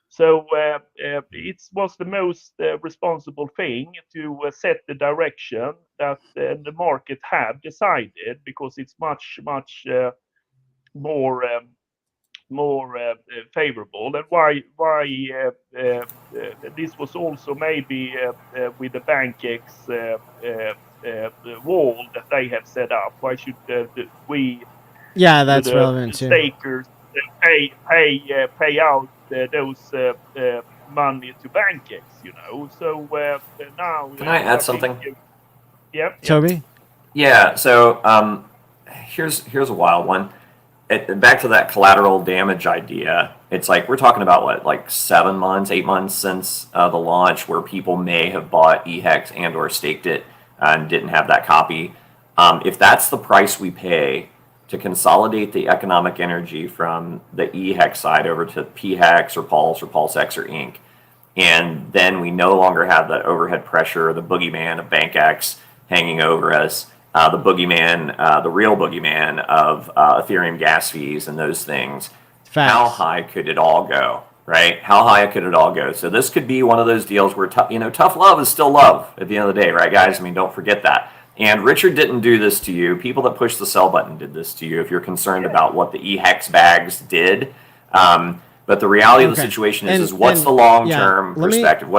So it was the most responsible thing to set the direction that the market have decided, because it's much more favorable. And why this was also maybe with the BankX wall that they have set up. Why should we? Yeah, that's relevant too. Stakers pay out those money to BankX, So now. Can I add something? Yeah. Toby? Yeah. So here's a wild one. Back to that collateral damage idea. It's like we're talking about what, like 7 months, 8 months since the launch, where people may have bought eHex and or staked it and didn't have that copy. If that's the price we pay to consolidate the economic energy from the eHex side over to pHex or Pulse or PulseX or Inc., and then we no longer have that overhead pressure, the boogeyman of BankX hanging over us, the boogeyman, the real boogeyman of Ethereum gas fees and those things. Facts. How high could it all go, right? How high could it all go? So this could be one of those deals where tough love is still love at the end of the day, right, guys? I mean, don't forget that. And Richard didn't do this to you. People that push the sell button did this to you if you're concerned about what the eHex bags did. But the reality of the situation is what's the long-term perspective?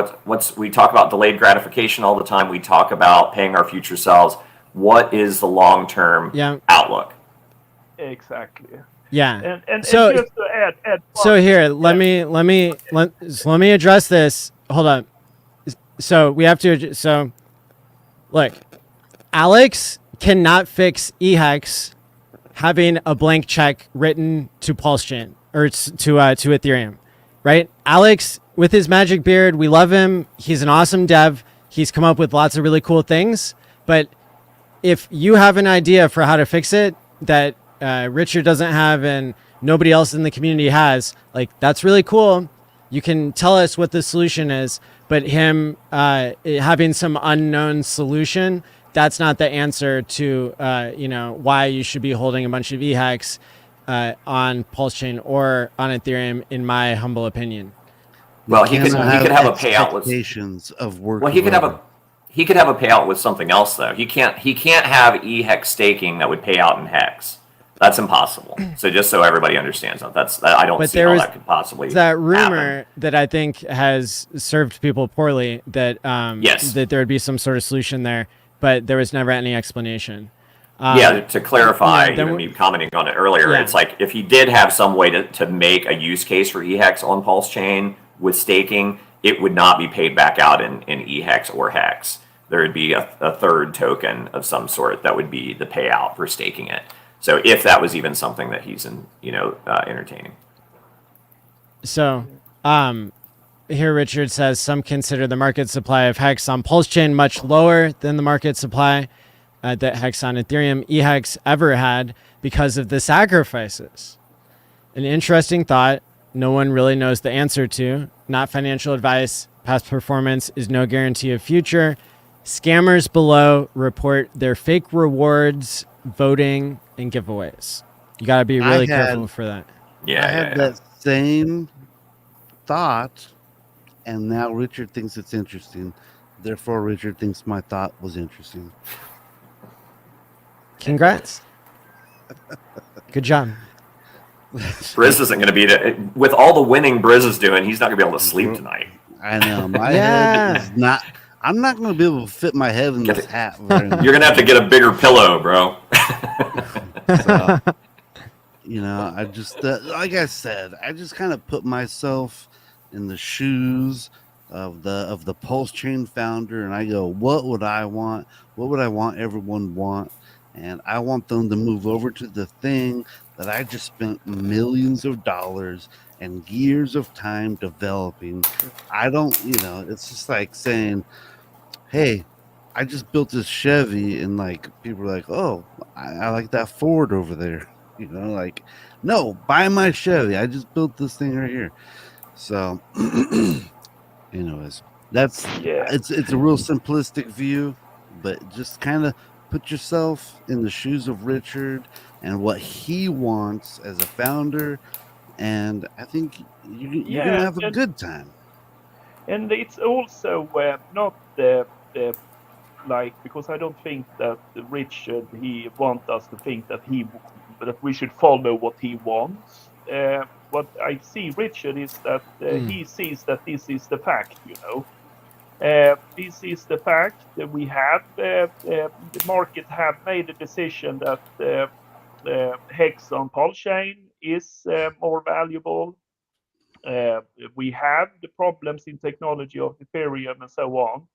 We talk about delayed gratification all the time. We talk about paying our future selves. What is the long-term outlook? Exactly. Yeah. And so just to add so here, let me address this. Hold on. So we have to. So look, Alex cannot fix eHex having a blank check written to pulsechain or to Ethereum, right? Alex, with his magic beard, we love him. He's an awesome dev. He's come up with lots of really cool things. But if you have an idea for how to fix it that Richard doesn't have and nobody else in the community has, like, that's really cool. You can tell us what the solution is, but him having some unknown solution, that's not the answer to why you should be holding a bunch of eHex on pulsechain or on Ethereum, in my humble opinion. Well, he could have a payout with of work. Well, he could have a payout with something else though. He can't have eHex staking that would pay out in Hex. That's impossible. So just so everybody understands that, I don't see how that could possibly that rumor happen. that I think has served people poorly, that that there would be some sort of solution there, but there was never any explanation. To clarify, me commenting on it earlier, it's like if he did have some way to make a use case for eHex on pulsechain with staking, it would not be paid back out in eHex or Hex. There would be a third token of some sort that would be the payout for staking it. So if that was even something that he's entertaining. So here Richard says some consider the market supply of Hex on pulsechain much lower than the market supply that Hex on Ethereum eHex ever had because of the sacrifices. An interesting thought no one really knows the answer to. Not financial advice. Past performance is no guarantee of future. Scammers below report their fake rewards, voting, and giveaways. You got to be really careful for that. I had that same thought, and now Richard thinks it's interesting. Therefore, Richard thinks my thought was interesting. Congrats. Good job. Briz isn't going to be with all the winning Briz is doing. He's not going to be able to sleep tonight. I know my Yeah. head is not. I'm not going to be able to fit my head in this hat. Very much. You're going to have to get a bigger pillow, bro. So, you know, I just like I said, I just kind of put myself in the shoes of the pulsechain founder, and I go, what would I want? What would I want everyone want? And I want them to move over to the thing that I just spent millions of dollars and years of time developing. I don't, you know, it's just like saying, hey, I just built this Chevy, and like people are like, oh, I like that Ford over there. You know, like, no, buy my Chevy. I just built this thing right here. So, anyways, that's it's a real simplistic view, but just kind of put yourself in the shoes of Richard and what he wants as a founder, and I think you're gonna have a good time. And it's also not like, because I don't think that Richard, he wants us to think that we should follow what he wants. What I see Richard is that he sees that this is the fact, you know. This is the fact that we have the market have made a decision that Hex on pulsechain is more valuable. We have the problems in technology of Ethereum and so on.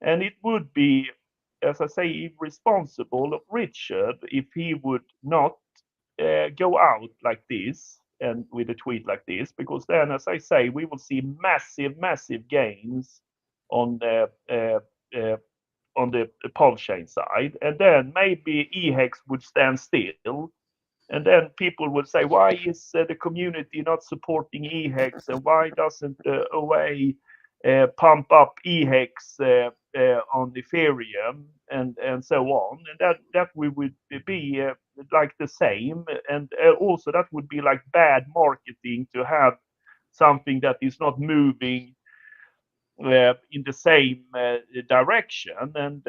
And it would be, as I say, irresponsible of Richard if he would not go out like this and with a tweet like this, because then, as I say, we will see massive gains on the pulsechain side, and then maybe eHex would stand still. And then people would say, why is the community not supporting eHex, and why doesn't OA pump up eHex on Ethereum and so on? And that we would be like the same, and also that would be like bad marketing to have something that is not moving in the same direction. And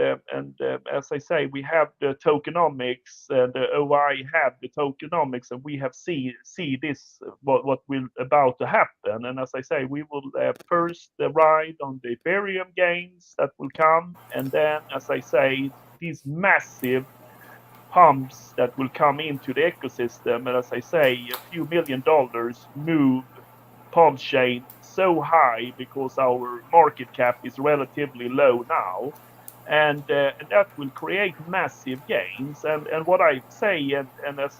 as I say, we have the tokenomics, and the OI have the tokenomics, and we have see this what will about to happen. And as I say, we will first ride on the Ethereum gains that will come, and then, as I say, these massive pumps that will come into the ecosystem. And as I say, a few $1 million move pulsechain so high because our market cap is relatively low now, and that will create massive gains. And what I say, and as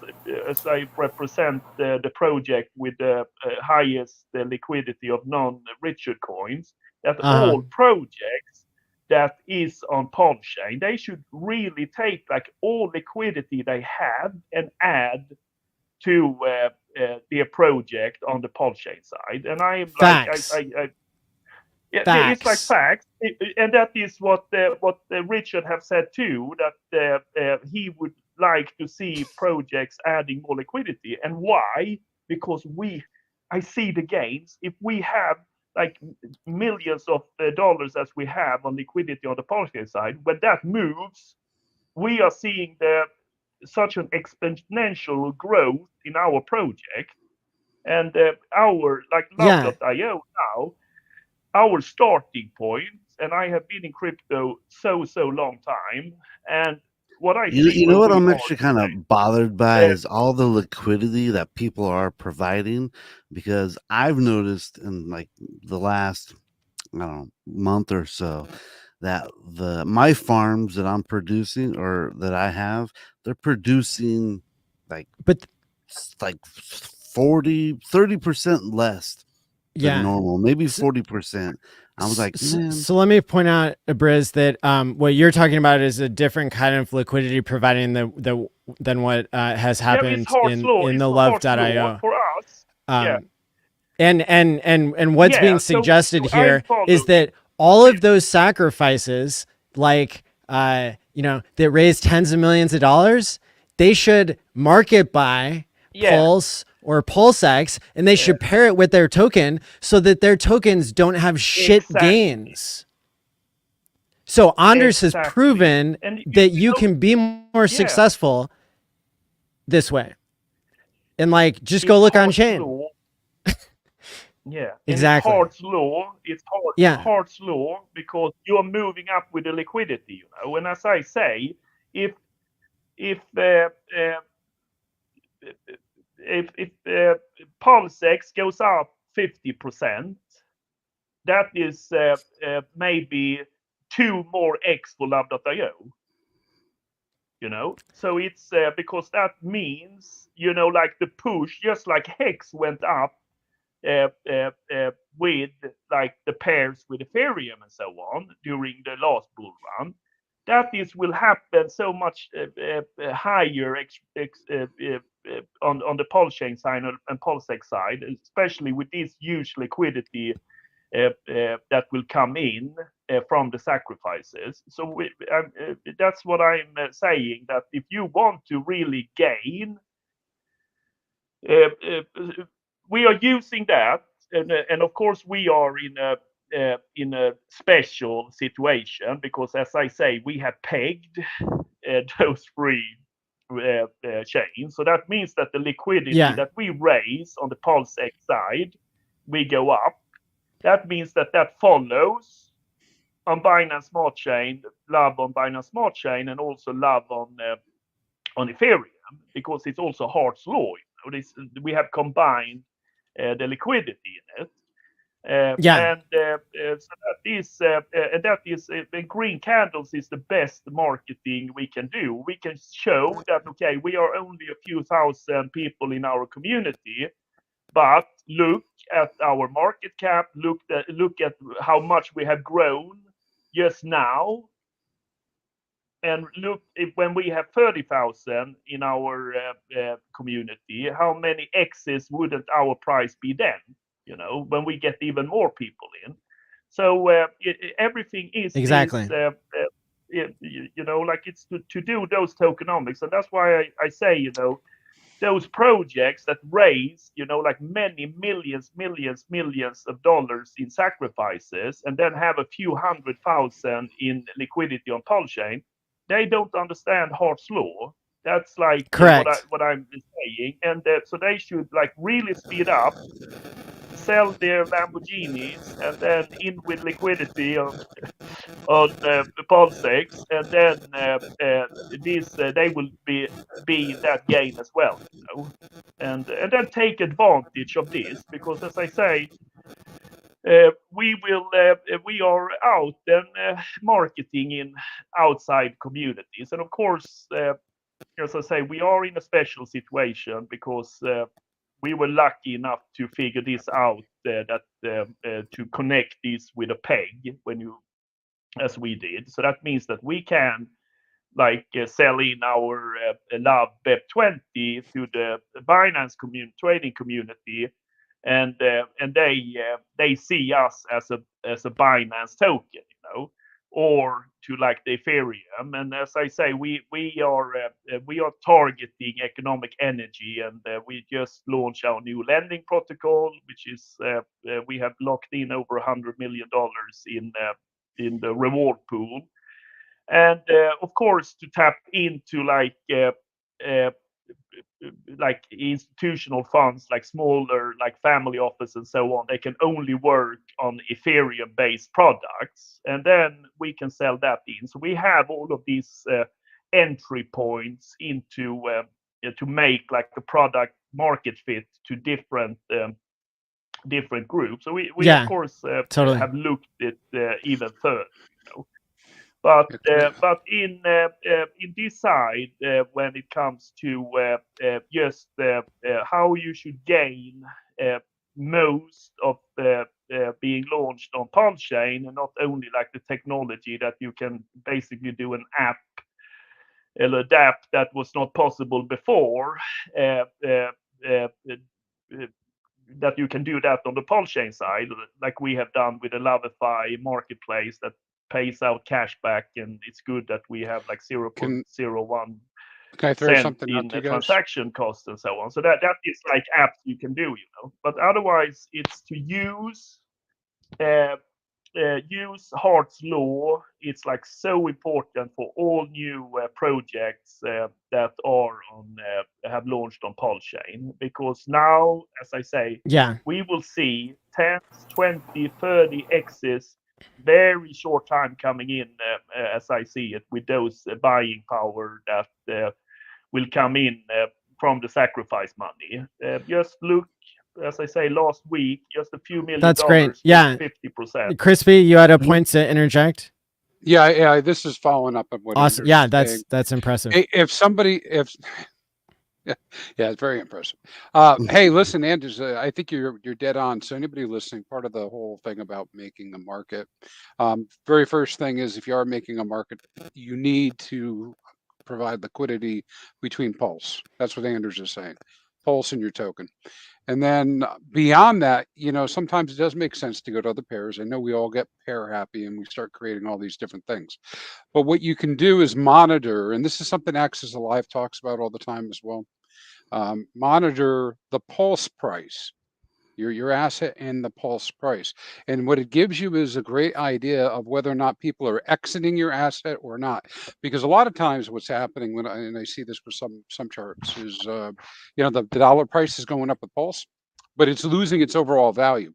I represent the project with the highest liquidity of non-Richard coins, that all projects that is on pulsechain, they should really take like all liquidity they have and add to their project on the pulsechain side. And I am facts. like, it's like facts, and that is what Richard have said too, that he would like to see projects adding more liquidity. And why? Because I see the gains. If we have like millions of dollars as we have on liquidity on the pulsechain side, when that moves, we are seeing such an exponential growth in our project. And our like Love.io now, our starting point, and I have been in crypto so long time, and what I see, you know what I'm actually kind of bothered by is all the liquidity that people are providing, because I've noticed in like the last, I don't know, month or so, that my farms that I'm producing or that I have, they're producing like 30% less than normal, maybe 40%. I was like, man. So let me point out, Briz, that what you're talking about is a different kind of liquidity providing than what has happened in the Love.io. For us. And what's being suggested here is that all of those sacrifices, like that raise tens of millions of dollars, they should market buy Pulse or PulseX, and they should pair it with their token so that their tokens don't have shit gains. So Anders has Exactly. proven And that you can be more successful this way. And like, just go look on chain. Law, yeah, Exactly. and it's Hart's law. It's Hart's law because you're moving up with the liquidity. You know, and as I say, if pulsechain goes up 50%, that is maybe 2 more X for love.io. You know, so it's because that means, you know, like the push, just like Hex went up with like the pairs with Ethereum and so on during the last bull run. That is will happen so much higher on the pulsechain side and pulsechain side, especially with this huge liquidity that will come in from the sacrifices. So that's what I'm saying, that if you want to really gain, we are using that, and of course we are in a special situation because, as I say, we have pegged those 3 chains. So that means that the liquidity that we raise on the pulsechain side, we go up. That means that follows on Binance Smart Chain, love on Binance Smart Chain, and also love on Ethereum, because it's also Hart's law. You know, we have combined the liquidity in it. And so that is green candles is the best marketing we can do. We can show that, okay, we are only a few thousand people in our community, but look at our market cap, look at how much we have grown just now, and look, when we have 30,000 in our community, how many X's wouldn't our price be then? You know, when we get even more people in. So everything is exactly. You know, like it's to do those tokenomics, and that's why I say, you know, those projects that raise, you know, like many millions of dollars in sacrifices, and then have a few 100,000 in liquidity on pulsechain, they don't understand Hart's law. That's like what I'm saying, and so they should like really speed up, sell their Lamborghinis, and then in with liquidity on the pulsechain, and then they will be in that game as well, you know, and then take advantage of this, because as I say, we are out and marketing in outside communities, and of course, as I say, we are in a special situation because we were lucky enough to figure this out, that to connect this with a peg as we did. So that means that we can like sell in our love BEP20 to the Binance trading community, and they see us as a Binance token, you know, or to like the Ethereum. And as I say, we are targeting economic energy, and we just launched our new lending protocol, which is we have locked in over $100 million in the reward pool, and of course to tap into like institutional funds, like smaller, like family office and so on. They can only work on Ethereum based products, and then we can sell that in. So we have all of these entry points into to make like a product market fit to different groups. So we of course totally have looked at even further, you know. But in this side, when it comes to just how you should gain most of being launched on pulsechain, and not only like the technology that you can basically do an app or adapt that was not possible before, that you can do that on the pulsechain side, like we have done with the Lovify marketplace that pays out cash back, and it's good that we have like 0.01 Can I throw cent something in out to you guys? transaction costs and so on. So that is like apps you can do, you know. But otherwise, it's to use use Hart's law. It's like so important for all new projects that are on have launched on pulsechain, because now, as I say, Yeah. we will see 10, 20, 30 X's very short time coming in, as I see it, with those buying power that will come in from the sacrifice money. Just look, as I say, last week, just a few $1 million. That's great. Yeah. 50%. Crispy, you had a point to interject. Yeah. This is following up on what Awesome. Anders Yeah, is saying. that's impressive. If yeah, it's very impressive. Hey, listen, Anders, I think you're dead on. So anybody listening, part of the whole thing about making a market, very first thing is if you are making a market, you need to provide liquidity between pulse. That's what Anders is saying. Pulse and your token. And then beyond that, sometimes it does make sense to go to other pairs. I know we all get pair happy and we start creating all these different things. But what you can do is monitor, and this is something Access Alive talks about all the time as well. Monitor the pulse price, your asset and the pulse price. And what it gives you is a great idea of whether or not people are exiting your asset or not. Because a lot of times what's happening and I see this with some charts is, the dollar price is going up with pulse, but it's losing its overall value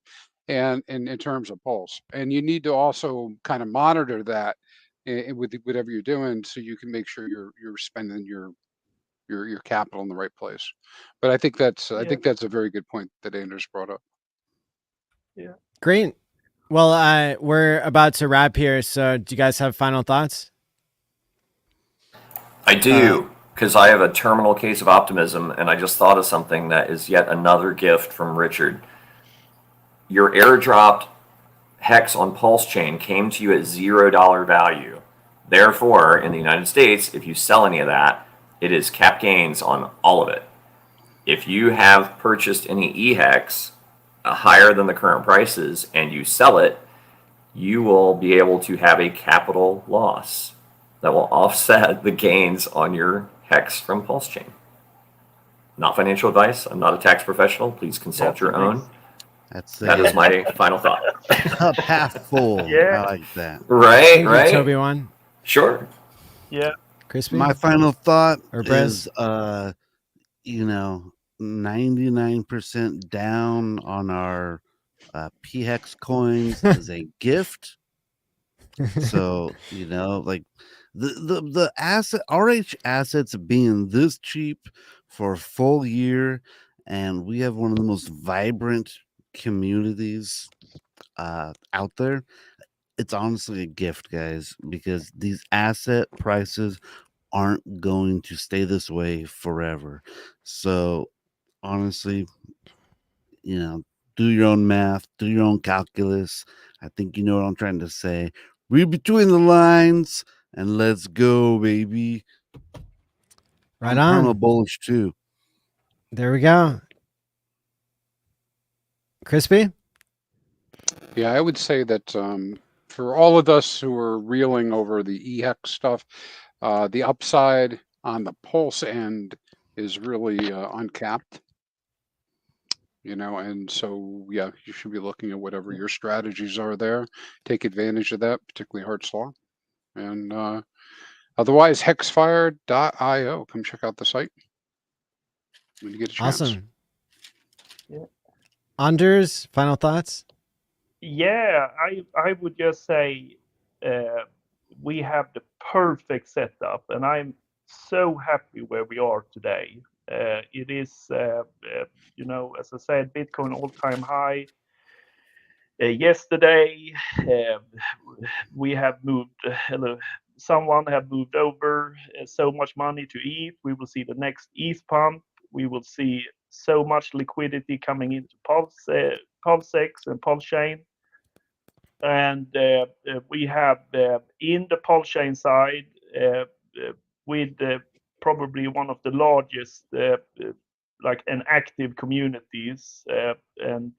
and in terms of pulse. And you need to also kind of monitor that with whatever you're doing, so you can make sure you're spending your capital in the right place. But I think that's a very good point that Anders brought up. Yeah. Great. Well, we're about to wrap here. So do you guys have final thoughts? I do, because I have a terminal case of optimism, and I just thought of something that is yet another gift from Richard. Your airdropped Hex on pulsechain came to you at $0 value. Therefore, in the United States, if you sell any of that, it is cap gains on all of it. If you have purchased any eHex higher than the current prices and you sell it, you will be able to have a capital loss that will offset the gains on your Hex from pulsechain. Not financial advice. I'm not a tax professional. Please consult your own. That is my final thought. Cup half full. Yeah. I like that. Thank Right. you, Toby one. Sure. Yeah. Crispy. My final thought Or Brez? is 99% down on our pHex coins is a gift. So like the asset RH assets being this cheap for a full year, and we have one of the most vibrant communities out there. It's honestly a gift, guys, because these asset prices aren't going to stay this way forever. So honestly, do your own math, do your own calculus. I think you know what I'm trying to say. Read between the lines and let's go, baby. Right I'm on. bullish too. There we go. Crispy? Yeah, I would say that for all of us who are reeling over the eHex stuff, the upside on the pulse end is really uncapped. And so, yeah, you should be looking at whatever your strategies are there. Take advantage of that, particularly Hart's Law. And otherwise, hexfire.io. Come check out the site when you get a chance. Awesome. Yeah. Anders, final thoughts? Yeah, I would just say we have the perfect setup, and I'm so happy where we are today. It is, as I said, Bitcoin all-time high. Yesterday, we have moved. Someone have moved over so much money to ETH. We will see the next ETH pump. We will see so much liquidity coming into pulsex and pulsechain. And we have in the pulsechain side with probably one of the largest like an active communities, and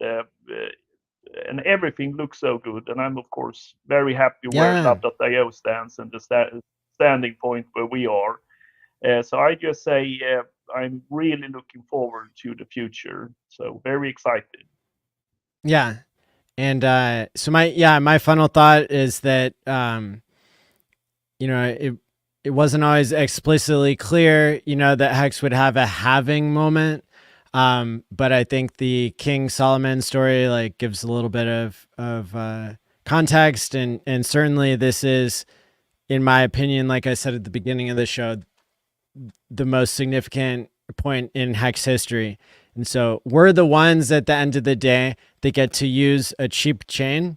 everything looks so good. And I'm of course very happy where Lab.io stands and the standing point where we are. So I just say I'm really looking forward to the future. So very excited. Yeah. And so my final thought is that it wasn't always explicitly clear, that Hex would have a halving moment. But I think the King Solomon story like gives a little bit of context, and certainly this is, in my opinion, like I said at the beginning of the show, the most significant point in Hex history. And so we're the ones at the end of the day that get to use a cheap chain.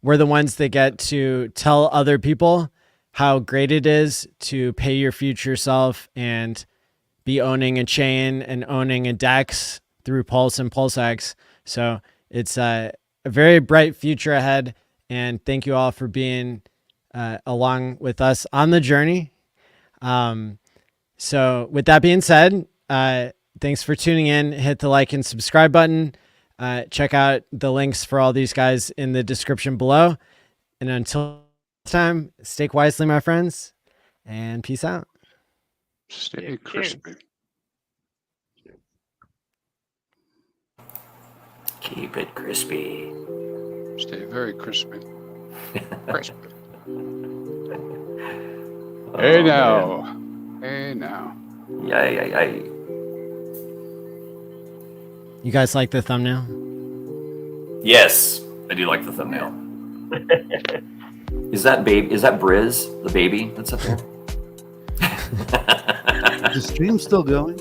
We're the ones that get to tell other people how great it is to pay your future self and be owning a chain and owning a DEX through Pulse and pulsechain. So it's a very bright future ahead. And thank you all for being along with us on the journey. So with that being said, thanks for tuning in. Hit the like and subscribe button. Check out the links for all these guys in the description below. And until next time, stake wisely, my friends, and peace out. Stay Yeah, crispy. Keep it crispy. Stay very crispy. Crispy. Hey now. Hey now. Yay. You guys like the thumbnail? Yes, I do like the thumbnail. Is that Briz, the baby that's up there? Is the stream still going?